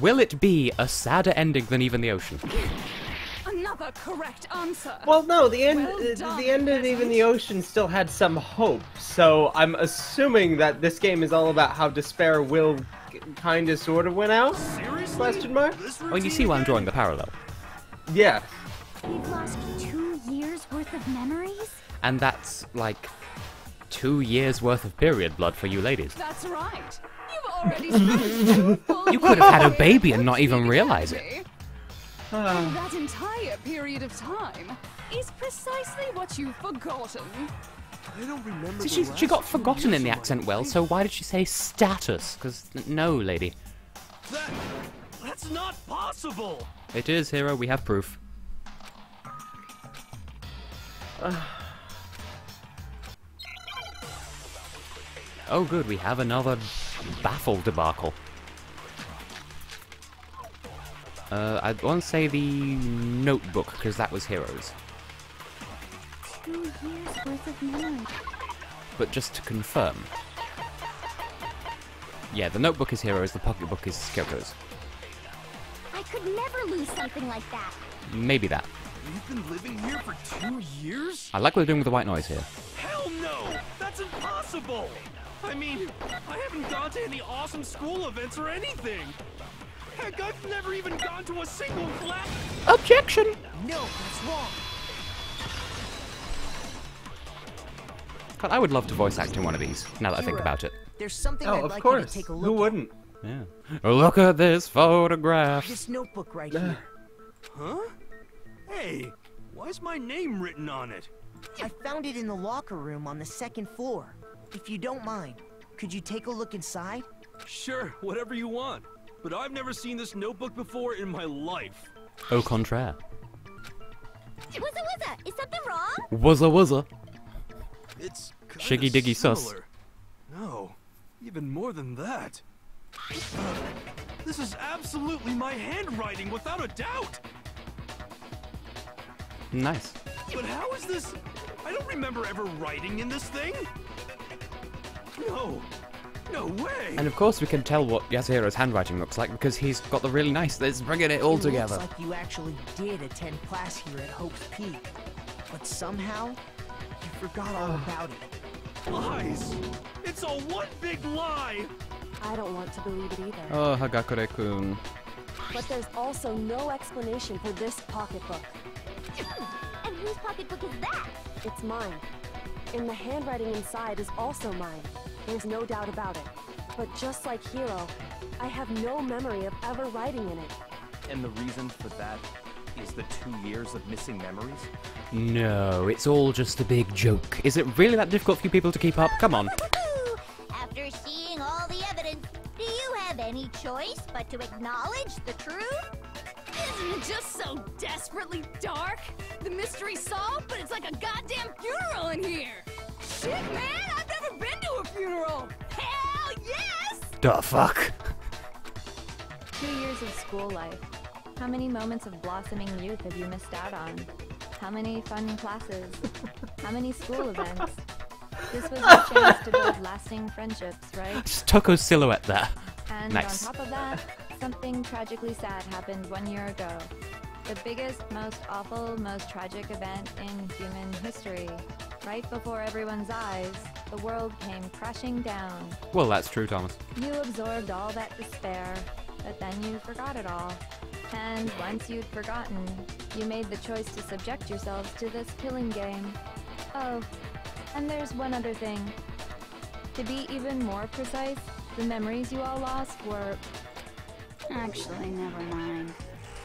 Will it be a sadder ending than even the ocean? Another correct answer. Well, no, the end, Well done, the end of Even the Ocean still had some hope. So I'm assuming that this game is all about how despair will kind of, sort of win out. Seriously? Question mark? Oh, you see why I'm drawing the parallel. Yeah. We've lost 2 years worth of memories? And that's like 2 years worth of period blood for you ladies. That's right. You've already spent 2 full You could have had a years baby and at not even Peak realize it. Academy. And that entire period of time is precisely what you've forgotten. I don't remember. So she got forgotten in the accent well, so why did she say status? Because, no, lady. That's not possible! It is, Hero, we have proof. Oh good, we have another baffle debacle. I want to say the notebook, because that was Hero's. 2 years worth of memories. But just to confirm. Yeah, the notebook is Hero's, the pocketbook is Kyoko's. I could never lose something like that. Maybe that. We've been living here for 2 years? I like what they're doing with the white noise here. Hell no! That's impossible! I mean, I haven't gone to any awesome school events or anything! Heck, I've never even gone to a single class! Objection! No, that's wrong. God, I would love to voice act in one of these, now that I think Hero, about it. There's something Oh, I'd of like you to course. take a look Who at. wouldn't? Yeah. Look at this photograph. This notebook right here. Huh? Hey, why's my name written on it? I found it in the locker room on the 2nd floor. If you don't mind, could you take a look inside? Sure, whatever you want. But I've never seen this notebook before in my life. Au contraire. Wuzza, is something wrong? Wuzza. It's kinda Shiggy diggy sus. similar. No, even more than that. This is absolutely my handwriting, without a doubt! Nice. But how is this? I don't remember ever writing in this thing! No way! And of course we can tell what Yasuhiro's handwriting looks like because he's got the really nice, it's bringing it all together. Looks like you actually did attend class here at Hope's Peak. But somehow, you forgot all about it. Lies! It's all one big lie! I don't want to believe it either. Oh, Hagakure-kun. But there's also no explanation for this pocketbook. And whose pocketbook is that? It's mine. And the handwriting inside is also mine. There's no doubt about it. But just like Hiro, I have no memory of ever writing in it. And the reason for that is the 2 years of missing memories? No, it's all just a big joke. Is it really that difficult for you people to keep up? Come on. After seeing all the evidence, do you have any choice but to acknowledge the truth? Isn't it just so desperately dark? The mystery's solved, but it's like a goddamn funeral in here! Shit, man! I've never been to a funeral! Hell yes! The fuck? 2 years of school life. How many moments of blossoming youth have you missed out on? How many fun classes? How many school events? This was a chance to build lasting friendships, right? Just Toko's silhouette there. And Nice. on top of that, something tragically sad happened 1 year ago. The biggest, most awful, most tragic event in human history. Right before everyone's eyes, the world came crashing down. Well, that's true, Thomas. You absorbed all that despair, but then you forgot it all. And once you'd forgotten, you made the choice to subject yourselves to this killing game. Oh, and there's one other thing. To be even more precise, the memories you all lost were... Actually, never mind.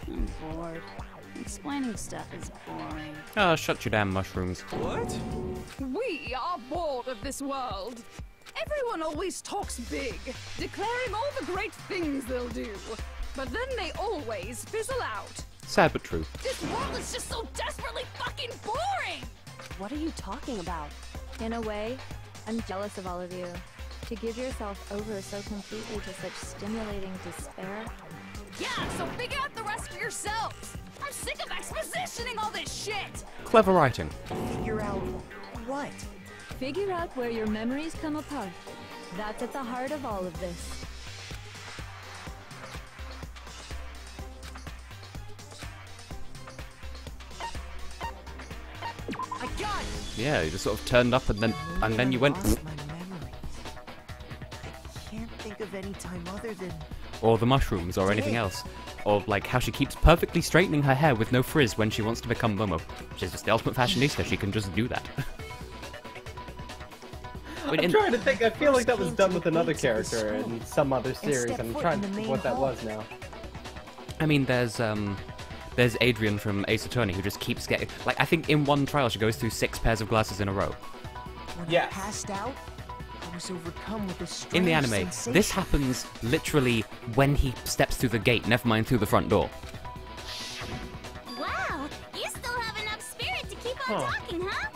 I'm bored. Explaining stuff is boring. Oh, shut your damn mushrooms. What? We are bored of this world. Everyone always talks big, declaring all the great things they'll do. But then they always fizzle out. Sad but true. This world is just so desperately fucking boring! What are you talking about? In a way, I'm jealous of all of you. To give yourself over so completely to such stimulating despair. Yeah, so figure out the rest for yourselves! I'm sick of expositioning all this shit! Clever writing. Figure out what? Figure out where your memories come apart. That's at the heart of all of this. I got it! Yeah, you just sort of turned up and then you went. Lost my memories. I can't think of any time other than... Or the mushrooms, or anything else. Or like how she keeps perfectly straightening her hair with no frizz when she wants to become Momo. She's just the ultimate fashionista, she can just do that. I'm trying to think, I feel like that was done with another character in some other series. I'm trying to think what that was now. I mean, there's Adrian from Ace Attorney who just keeps getting... Like, I think in one trial she goes through 6 pairs of glasses in a row. When I passed out, I was overcome with a strange In the anime, sensation. this happens literally when he steps through the gate, never mind through the front door. Wow, you still have enough spirit to keep on talking, huh?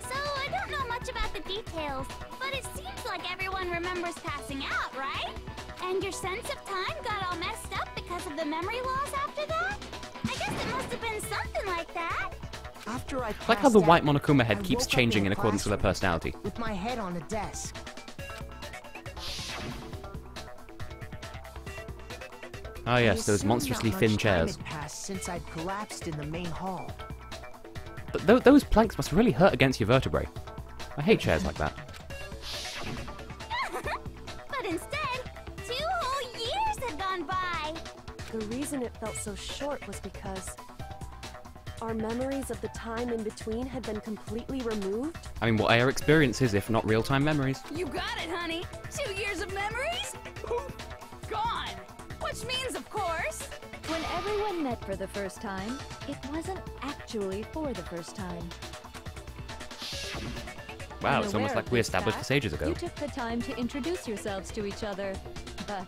So I don't know much about the details, but it seems like everyone remembers passing out, right? And your sense of time got all messed up because of the memory loss after that? I guess it must have been something like that. After I Like how the passed white out, Monokuma head I keeps woke up changing in in a accordance with her classroom personality. with my head on a desk. Oh yes, I those assumed monstrously not thin much time chairs. had passed since I'd collapsed in the main hall. But those planks must really hurt against your vertebrae. I hate chairs like that. But instead, 2 whole years had gone by. The reason it felt so short was because our memories of the time in between had been completely removed. I mean, what are your experiences if not real-time memories? You got it, honey! 2 years of memories? Gone! Which means, of course... When everyone met for the first time, it wasn't actually for the first time. Wow, it's Unaware almost like of we this established fact, this ages ago. You took the time to introduce yourselves to each other, But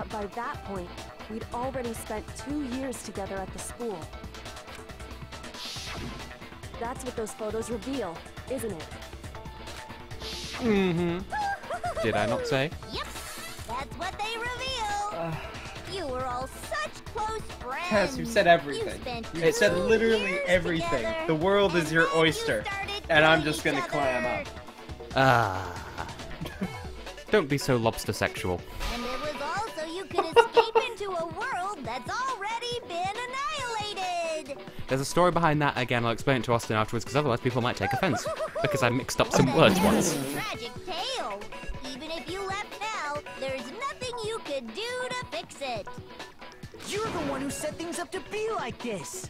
by that point, we'd already spent 2 years together at the school. That's what those photos reveal, isn't it? Mm-hmm. Did I not say? Yep, that's what they reveal. You were all such close friends. Tess, you said everything. You said literally everything. The world is your oyster. And I'm just gonna clam up. Ah. Don't be so lobster sexual. And it was all so you could escape into a world that's already been annihilated. There's a story behind that. Again, I'll explain it to Austin afterwards, because otherwise people might take offense. Because I mixed up some words once. Tragic tale. Even if you left now, there's nothing you could do to fix it. You're the one who set things up to be like this!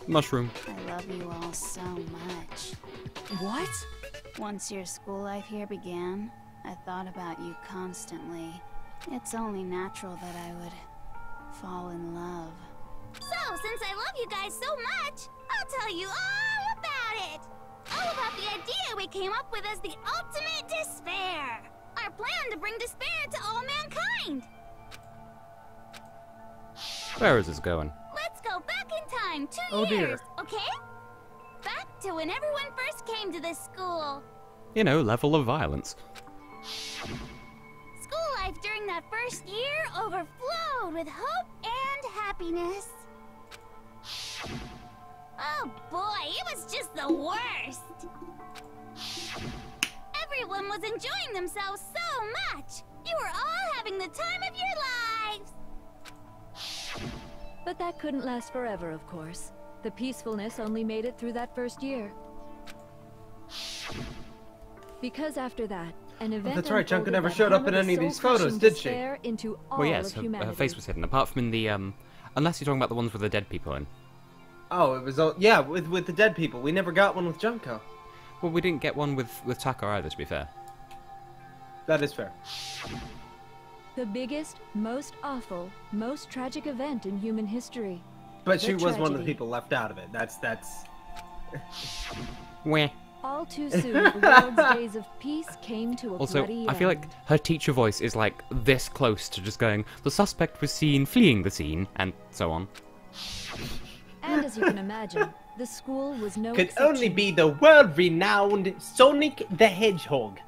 Mushroom. I love you all so much. What? Once your school life here began, I thought about you constantly. It's only natural that I would fall in love. So, since I love you guys so much, I'll tell you all about it! All about the idea we came up with as the ultimate despair! Our plan to bring despair to all mankind! Where is this going? Let's go back in time 2 Oh, years, dear. okay? Back to when everyone first came to this school. You know, level of violence. School life during that first year overflowed with hope and happiness. Oh boy, it was just the worst! Everyone was enjoying themselves so much! You were all having the time of your lives! But that couldn't last forever, of course. The peacefulness only made it through that first year. Because after that, an event that's right, Junko unfolded never that showed up in hammered any of the these photos, soul-crushing did she? despair into all Well, yes, of her humanity. face was hidden, apart from in the, unless you're talking about the ones with the dead people in. Oh, it was, yeah, with the dead people. We never got one with Junko. Well, we didn't get one with Taka either, to be fair. That is fair. The biggest, most awful, most tragic event in human history. But she The was one of the tragedy. people left out of it. That's... Weh. All too soon, the world's days of peace came to a Also, bloody I feel end. like her teacher voice is like this close to just going, the suspect was seen fleeing the scene, and so on. And as you can imagine, the school was no Could exception. only be the world-renowned Sonic the Hedgehog.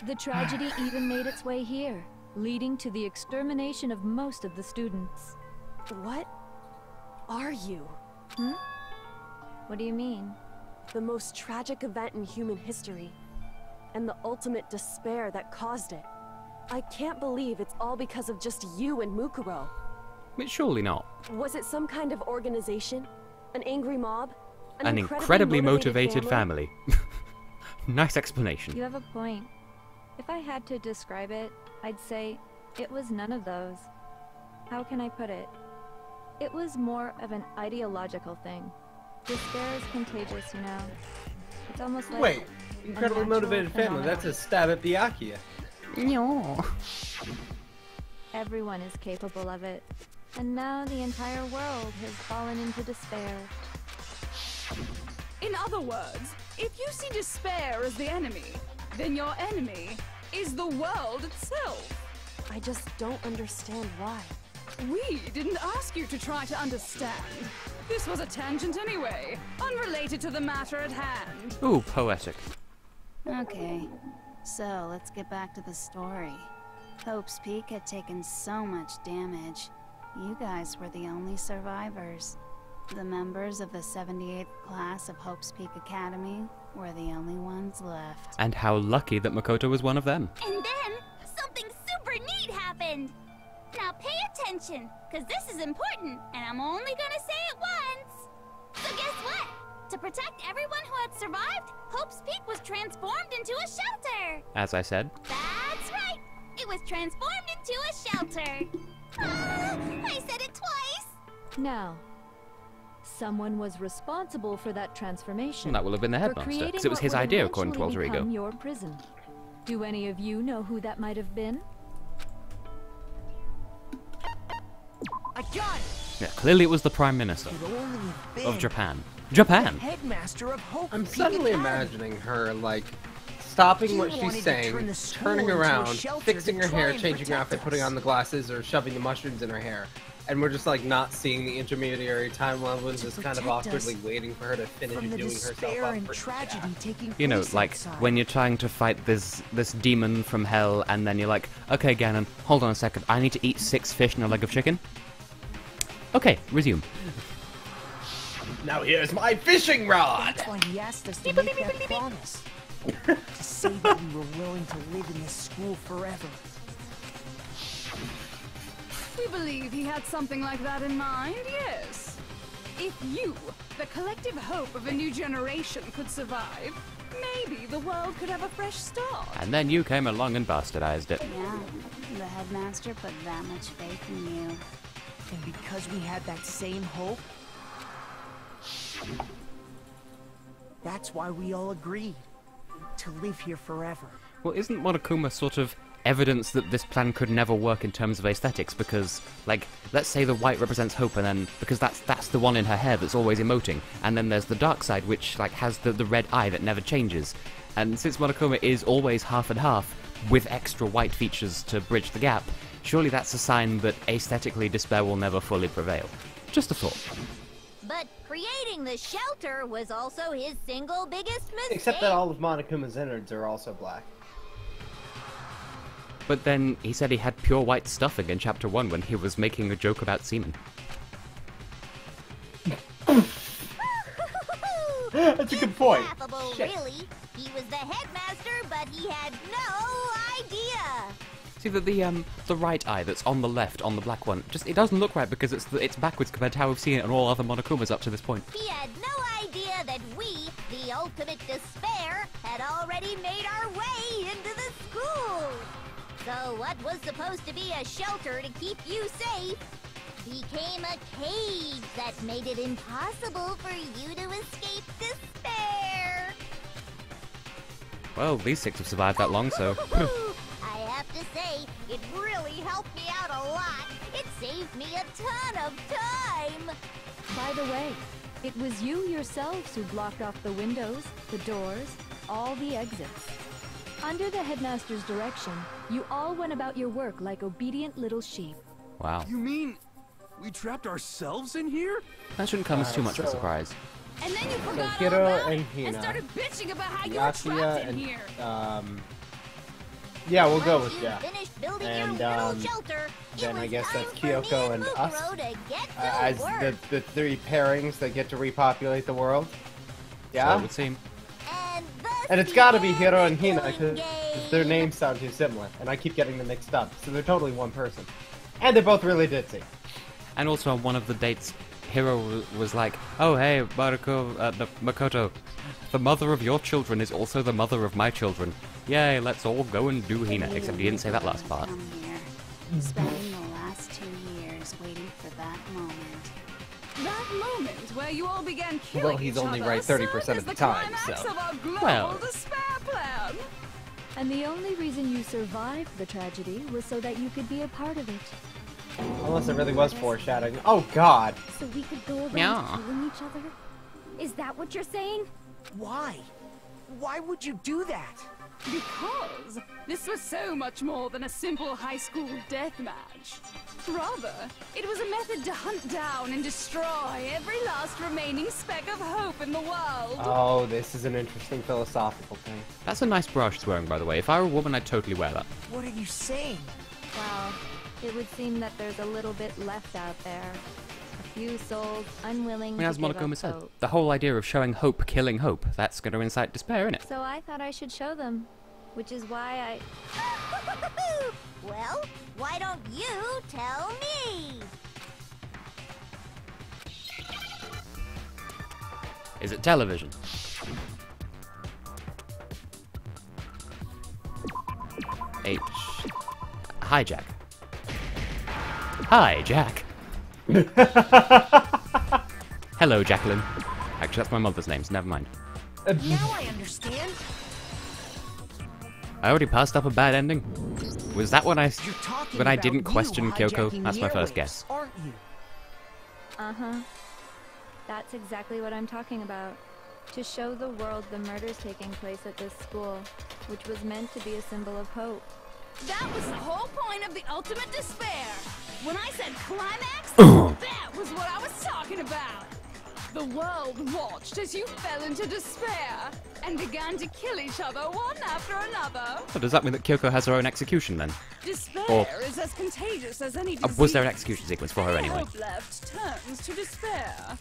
The tragedy even made its way here, leading to the extermination of most of the students. What are you? Hmm? What do you mean? The most tragic event in human history, and the ultimate despair that caused it. I can't believe it's all because of just you and Mukuro. But surely not. Was it some kind of organization? An angry mob? An incredibly motivated family. Nice explanation. You have a point. If I had to describe it, I'd say it was none of those. How can I put it? It was more of an ideological thing. Despair is contagious, you know. It's almost like Wait, incredibly a natural motivated family. phenomenon. That's a stab at Byakuya. No. Everyone is capable of it. And now the entire world has fallen into despair. In other words, if you see despair as the enemy, then your enemy is the world itself. I just don't understand why. We didn't ask you to try to understand. This was a tangent anyway, unrelated to the matter at hand. Ooh, poetic. Okay, so let's get back to the story. Hope's Peak had taken so much damage. You guys were the only survivors. The members of the 78th class of Hope's Peak Academy were the only ones left. And how lucky that Makoto was one of them. And then, something super neat happened! Now pay attention, because this is important, and I'm only gonna say it once! So guess what? To protect everyone who had survived, Hope's Peak was transformed into a shelter! As I said. That's right! It was transformed into a shelter! Ah, I said it twice! Now, someone was responsible for that transformation. That will have been the for headmaster, creating because it was what his would idea, according to eventually Alter Ego. become your prison. Do any of you know who that might have been? I got it! Yeah, clearly it was the Prime Minister Could only have been of Japan. the Japan! headmaster of Hope I'm Peak suddenly Academy. imagining her, like, stopping You what wanted she's to saying, turn the school turning into a around, shelter fixing to her try hair, and changing her protect outfit, putting us. on the glasses, or shoving the mushrooms in her hair. And we're just, like, not seeing the intermediary timeline, and just kind of protect awkwardly us waiting for her to finish from the doing herself despair up and for tragedy taking You know, place like, outside. when you're trying to fight this demon from hell, and then you're like, okay, Ganon, hold on a second, I need to eat 6 fish and a leg of chicken? Okay, resume. Now here's my fishing rod! That's why he asked us to make that promise. To say that we were willing to live in this school forever. We believe he had something like that in mind, yes. If you, the collective hope of a new generation, could survive, maybe the world could have a fresh start. And then you came along and bastardized it. Yeah, the headmaster put that much faith in you. And because we had that same hope, that's why we all agreed to live here forever. Well, isn't Monokuma sort of evidence that this plan could never work in terms of aesthetics? Because, like, let's say the white represents hope, and then, because that's the one in her hair that's always emoting, and then there's the dark side, which, like, has the red eye that never changes. And since Monokuma is always half and half, with extra white features to bridge the gap, surely that's a sign that aesthetically despair will never fully prevail. Just a thought. But creating the shelter was also his single biggest mistake. Except that all of Monokuma's innards are also black. But then he said he had pure white stuffing in Chapter 1 when he was making a joke about semen. That's a good point. Laughable, really. He was the headmaster, but he had no idea. See that the right eye that's on the left on the black one, just it doesn't look right because it's backwards compared to how we've seen it on all other Monokumas up to this point. He had no idea that we, the ultimate despair, had already made our way into the school. So what was supposed to be a shelter to keep you safe became a cage that made it impossible for you to escape despair. Well, these 6 have survived that long, so... I have to say, it really helped me out a lot. It saved me a ton of time. By the way, it was you yourselves who blocked off the windows, the doors, all the exits. Under the headmaster's direction, you all went about your work like obedient little sheep. Wow. You mean we trapped ourselves in here? That shouldn't come as too much of a surprise. And then you forgot all Hiro about and it and Hina, started bitching about how you were Yasuya trapped in and here. yeah, we'll go Once with you yeah. finished building And your little shelter, then I it guess was that's time for me Kyoko and us Mukuro to get to as work. the 3 pairings that get to repopulate the world. So Yeah, it would seem. and it's got to be Hiro and Hina because their names sound too similar, and I keep getting them mixed up. So they're totally one person, and they're both really ditzy. And also on one of the dates, Hiro was like, "Oh hey, Makoto, the mother of your children is also the mother of my children. Yay, let's all go and do Hina." Except he didn't say that last part. Come here. Spending the last 2 years waiting for that moment. That moment where you all began killing Well, he's each only other right 30% served of as the time, climax so. of our global Well. despair plan. And the only reason you survived the tragedy was so that you could be a part of it. Unless it really was foreshadowing. Oh God! So we could go around Yeah. killing each other? Is that what you're saying? Why? Why would you do that? Because this was so much more than a simple high school death match. Rather, it was a method to hunt down and destroy every last remaining speck of hope in the world. Oh, this is an interesting philosophical thing. That's a nice bra she's wearing, by the way. If I were a woman, I'd totally wear that. What are you saying? Well, it would seem that there's a little bit left out there. A few souls unwilling I mean, as to give Monokuma up said, hope. the whole idea of showing hope killing hope, that's going to incite despair, innit? So I thought I should show them, which is why Well, why don't you tell me? Is it television? H. Hi, Jack. Hi, Jack. Hello, Jacqueline. Actually, that's my mother's name, so never mind. Now I understand. I already passed up a bad ending. Was that when I talking when I about didn't you question Kyoko? hijacking That's the my first airwaves, guess. aren't you? Uh-huh. That's exactly what I'm talking about. To show the world the murders taking place at this school, which was meant to be a symbol of hope. That was the whole point of the ultimate despair. When I said climax, that was what I was talking about. The world watched as you fell into despair and began to kill each other one after another. So does that mean that Kyoko has her own execution then? Despair Or- is as contagious as any disease. Was there an execution sequence for her Any anyway? hope left turns to despair.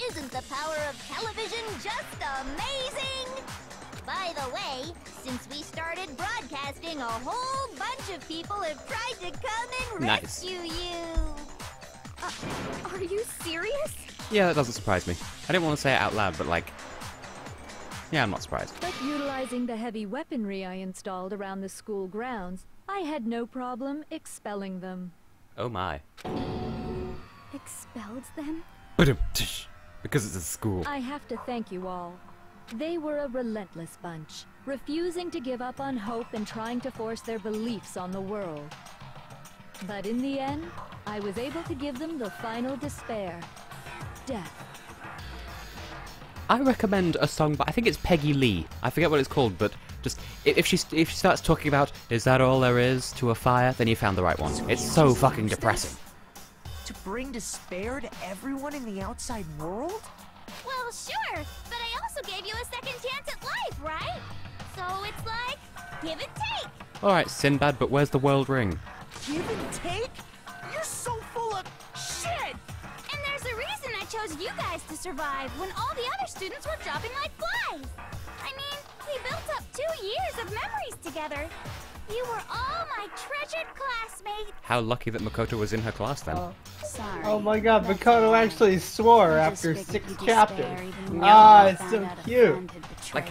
Isn't the power of television just amazing? By the way, since we started broadcasting, a whole bunch of people have tried to come and Nice. rescue you. Are you serious? Yeah, that doesn't surprise me. I didn't want to say it out loud, but like... Yeah, I'm not surprised. But utilizing the heavy weaponry I installed around the school grounds, I had no problem expelling them. Oh my. Expelled them? Because it's a school. I have to thank you all. They were a relentless bunch, refusing to give up on hope and trying to force their beliefs on the world. But in the end, I was able to give them the final despair. Death. I recommend a song, but I think it's Peggy Lee. I forget what it's called, but just if she starts talking about "Is that all there is to a fire?" then you found the right one. It's so fucking depressing. To bring despair to everyone in the outside world? Well, sure, but I also gave you a second chance at life, right? So it's like, give and take. Alright, Sinbad, but where's the world ring? Give and take? You're so full of shit! And there's a reason I chose you guys to survive when all the other students were dropping like flies. I mean, we built up 2 years of memories together. You were all my treasured classmates. How lucky that Makoto was in her class then. Sorry. Oh my god, Makoto actually swore after 6 chapters. Ah, it's so cute. Like,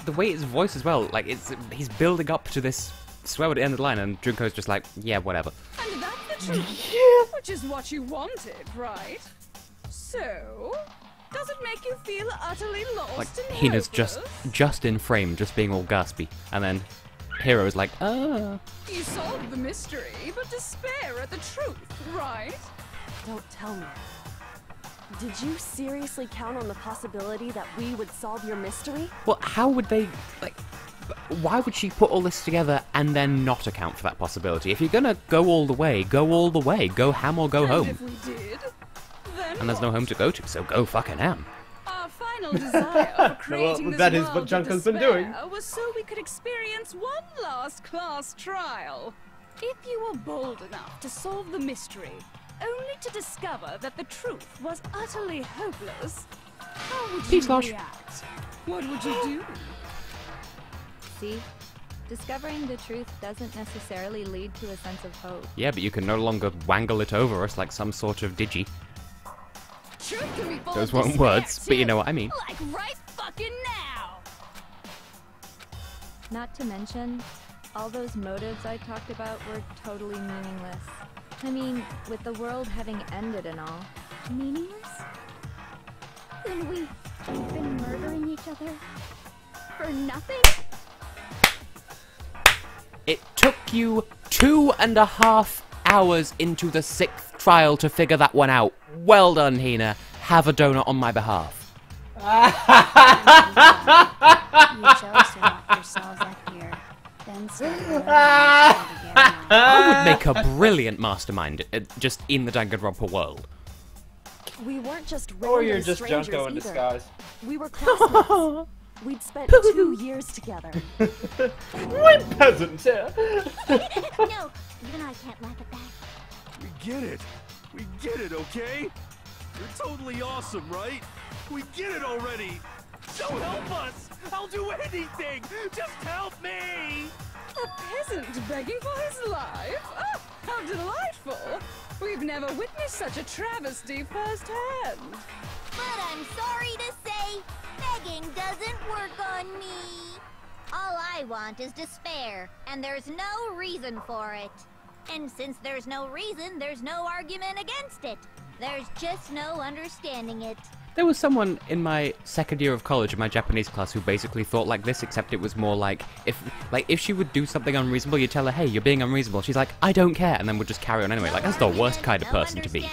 the way his voice as well, like, he's building up to this swear at the end of the line, and Junko's just like, yeah, whatever. And that's the truth, which is what you wanted, right? So, does it make you feel utterly lost Like, and Hina's hopeless? just in frame, just being all gaspy, and then Hero's like, ah. You solved the mystery, but despair at the truth, right? Don't tell me. Did you seriously count on the possibility that we would solve your mystery? Well, how would they, like, why would she put all this together and then not account for that possibility? If you're gonna go all the way, go all the way. Go ham or go home. If we did, then And there's no home to go to, so go fucking ham. Our final desire for creating Well, this that is world what of Junko's been despair doing. was so we could experience one last class trial. If you were bold enough to solve the mystery, only to discover that the truth was utterly hopeless, how would you react? What would you do? See? Discovering the truth doesn't necessarily lead to a sense of hope. Yeah, but you can no longer wangle it over us like some sort of digi. Truth can be full Those of weren't despair, words, but you too. know what I mean. Like right fucking now! Not to mention, all those motives I talked about were totally meaningless. I mean, with the world having ended and all. Meaningless? Then we've been murdering each other for nothing? It took you 2.5 hours into the 6th trial to figure that one out. Well done, Hina. Have a donut on my behalf. You chose to lock yourselves up here, then started I would make a brilliant mastermind, just in the Danganronpa world. We weren't just random Or you're just strangers Junko in either. disguise. We were classmates. We'd spent 2 years together. We're peasants here. No, even I can't laugh at that. We get it. We get it, okay? You're totally awesome, right? We get it already. So help us. I'll do anything. Just help me. A peasant begging for his life? Oh, how delightful! We've never witnessed such a travesty firsthand. But I'm sorry to say, begging doesn't work on me. All I want is despair, and there's no reason for it. And since there's no reason, there's no argument against it. There's just no understanding it. There was someone in my 2nd year of college in my Japanese class who basically thought like this, except it was more like if she would do something unreasonable, you'd tell her, hey, you're being unreasonable. She's like, I don't care, and then would just carry on anyway. Like, that's the worst kind of person to be.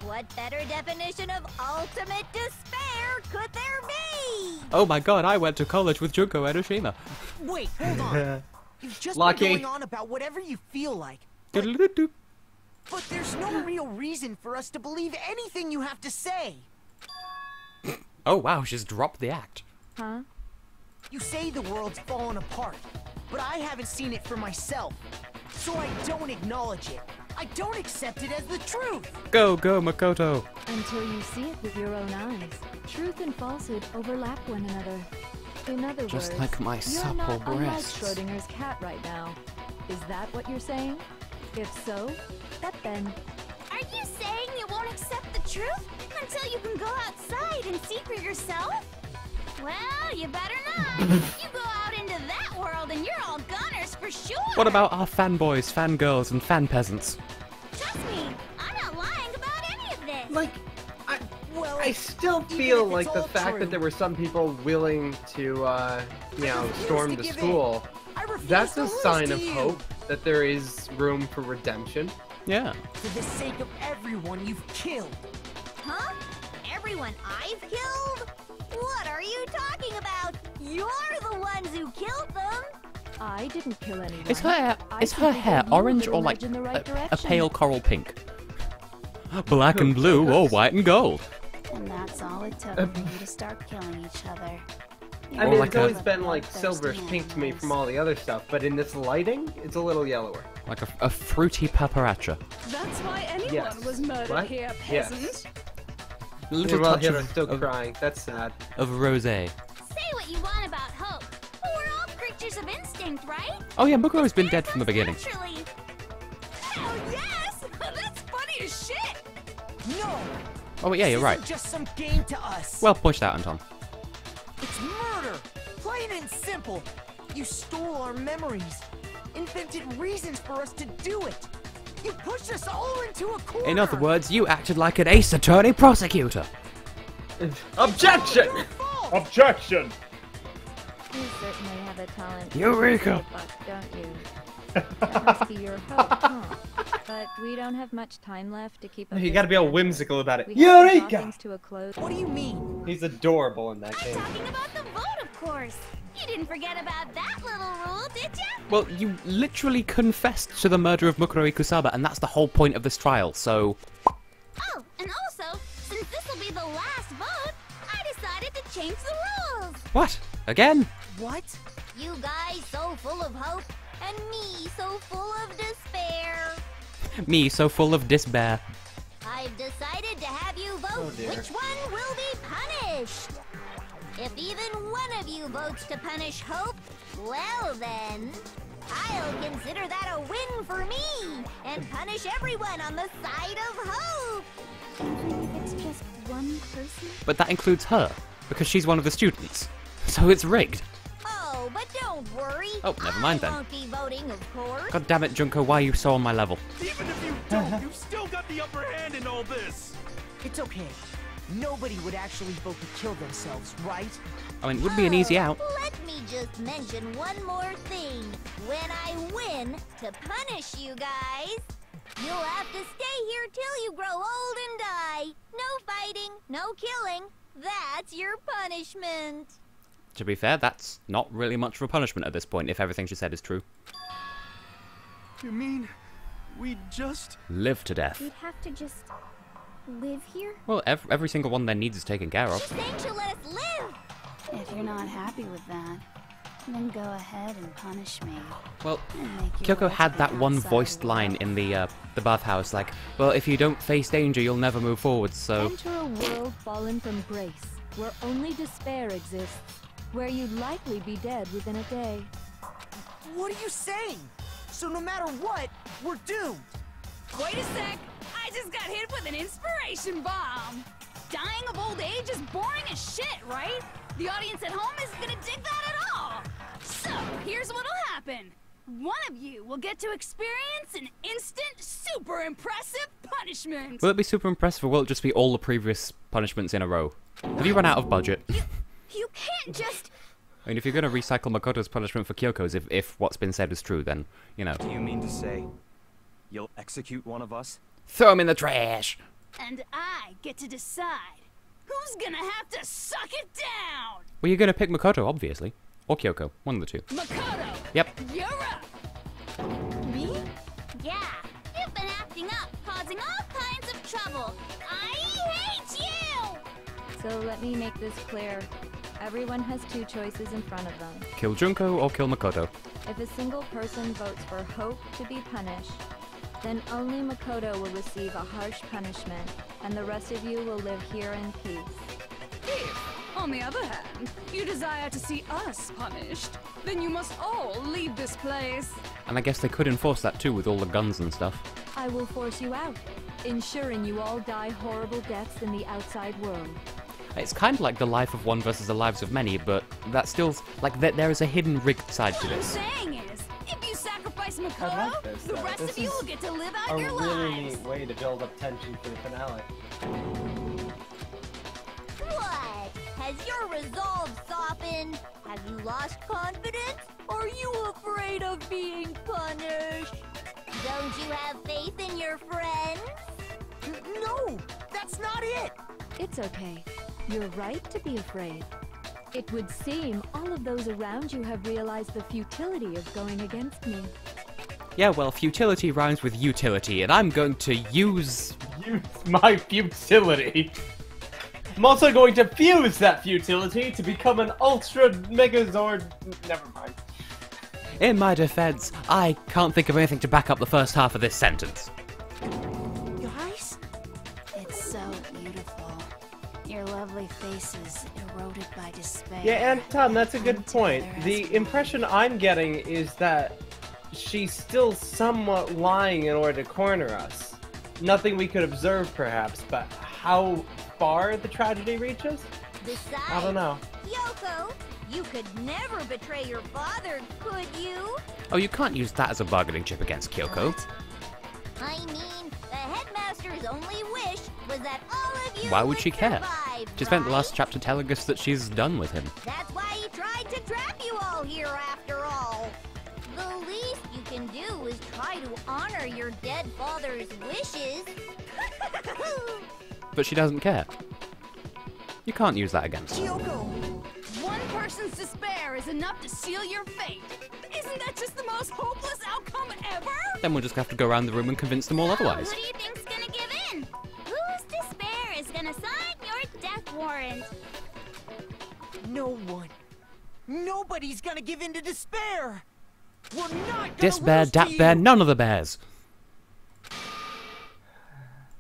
What better definition of ultimate despair could there be? Oh my god, I went to college with Junko and Oshima. Wait, hold on. You've just Lucky. been going on about whatever you feel like. But there's no real reason for us to believe anything you have to say. Oh wow, she's dropped the act. Huh? You say the world's fallen apart, but I haven't seen it for myself. So I don't acknowledge it. I don't accept it as the truth. Go, go, Makoto. Until you see it with your own eyes. Truth and falsehood overlap one another. In other Just words, like my you're supple not unlike breasts. Schrodinger's cat right now. Is that what you're saying? If so, what then? Are you saying you won't accept the truth until you can go outside and see for yourself? Well, you better not. You go out into that world and you're all goners for sure. What about our fanboys, fangirls, and fan peasants? Trust me, I'm not lying about any of this. Like, well, I still feel like the fact that there were some people willing to, you know, storm the school, that's a sign of hope that there is room for redemption. Yeah. For the sake of everyone you've killed. Huh? Everyone I've killed? What are you talking about? You're the ones who killed them. I didn't kill anyone. Is her hair orange or like a pale coral pink? Black and blue or white and gold? And that's all it took for you to start killing each other. I mean, it's always been like silverish pink to me from all the other stuff, but in this lighting, it's a little yellower. Like a fruity paparacha. That's why anyone was murdered here, peasant. Yes. A little Well, touch here, of, I'm still crying. That's sad. of rosé. Say what you want about hope, but we're all creatures of instinct, right? Oh yeah, Mukuro's been dead from the beginning. Naturally. Oh yes! That's funny as shit! No! Oh yeah, you're right. This isn't just some game to us. Well pushed out, Anton. It's murder! Plain and simple. You stole our memories. Invented reasons for us to do it. You pushed us all into a corner. In other words, you acted like an ace attorney prosecutor. Objection! Objection! You certainly have a talent. Eureka! Don't you? That must be your hope, huh? But we don't have much time left to keep up. You gotta be all whimsical about it. We have to draw Eureka! things to a close. What do you mean? He's adorable in that game. Talking about the vote, of course. You didn't forget about that little rule, did ya? Well, you literally confessed to the murder of Mukuro Ikusaba, and that's the whole point of this trial, so... Oh, and also, since this will be the last vote, I decided to change the rules. What? Again? What? You guys so full of hope, and me so full of despair. Me so full of despair. I've decided to have you vote which one will be punished. If even one of you votes to punish Hope, well then, I'll consider that a win for me and punish everyone on the side of Hope. Even if it's just one person? But that includes her, because she's one of the students. So it's rigged. Oh, but don't worry. Oh, never mind then. I won't be voting, of course. God damn it, Junko, why are you so on my level? Even if you don't, you've still got the upper hand in all this. It's okay. Nobody would actually vote to kill themselves, right? I mean, it would be an easy out. Let me just mention one more thing. When I win to punish you guys, you'll have to stay here till you grow old and die. No fighting, no killing. That's your punishment. To be fair, that's not really much of a punishment at this point, if everything she said is true. You mean we just Live to death. We'd have to just live here? Well, every single one of their needs is taken care of. Just saying she'll let us live. If you're not happy with that, then go ahead and punish me. Well, And make your Kyoko way had to that the one outside voiced line in the bathhouse, like, well, if you don't face danger, you'll never move forward, so... Enter a world fallen from grace, where only despair exists, where you'd likely be dead within a day. What are you saying? So no matter what, we're doomed. Wait a sec! I just got hit with an inspiration bomb! Dying of old age is boring as shit, right? The audience at home isn't gonna dig that at all! So, here's what'll happen. One of you will get to experience an instant, super impressive punishment! Will it be super impressive, or will it just be all the previous punishments in a row? Have you run out of budget? You can't just... I mean, if you're going to recycle Makoto's punishment for Kyoko's, if what's been said is true, then, you know. Do you mean to say you'll execute one of us? Throw him in the trash! And I get to decide who's gonna have to suck it down! Well, you're going to pick Makoto, obviously. Or Kyoko, one of the two. Makoto! Yep. You're up! Me? Yeah, you've been acting up, causing all kinds of trouble. I hate you! So let me make this clear. Everyone has two choices in front of them. Kill Junko or kill Makoto. If a single person votes for Hope to be punished, then only Makoto will receive a harsh punishment, and the rest of you will live here in peace. If, on the other hand, you desire to see us punished, then you must all leave this place. And I guess they could enforce that too with all the guns and stuff. I will force you out, ensuring you all die horrible deaths in the outside world. It's kind of like the life of one versus the lives of many, but that still, like, there is a hidden rigged side to What I'm this. saying is, if you sacrifice Makoto, I like this, the though. rest This of you is will get to live A out your really lives. neat way to build up tension for the finale. resolve softened? Have you lost confidence? Are you afraid of being punished? Don't you have faith in your friends? No, that's not it. It's okay. You're right to be afraid. It would seem all of those around you have realized the futility of going against me. Yeah, well, futility rhymes with utility, and I'm going to use my futility. I'm also going to fuse that futility to become an Ultra Megazord. Never mind. In my defense, I can't think of anything to back up the first half of this sentence. Guys? It's so beautiful. Your lovely faces eroded by despair. Yeah, and Tom, that's a good point. The impression I'm getting is that she's still somewhat lying in order to corner us. Nothing we could observe, perhaps, but how far the tragedy reaches? Besides, I don't know. Yoko, you could never betray your father, could you? Oh, you can't use that as a bargaining chip against Kyoko. I mean, the headmaster's only wish was that all of you Why would she care? survive, She spent the right? last chapter telling us that she's done with him. That's why he tried to trap you all here after all. The least you can do is try to honor your dead father's wishes. But she doesn't care. You can't use that against her. Kyoko, one person's despair is enough to seal your fate. Isn't that just the most hopeless outcome ever? Then we'll just have to go around the room and convince them all otherwise. Who do you think's gonna give in? Whose despair is gonna sign your death warrant? No one. Nobody's gonna give in to despair. We're not gonna This bear, lose to dat bear, you. none of the bears.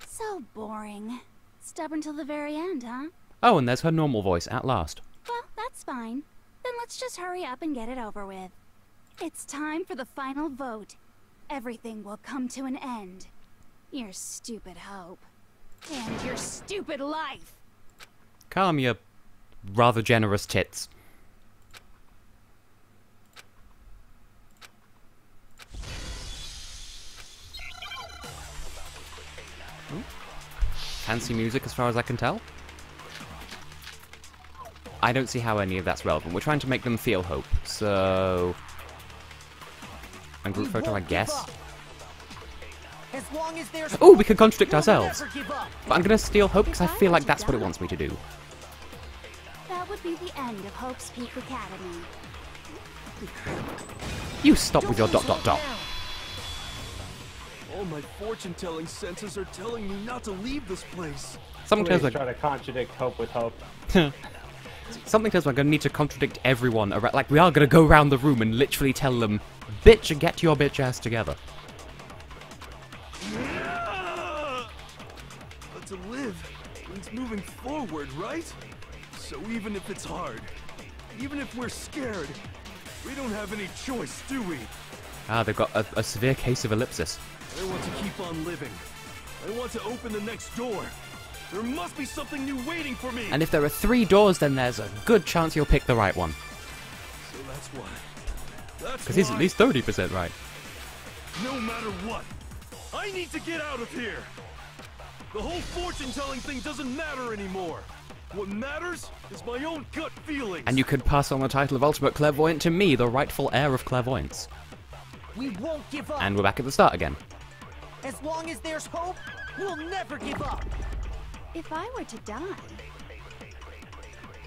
So boring. Stubborn till the very end, huh? Oh, and there's her normal voice at last. Well, that's fine. Then let's just hurry up and get it over with. It's time for the final vote. Everything will come to an end. Your stupid hope. And your stupid life. Calm your rather generous tits. Fancy music as far as I can tell. I don't see how any of that's relevant. We're trying to make them feel hope, so... And group photo, I guess. As long as there's Oh, we can contradict we'll ourselves. never give up. But I'm gonna steal hope because I feel like that's what it wants me to do. That would be the end of Hope's Peak Academy. You stop with your dot dot dot. All my fortune-telling senses are telling me not to leave this place. Something tells me Please try to contradict hope with hope. something tells me I'm gonna need to contradict everyone around. Like we are gonna go around the room and literally tell them, "Bitch, get your bitch ass together." But to live means moving forward, right? So even if it's hard, even if we're scared, we don't have any choice, do we? Ah, they've got a severe case of ellipsis. I want to keep on living. I want to open the next door. There must be something new waiting for me. And if there are 3 doors, then there's a good chance you'll pick the right one. So that's why. That's Because he's why. at least 30% right. No matter what, I need to get out of here. The whole fortune-telling thing doesn't matter anymore. What matters is my own gut feelings. And you could pass on the title of Ultimate Clairvoyant to me, the rightful heir of clairvoyance. We won't give up. And we're back at the start again. As long as there's hope, we'll never give up. If I were to die,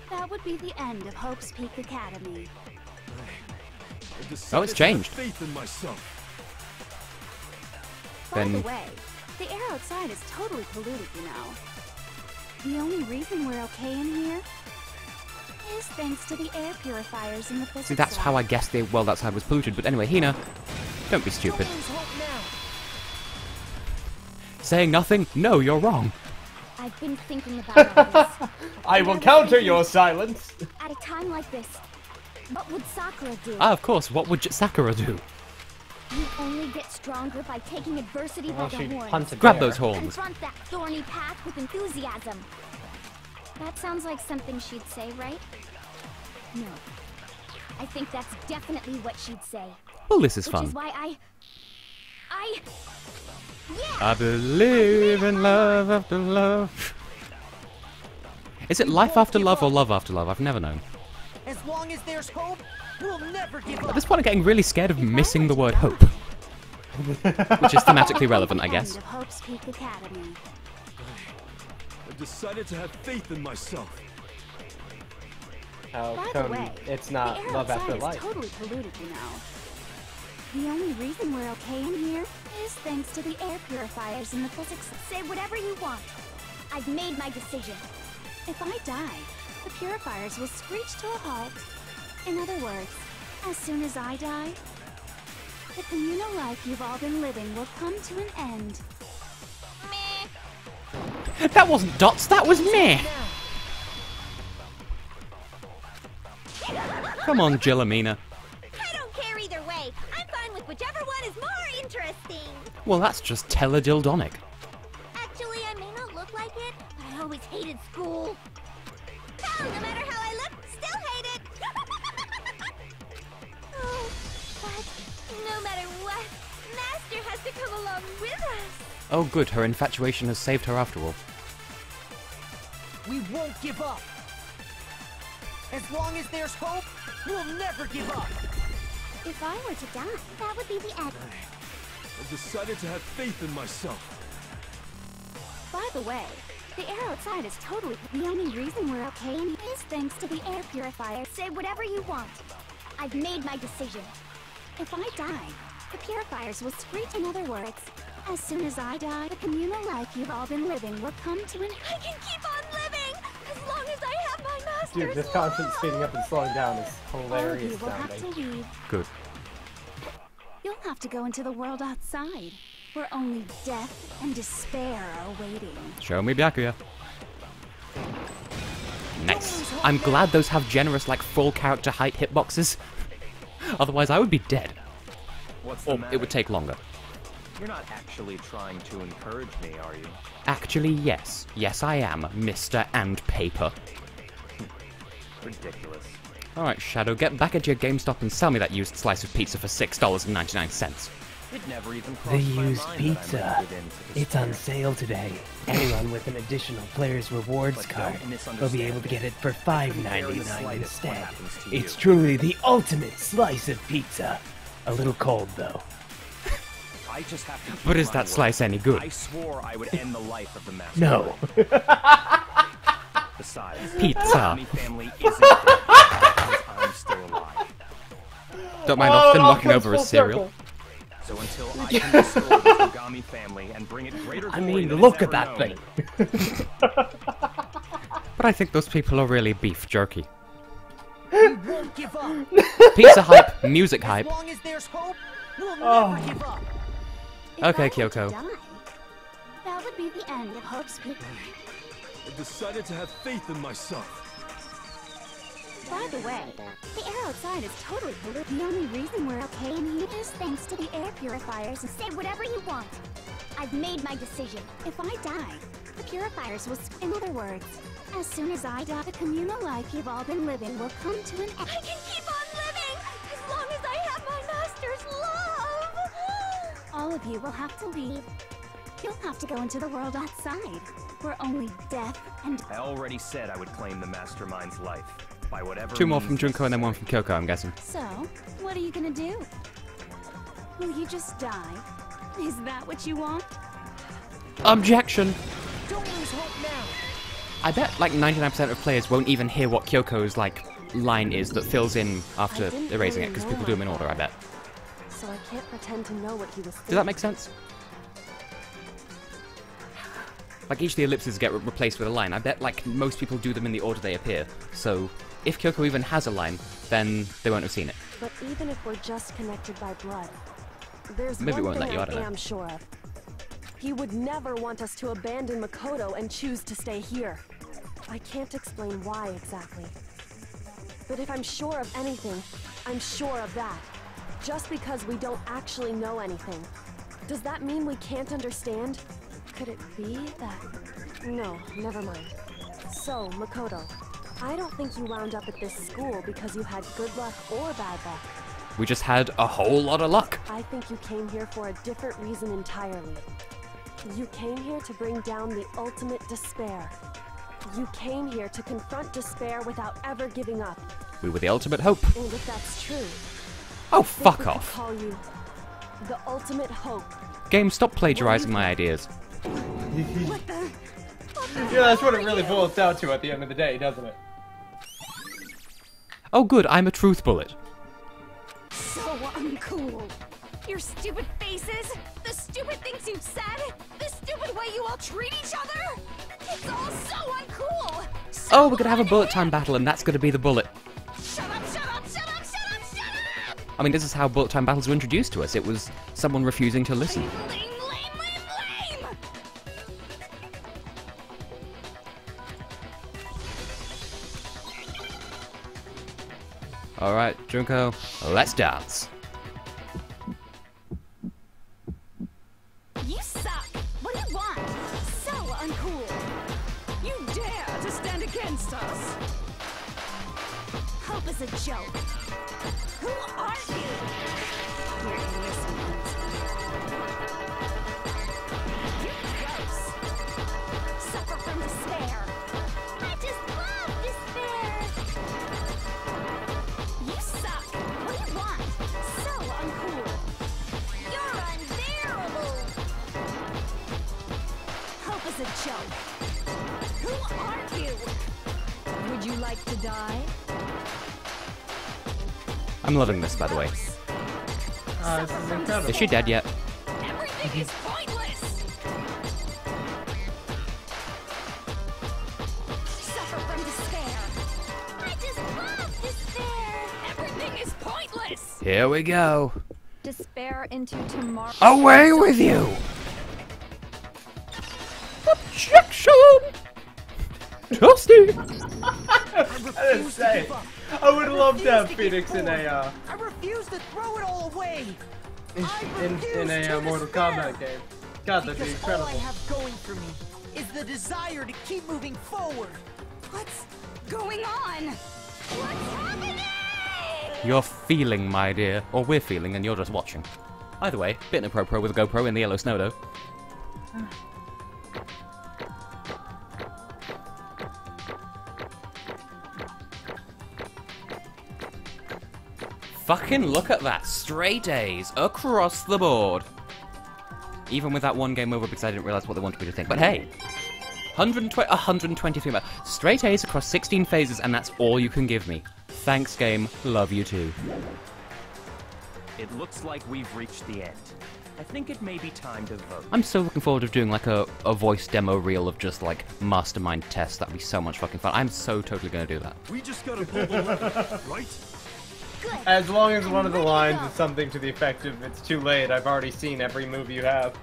that would be the end of Hope's Peak Academy. I decided Oh, it's changed. To have faith in myself. By Then- the way, the air outside is totally polluted, you know. The only reason we're okay in here is thanks to the air purifiers in the physics See, that's how I lab. guessed the world outside was polluted. But anyway, Hina, don't be stupid. Don't lose hope now. Saying nothing? No, you're wrong. I've been thinking about all this. I will counter your silence. At a time like this, what would Sakura do? Ah, of course, what would Sakura do? You only get stronger by taking adversity by Well, the she horns. hunted Grab bear. those horns. Confront that thorny path with enthusiasm. That sounds like something she'd say, right? No. I think that's definitely what she'd say. Well, this is Which fun. is why I believe in love after love. Is it life after love or love after love? I've never known. As long as there's hope, we'll never give up. At this point, I'm getting really scared of missing the word hope. Which is thematically relevant, I guess. Hope's Peak Academy. I've decided to have faith in myself. How By come the way, it's not the air love after outside life? is totally polluted, you know. The only reason we're okay in here is thanks to the air purifiers and the physics. Say whatever you want. I've made my decision. If I die, the purifiers will screech to a halt. In other words, as soon as I die, the communal life you've all been living will come to an end. Meh. That wasn't Dots, that was me! Come on, Jillamina. I don't care either way. I'm fine with whichever one is more interesting. Well, that's just teledildonic. Actually, I may not look like it, but I always hated school. Hell, no matter how I look, still hate it. Oh, but no matter what, Master has to come along with us. Oh good, her infatuation has saved her after all. We won't give up. As long as there's hope, we'll never give up. If I were to die, that would be the end. I've decided to have faith in myself. By the way, the air outside is totally... The only reason we're okay in here is thanks to the air purifiers. Say whatever you want. I've made my decision. If I die, the purifiers will screech. In other words, as soon as I die, the communal life you've all been living will come to an... I can keep on living as long as I have my master's Dude, this constant speeding up and slowing down is hilarious All of you will have to sounding. leave. Good. You'll have to go into the world outside, where only death and despair are waiting. Show me Byakuya. Nice. I'm glad those have generous, like, full character height hitboxes. Otherwise, I would be dead. What's the Or matter? it would take longer. You're not actually trying to encourage me, are you? Actually, yes. Yes, I am, Mr. and Paper. Ridiculous. Alright, Shadow, get back at your GameStop and sell me that used slice of pizza for $6.99. It never even The crossed my used mind pizza. that I might get into It's on sale today. Anyone with an additional player's rewards But card don't will be able to misunderstand get it for care the $5.99 slightest what instead. happens to It's you. truly the ultimate slice of pizza. A little cold though. I just have to keep But is my that word. slice any good? I swore I would end the life of the master. No. Besides, Pizza. the Tommy family isn't dead because I'm still alive. Don't mind Oh, often it all knocking comes over a full cereal. So until I can restore the Ogami family and bring it greater I glory mean, than look it's at ever that known, thing. But I think those people are really beef jerky. We won't give up. Pizza hype, music hype. As long as there's hope, we'll Oh. never give up. If Okay, I were to Kyoko. die, that would be the end of Hope's Peak. I've decided to have faith in myself. By the way, the air outside is totally polluted. The only reason we're okay in here is thanks to the air purifiers. Say whatever you want. I've made my decision. If I die, the purifiers will... In other words, as soon as I die, the communal life you've all been living will come to an end. I can keep on living as long as I have my master's love. All of you will have to leave. You'll have to go into the world outside, where only death and... I already said I would claim the mastermind's life. By whatever Two more from means Junko and then one from necessary. Kyoko, I'm guessing. So, what are you gonna do? Will you just die? Is that what you want? Objection! Don't lose hope now. I bet like 99% of players won't even hear what Kyoko's like line is that fills in after I didn't erasing it, really because know people do them in my order, I bet. So I can't pretend to know what he was thinking. Does that make sense? Like each of the ellipses get replaced with a line. I bet like most people do them in the order they appear. So if Kyoko even has a line, then they won't have seen it. But even if we're just connected by blood, there's Maybe it one won't let thing you, I I don't know. am sure of. He would never want us to abandon Makoto and choose to stay here. I can't explain why exactly. But if I'm sure of anything, I'm sure of that. Just because we don't actually know anything. Does that mean we can't understand? Could it be that... No, never mind. So, Makoto, I don't think you wound up at this school because you had good luck or bad luck. We just had a whole lot of luck. I think you came here for a different reason entirely. You came here to bring down the ultimate despair. You came here to confront despair without ever giving up. We were the ultimate hope. And if that's true, Oh, I think fuck we could off. call you the ultimate hope. Game, stop plagiarizing my ideas. Yeah, that's what it really boils down to at the end of the day, doesn't it? Oh good, I'm a truth bullet. So uncool. Your stupid faces, the stupid things you've said, the stupid way you all treat each other. It's all so uncool. So Oh, we're gonna have a bullet time battle and that's gonna be the bullet. Shut up, shut up, shut up, shut up, shut up! I mean, this is how bullet time battles were introduced to us. It was someone refusing to listen. Lame, lame, lame, lame! Alright, Junko, let's dance. You suck! What do you want? So uncool! You dare to stand against us! Hope is a joke. Who are you? You're innocent. You're gross. Suffer from despair. I just love despair! You suck! What do you want? So uncool! You're unbearable! Hope is a joke. Who are you? Would you like to die? I'm loving this, by the way. This is incredible. Is she dead yet? Everything is pointless! Suffer from despair. I just love despair! Everything is pointless! Here we go. Despair into tomorrow. Away with you! Objection! Toasty! I didn't say. I would love to have Phoenix in a I refuse to throw it all away. in a Mortal Kombat game. God, that'd be Because incredible. all I have going for me is the desire to keep moving forward. What's going on? What's happening? You're feeling, my dear. Or we're feeling and you're just watching. Either way, bit inappropriate with a GoPro in the yellow snow, though. Fucking look at that. Straight A's across the board. Even with that one game over because I didn't realize what they wanted me to think. But hey, 123 minutes. Straight A's across 16 phases and that's all you can give me. Thanks, game. Love you too. It looks like we've reached the end. I think it may be time to vote. I'm so looking forward to doing like a voice demo reel of just like mastermind tests. That'd be so much fucking fun. I'm so totally gonna do that. We just gotta pull the lever, right? As long as one of the lines is something to the effect of "It's too late. I've already seen every move you have."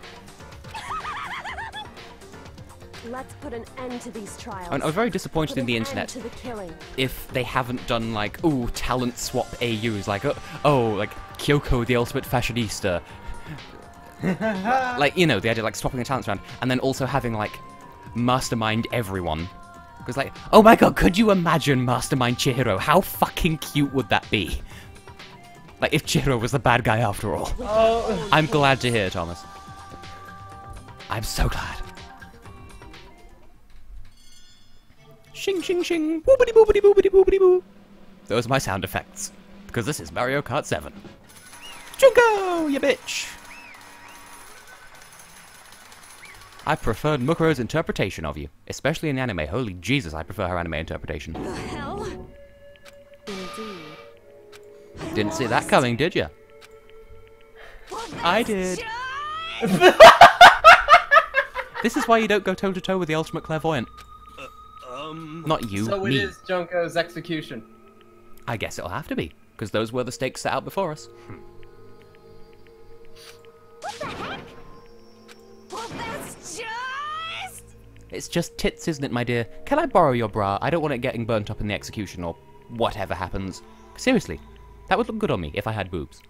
Let's put an end to these trials. I was very disappointed Put in the an internet end to the killing. if they haven't done like, ooh, talent swap AUs, like, oh, like Kyoko the ultimate fashionista. Like, you know, the idea of like swapping the talents around, and then also having like mastermind everyone. Because like, oh my god, could you imagine mastermind Chihiro? How fucking cute would that be? Like if Chihiro was the bad guy after all. Oh. I'm glad to hear, Thomas. I'm so glad. Shing shing shing, boobity boobity boobity boobity boo. Those are my sound effects. Because this is Mario Kart 7. Junko, you bitch! I preferred Mukuro's interpretation of you, especially in anime. Holy Jesus, I prefer her anime interpretation. The hell? Indeed. Didn't see that coming, did you? I did. This is why you don't go toe-to-toe with the ultimate clairvoyant. Not you, So me. it is Junko's execution. I guess it'll have to be, because those were the stakes set out before us. What the heck? Well, that's just... It's just tits, isn't it, my dear? Can I borrow your bra? I don't want it getting burnt up in the execution or whatever happens. Seriously, that would look good on me if I had boobs.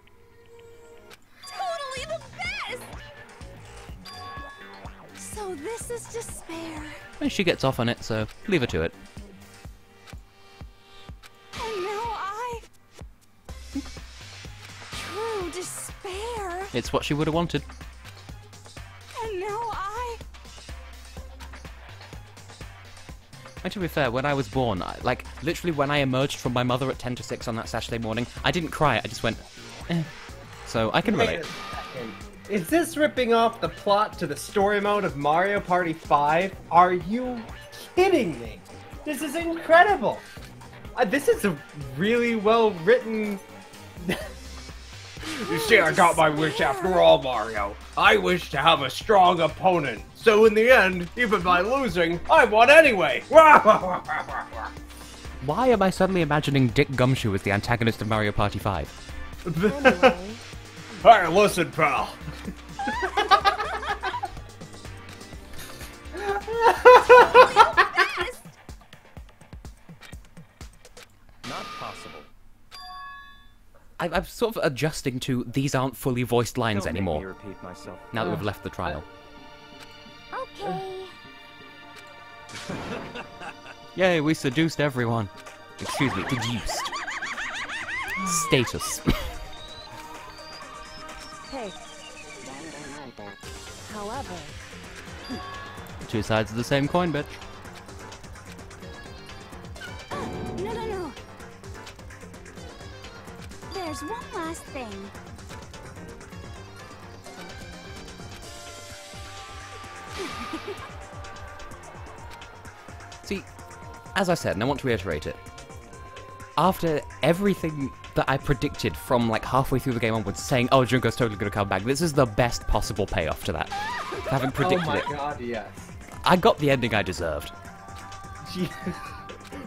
Totally the best! So this is despair. And she gets off on it, so leave her to it. And now I... True despair. It's what she would have wanted. And now I... And to be fair, when I was born, like, literally when I emerged from my mother at 10 to 6 on that Saturday morning, I didn't cry, I just went, eh. So I can relate. Wait a second. Is this ripping off the plot to the story mode of Mario Party 5? Are you kidding me? This is incredible! This is a really well-written... You see, I got my wish after all, Mario. I wish to have a strong opponent. So in the end, even by losing, I won anyway! Why am I suddenly imagining Dick Gumshoe as the antagonist of Mario Party 5? Anyway. Hey, listen, pal. Not possible. I'm sort of adjusting to these aren't fully voiced lines Don't make anymore. me repeat myself. Now that we've left the trial. Okay. Yay, we seduced everyone. Excuse me, deduced. Status. Hey. However, Two sides of the same coin, bitch. No. There's one last thing. See, as I said, and I want to reiterate it, after everything that I predicted from like halfway through the game onwards, saying, oh, Junko's totally going to come back, this is the best possible payoff to that. Having predicted it. Oh my god, yes. I got the ending I deserved.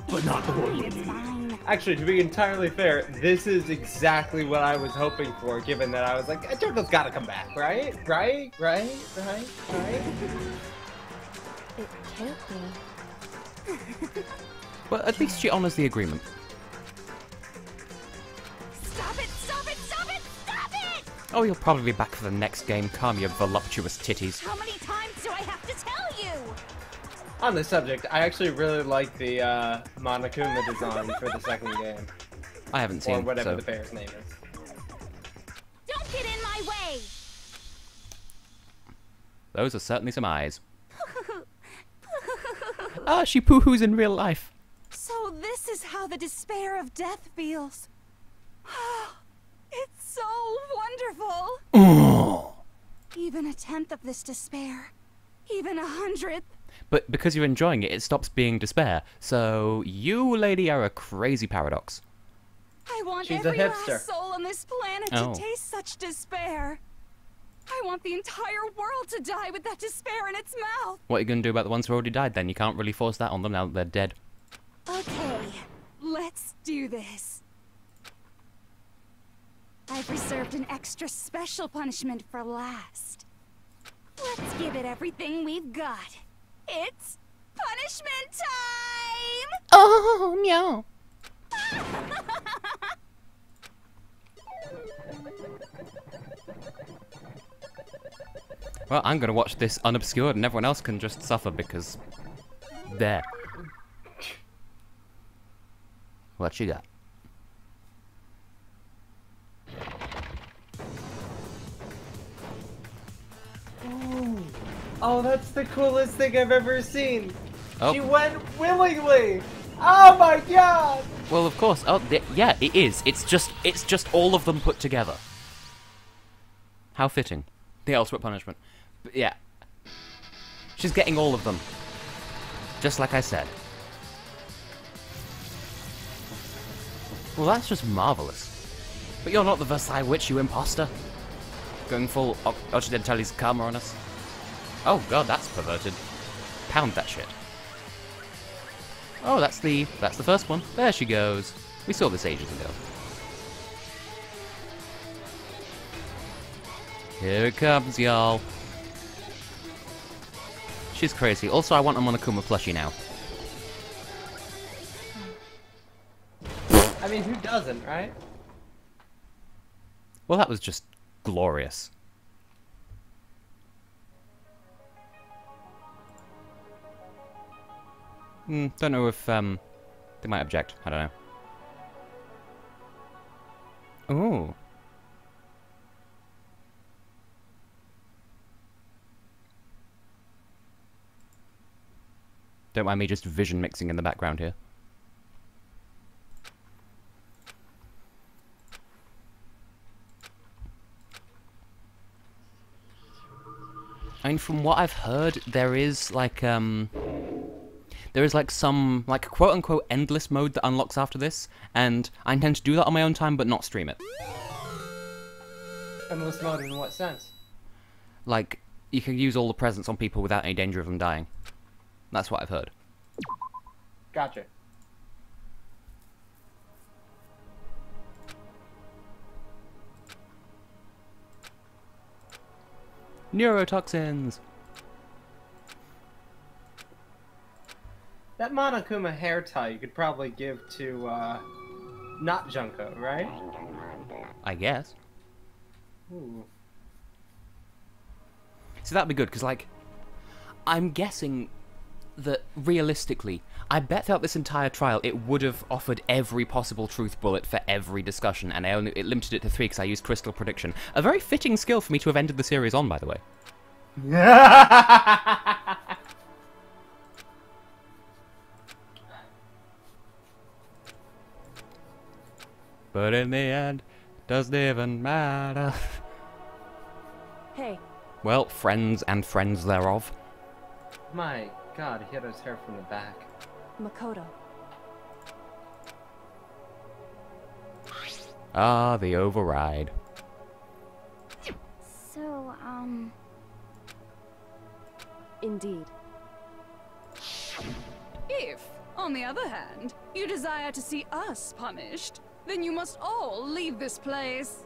But not the one you It's need. fine. Actually, to be entirely fair, this is exactly what I was hoping for, given that I was like, Junko's gotta come back, right? Right? It can't be. But at least she honors the agreement. Stop it! Stop it! Stop it! Stop it! Oh, you'll probably be back for the next game. Calm your voluptuous titties. How many times do I have to tell you? On this subject, I actually really like the Monokuma design for the second game. I haven't Or seen, whatever so... the bear's name is. Don't get in my way! Those are certainly some eyes. Ah, she poo-hoos in real life. So this is how the despair of death feels. It's so wonderful. Even a tenth of this despair, even 100th. But because you're enjoying it, it stops being despair. So, you, lady, are a crazy paradox. I want She's a every hipster. last soul on this planet Oh. to taste such despair. I want the entire world to die with that despair in its mouth. What are you going to do about the ones who already died then? You can't really force that on them now that they're dead. Okay, let's do this. I've reserved an extra special punishment for last. Let's give it everything we've got. It's punishment time! Oh, meow. Well, I'm going to watch this unobscured and everyone else can just suffer because... There. What you got? Oh, that's the coolest thing I've ever seen. Oh. She went willingly. Oh my god. Well, of course. Oh, yeah, it is. It's just all of them put together. How fitting. The ultimate punishment. But yeah. She's getting all of them. Just like I said. Well, that's just marvelous. But you're not the Versailles witch, you imposter. Going full Occidentalis karma on us. Oh god, that's perverted. Pound that shit. Oh, that's the first one. There she goes. We saw this ages ago. Here it comes, y'all. She's crazy. Also, I want a Monokuma plushie now. I mean, who doesn't, right? Well, that was just glorious. Don't know if, they might object. I don't know. Ooh. Don't mind me just vision mixing in the background here. I mean, from what I've heard, there is like some like quote-unquote endless mode that unlocks after this, and I intend to do that on my own time, but not stream it. Endless mode in what sense? Like, you can use all the presents on people without any danger of them dying. That's what I've heard. Gotcha. Neurotoxins! That Monokuma hair tie you could probably give to, not Junko, right? I guess. Ooh. So that'd be good, because, like, I'm guessing that, realistically, I bet throughout this entire trial it would have offered every possible truth bullet for every discussion, and it limited it to 3 because I used Crystal Prediction. A very fitting skill for me to have ended the series on, by the way. But in the end, doesn't even matter. Hey. Well, friends and friends thereof. My god, he hit his hair from the back. Makoto. Ah, the override. So, Indeed. If, on the other hand, you desire to see us punished, then you must all leave this place.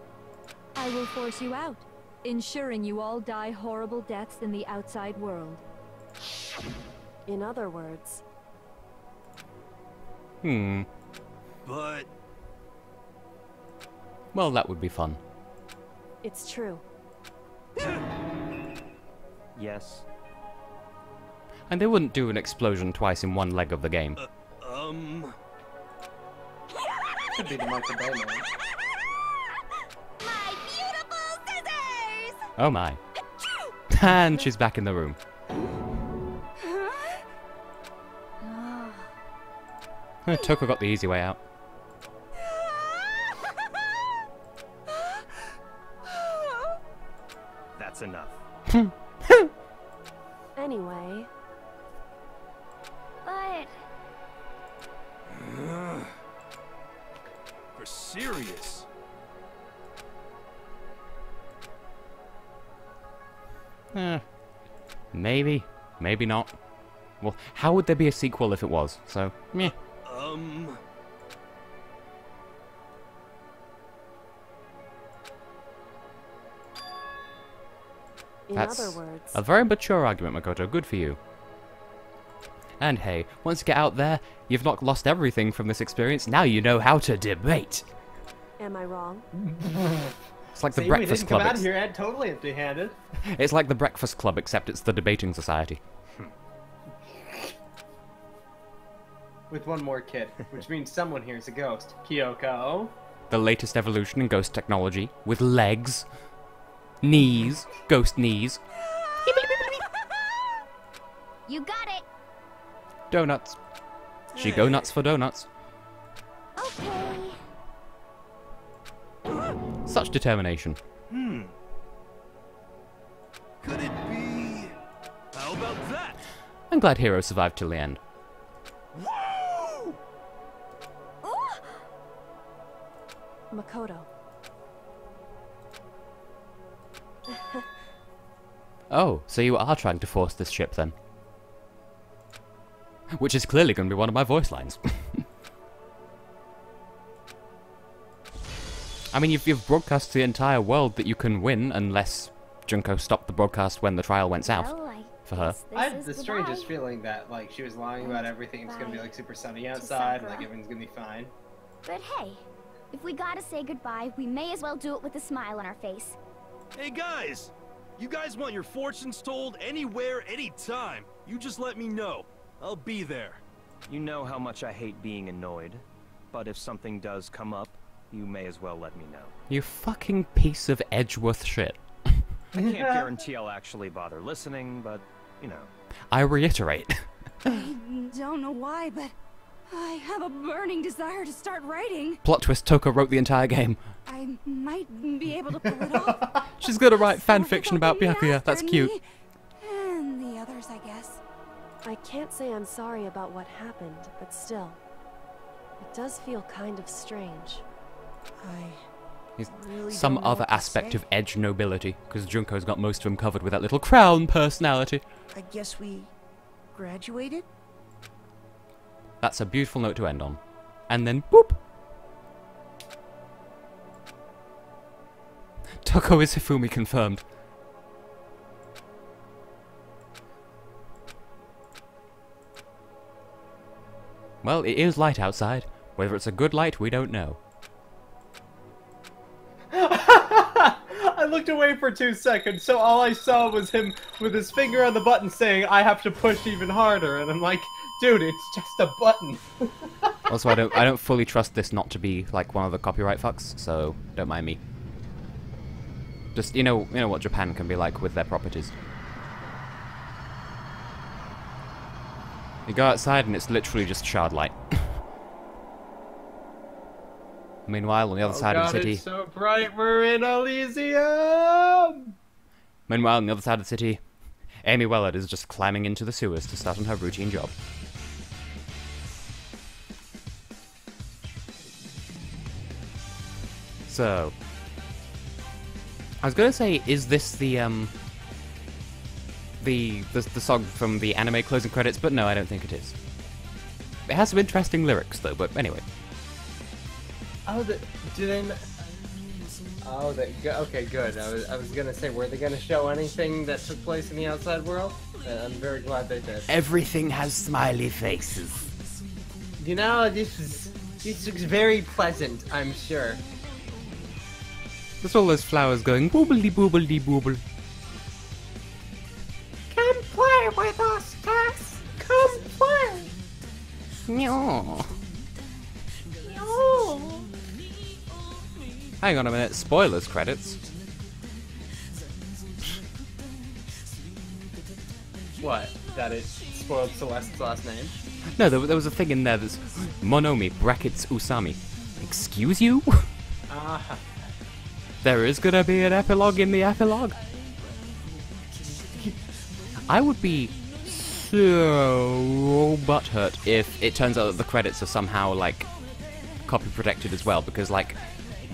I will force you out, ensuring you all die horrible deaths in the outside world. In other words... But... Well, that would be fun. It's true. Yes. And they wouldn't do an explosion twice in one leg of the game. Could be the Michael Bay man. My beautiful scissors! Oh my. And she's back in the room. Toko got the easy way out. That's enough. Anyway... but... For serious? Maybe. Maybe not. Well, how would there be a sequel if it was? So, meh. In That's other words... a very mature argument, Makoto. Good for you. And hey, once you get out there, you've not lost everything from this experience. Now you know how to debate. Am I wrong? It's like the See, Breakfast we didn't Club. come out of here totally empty-handed. It's like the Breakfast Club, except it's the debating society. With one more kid, which means someone here is a ghost. Kyoko. The latest evolution in ghost technology, with legs, knees, ghost knees, You got it! donuts. She go nuts for donuts. Okay. Such determination. Could it be... How about that? I'm glad Hero survived till the end. Woo! Makoto. Oh, so you are trying to force this ship then? Which is clearly going to be one of my voice lines. I mean, you've broadcast to the entire world that you can win unless Junko stopped the broadcast when the trial went south. Well, for her. I had the strangest feeling that, like, she was lying about everything. It's gonna be, like, super sunny outside, and, like, everything's gonna be fine. But hey, if we gotta say goodbye, we may as well do it with a smile on our face. Hey guys! You guys want your fortunes told anywhere, anytime. You just let me know. I'll be there. You know how much I hate being annoyed, but if something does come up, you may as well let me know. You fucking piece of Edgeworth shit. I can't guarantee I'll actually bother listening, but, you know. I reiterate, I don't know why, but I have a burning desire to start writing. Plot twist, Toko wrote the entire game. I might be able to pull it off. She's gonna write fan fiction about Byakuya. That's cute. And the others, I guess. I can't say I'm sorry about what happened, but still. It does feel kind of strange. Really Some don't know other what to aspect say. of edge nobility, because Junko's got most of them covered with that little crown personality. I guess we graduated? That's a beautiful note to end on. And then, boop! Toko is Hifumi confirmed. Well, it is light outside. Whether it's a good light, we don't know. I looked away for 2 seconds, so all I saw was him with his finger on the button saying, I have to push even harder, and I'm like, dude, it's just a button. Also, I don't fully trust this not to be like one of the copyright fucks, so don't mind me. Just you know what Japan can be like with their properties. You go outside and it's literally just shard light. Meanwhile, on the other side of the city. It's so bright, we're in Elysium! Meanwhile, on the other side of the city, Amy Wellard is just climbing into the sewers to start on her routine job. So, I was gonna say, is this the song from the anime closing credits? But no, I don't think it is. It has some interesting lyrics, though. But anyway. Oh, okay, good. I was gonna say, were they gonna show anything that took place in the outside world? I'm very glad they did. Everything has smiley faces. You know, this looks very pleasant, I'm sure. There's all those flowers going boobly boobly booble. Come play with us, Tess. Come play. No. Hang on a minute, spoilers credits. What? That it spoiled Celeste's last name? No, there was a thing in there that's Monomi brackets Usami. Excuse you? Ah. There is gonna be an epilogue in the epilogue. I would be so butthurt if it turns out that the credits are somehow, like, copy protected as well, because, like,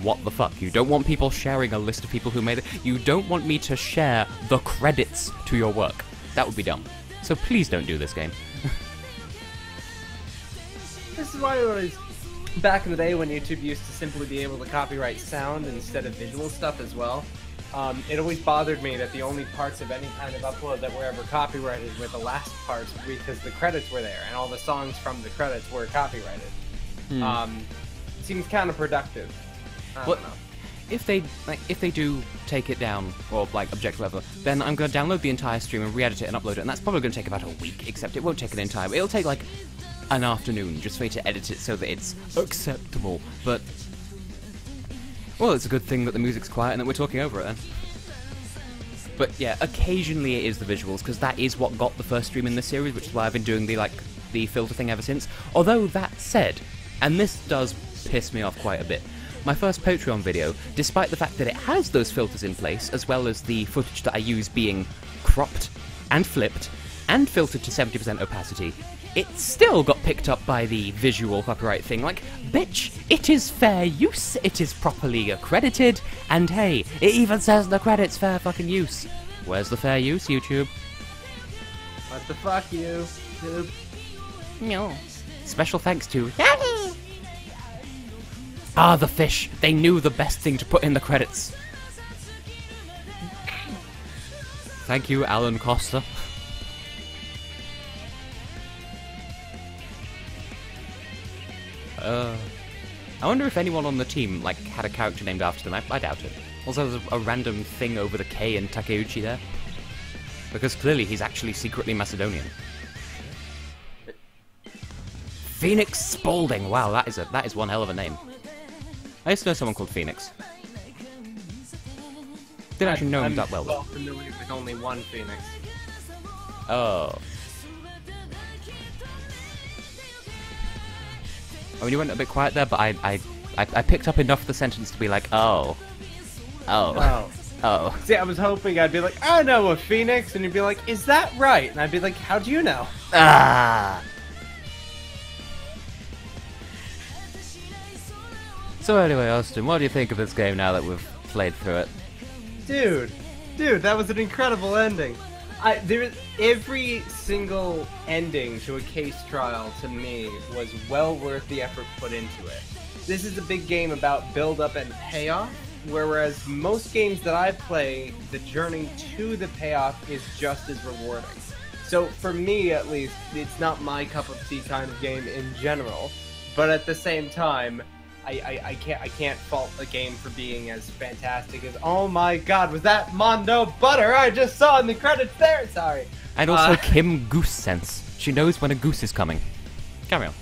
what the fuck? You don't want people sharing a list of people who made it. You don't want me to share the credits to your work. That would be dumb. So please don't do this game. This is why it was back in the day when YouTube used to simply be able to copyright sound instead of visual stuff as well. It always bothered me that the only parts of any kind of upload that were ever copyrighted were the last parts because the credits were there and all the songs from the credits were copyrighted. Seems counterproductive. I don't know. If they do take it down, or like object level, then I'm going to download the entire stream and re-edit it and upload it, and that's probably going to take about a week, except it won't take an entire... It'll take like an afternoon just for me to edit it so that it's acceptable, but... Well, it's a good thing that the music's quiet and that we're talking over it then. But yeah, occasionally it is the visuals, because that is what got the first stream in this series, which is why I've been doing the filter thing ever since. Although, that said, and this does piss me off quite a bit, my first Patreon video, despite the fact that it has those filters in place, as well as the footage that I use being cropped and flipped and filtered to 70% opacity, it still got picked up by the visual copyright thing. Like, bitch, it is fair use, it is properly accredited, and hey, it even says in the credits fair fucking use. Where's the fair use, YouTube? What the fuck, YouTube? No. Special thanks to... Ah, the fish. They knew the best thing to put in the credits. Thank you, Alan Costa. I wonder if anyone on the team, like, had a character named after them. I doubt it. Also, there's a random thing over the K in Takeuchi there. Because clearly he's actually secretly Macedonian. Phoenix Spaulding. Wow, that is one hell of a name. I used to know someone called Phoenix. Didn't actually know him that well, though. I'm familiar with only one Phoenix. Oh. I mean, you went a bit quiet there, but I picked up enough of the sentence to be like, oh. See, I was hoping I'd be like, I know a phoenix, and you'd be like, is that right? And I'd be like, how do you know? Ah. So anyway, Austin, what do you think of this game now that we've played through it? Dude, that was an incredible ending. Every single ending to a case trial, to me, was well worth the effort put into it. This is a big game about build-up and payoff, whereas most games that I play, the journey to the payoff is just as rewarding. So for me, at least, it's not my cup of tea kind of game in general, but at the same time, I can't fault a game for being as fantastic as, oh my god, was that Mondo Butter I just saw in the credits there? Sorry. And also Kim Goose Sense. She knows when a goose is coming. Carry on.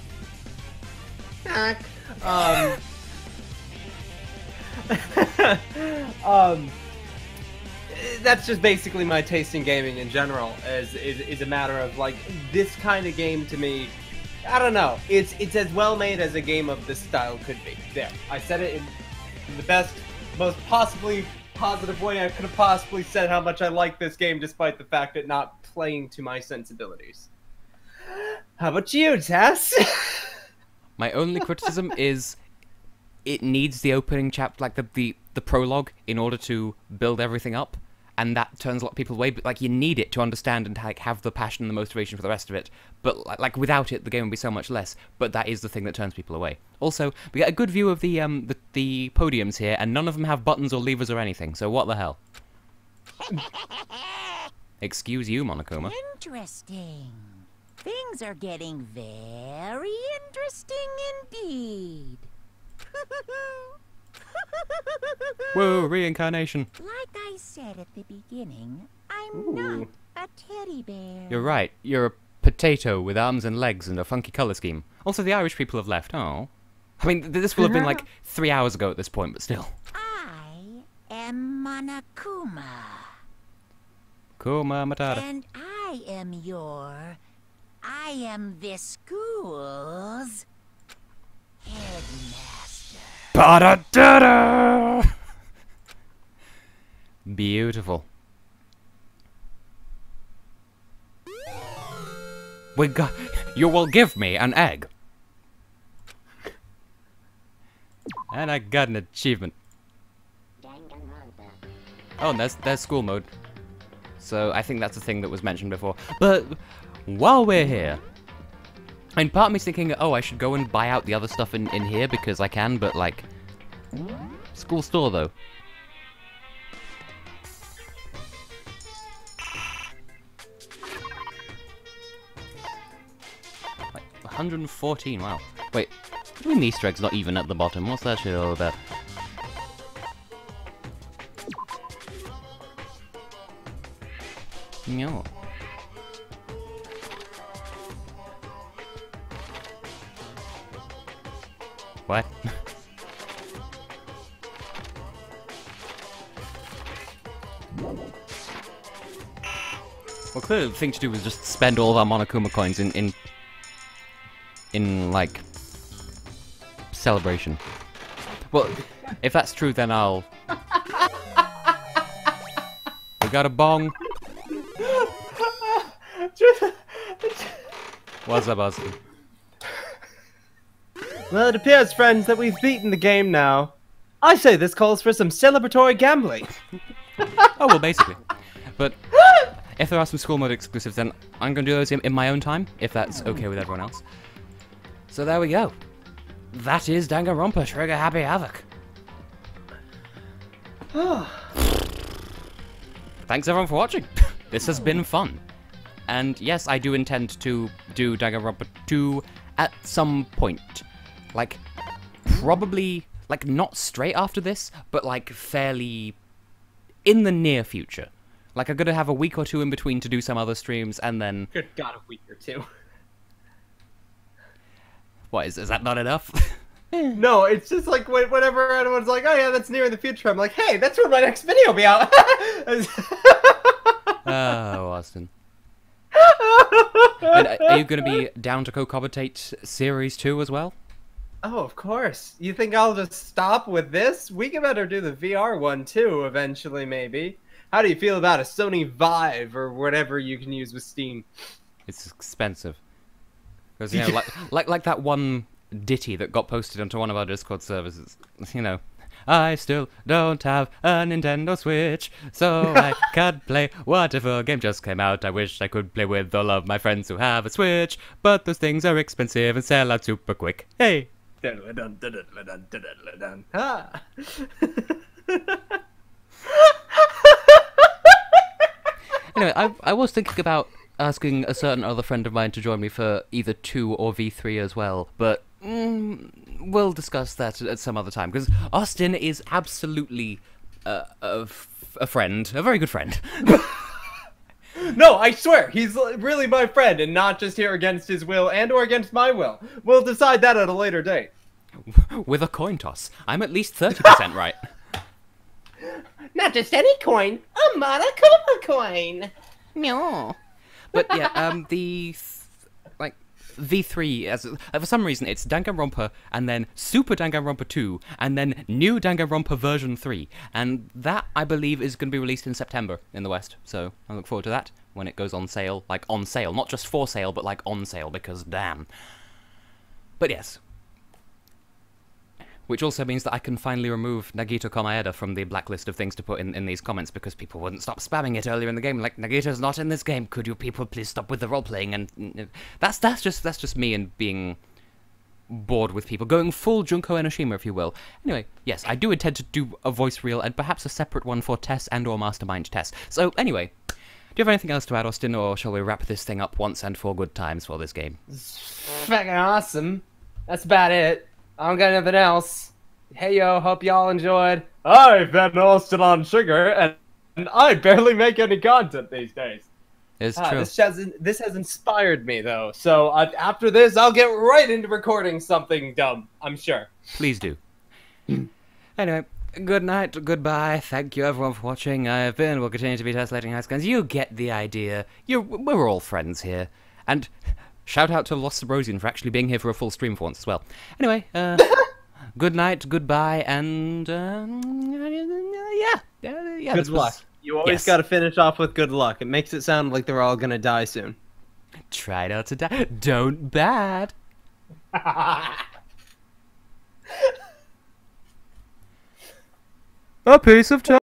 That's just basically my taste in gaming in general, is a matter of, like, this kind of game to me, I don't know, it's as well made as a game of this style could be. There, I said it in the best, most possibly positive way I could have possibly said how much I like this game, despite the fact that not playing to my sensibilities. How about you, Tess? My only criticism is it needs the opening chapter, like the prologue, in order to build everything up, and that turns a lot of people away. But like, you need it to understand and like have the passion and the motivation for the rest of it. But like without it, the game would be so much less. But that is the thing that turns people away. Also, we get a good view of the podiums here, and none of them have buttons or levers or anything. So what the hell? Excuse you, Monokuma. Interesting. Things are getting very interesting indeed. Whoa, reincarnation. Like I said at the beginning, I'm not a teddy bear. You're right. You're a potato with arms and legs and a funky colour scheme. Also, the Irish people have left. Oh. I mean, this will have been like 3 hours ago at this point, but still. I am Monokuma. Kuma Matata. And I am this school's headmaster. Ba-da-da-da! Beautiful. You will give me an egg. And I got an achievement. Oh, and there's school mode. So I think that's a thing that was mentioned before. But while we're here, and part of me's thinking, oh, I should go and buy out the other stuff in here because I can, but like, school store though. Like 114, wow. Wait, what do you mean the Easter egg's not even at the bottom? What's that shit all about? No. What? Well, clearly the thing to do was just spend all of our Monokuma coins in like, celebration. Well, if that's true, then I'll... We got a bong. What's up, Austin? Well, it appears, friends, that we've beaten the game now. I say this calls for some celebratory gambling. Oh, well, basically. But if there are some school mode exclusives, then I'm going to do those in my own time, if that's okay with everyone else. So there we go. That is Danganronpa Trigger Happy Havoc. Thanks everyone for watching. This has been fun. And yes, I do intend to do Danganronpa 2 at some point. Like, probably, like, not straight after this, but, like, fairly in the near future. Like, I'm gonna have a week or two in between to do some other streams, and then... Good God, a week or two. What, is that not enough? No, it's just like, whenever everyone's like, oh yeah, that's near in the future, I'm like, hey, that's when my next video will be out. Oh, Austin. And are you gonna be down to co-commentate Series 2 as well? Oh, of course. You think I'll just stop with this? We can better do the VR one too, eventually, maybe. How do you feel about a Sony Vive or whatever you can use with Steam? It's expensive. Because, you know, like that one ditty that got posted onto one of our Discord services. You know, I still don't have a Nintendo Switch, so I can't play whatever game just came out. I wish I could play with all of my friends who have a Switch, but those things are expensive and sell out super quick. Hey! Anyway, I was thinking about asking a certain other friend of mine to join me for either 2 or V3 as well, but we'll discuss that at some other time, because Austin is absolutely a friend, a very good friend. No, I swear, he's really my friend, and not just here against his will and or against my will. We'll decide that at a later date. With a coin toss. I'm at least 30% right. Not just any coin, a Monokuma coin. No. But yeah, V3, for some reason, it's Danganronpa, and then Super Danganronpa 2, and then New Danganronpa version 3. And that, I believe, is going to be released in September in the West. So I look forward to that when it goes on sale. Like, on sale. Not just for sale, but like on sale, because damn. But yes. Which also means that I can finally remove Nagito Komaeda from the blacklist of things to put in these comments, because people wouldn't stop spamming it earlier in the game. Like, Nagito's not in this game. Could you people please stop with the role-playing? And that's just me and being bored with people. Going full Junko Enoshima, if you will. Anyway, yes, I do intend to do a voice reel, and perhaps a separate one for Tess and or Mastermind Tess. So, anyway, do you have anything else to add, Austin, or shall we wrap this thing up once and for good times for this game? Fucking awesome. That's about it. I don't got nothing else. Hey yo, hope y'all enjoyed. I've been AustinOnSugar, and I barely make any content these days. It's true. This has inspired me though, so after this I'll get right into recording something dumb, I'm sure. Please do. Anyway, good night, goodbye, thank you everyone for watching. I have been, will continue to be Tessellating Hexagons. You get the idea. We're all friends here. And shout out to Lost Subrosian for actually being here for a full stream for once as well. Anyway, good night, goodbye, and yeah. Good luck. You always got to finish off with good luck. It makes it sound like they're all gonna die soon. Try not to die. Don't bad. A piece of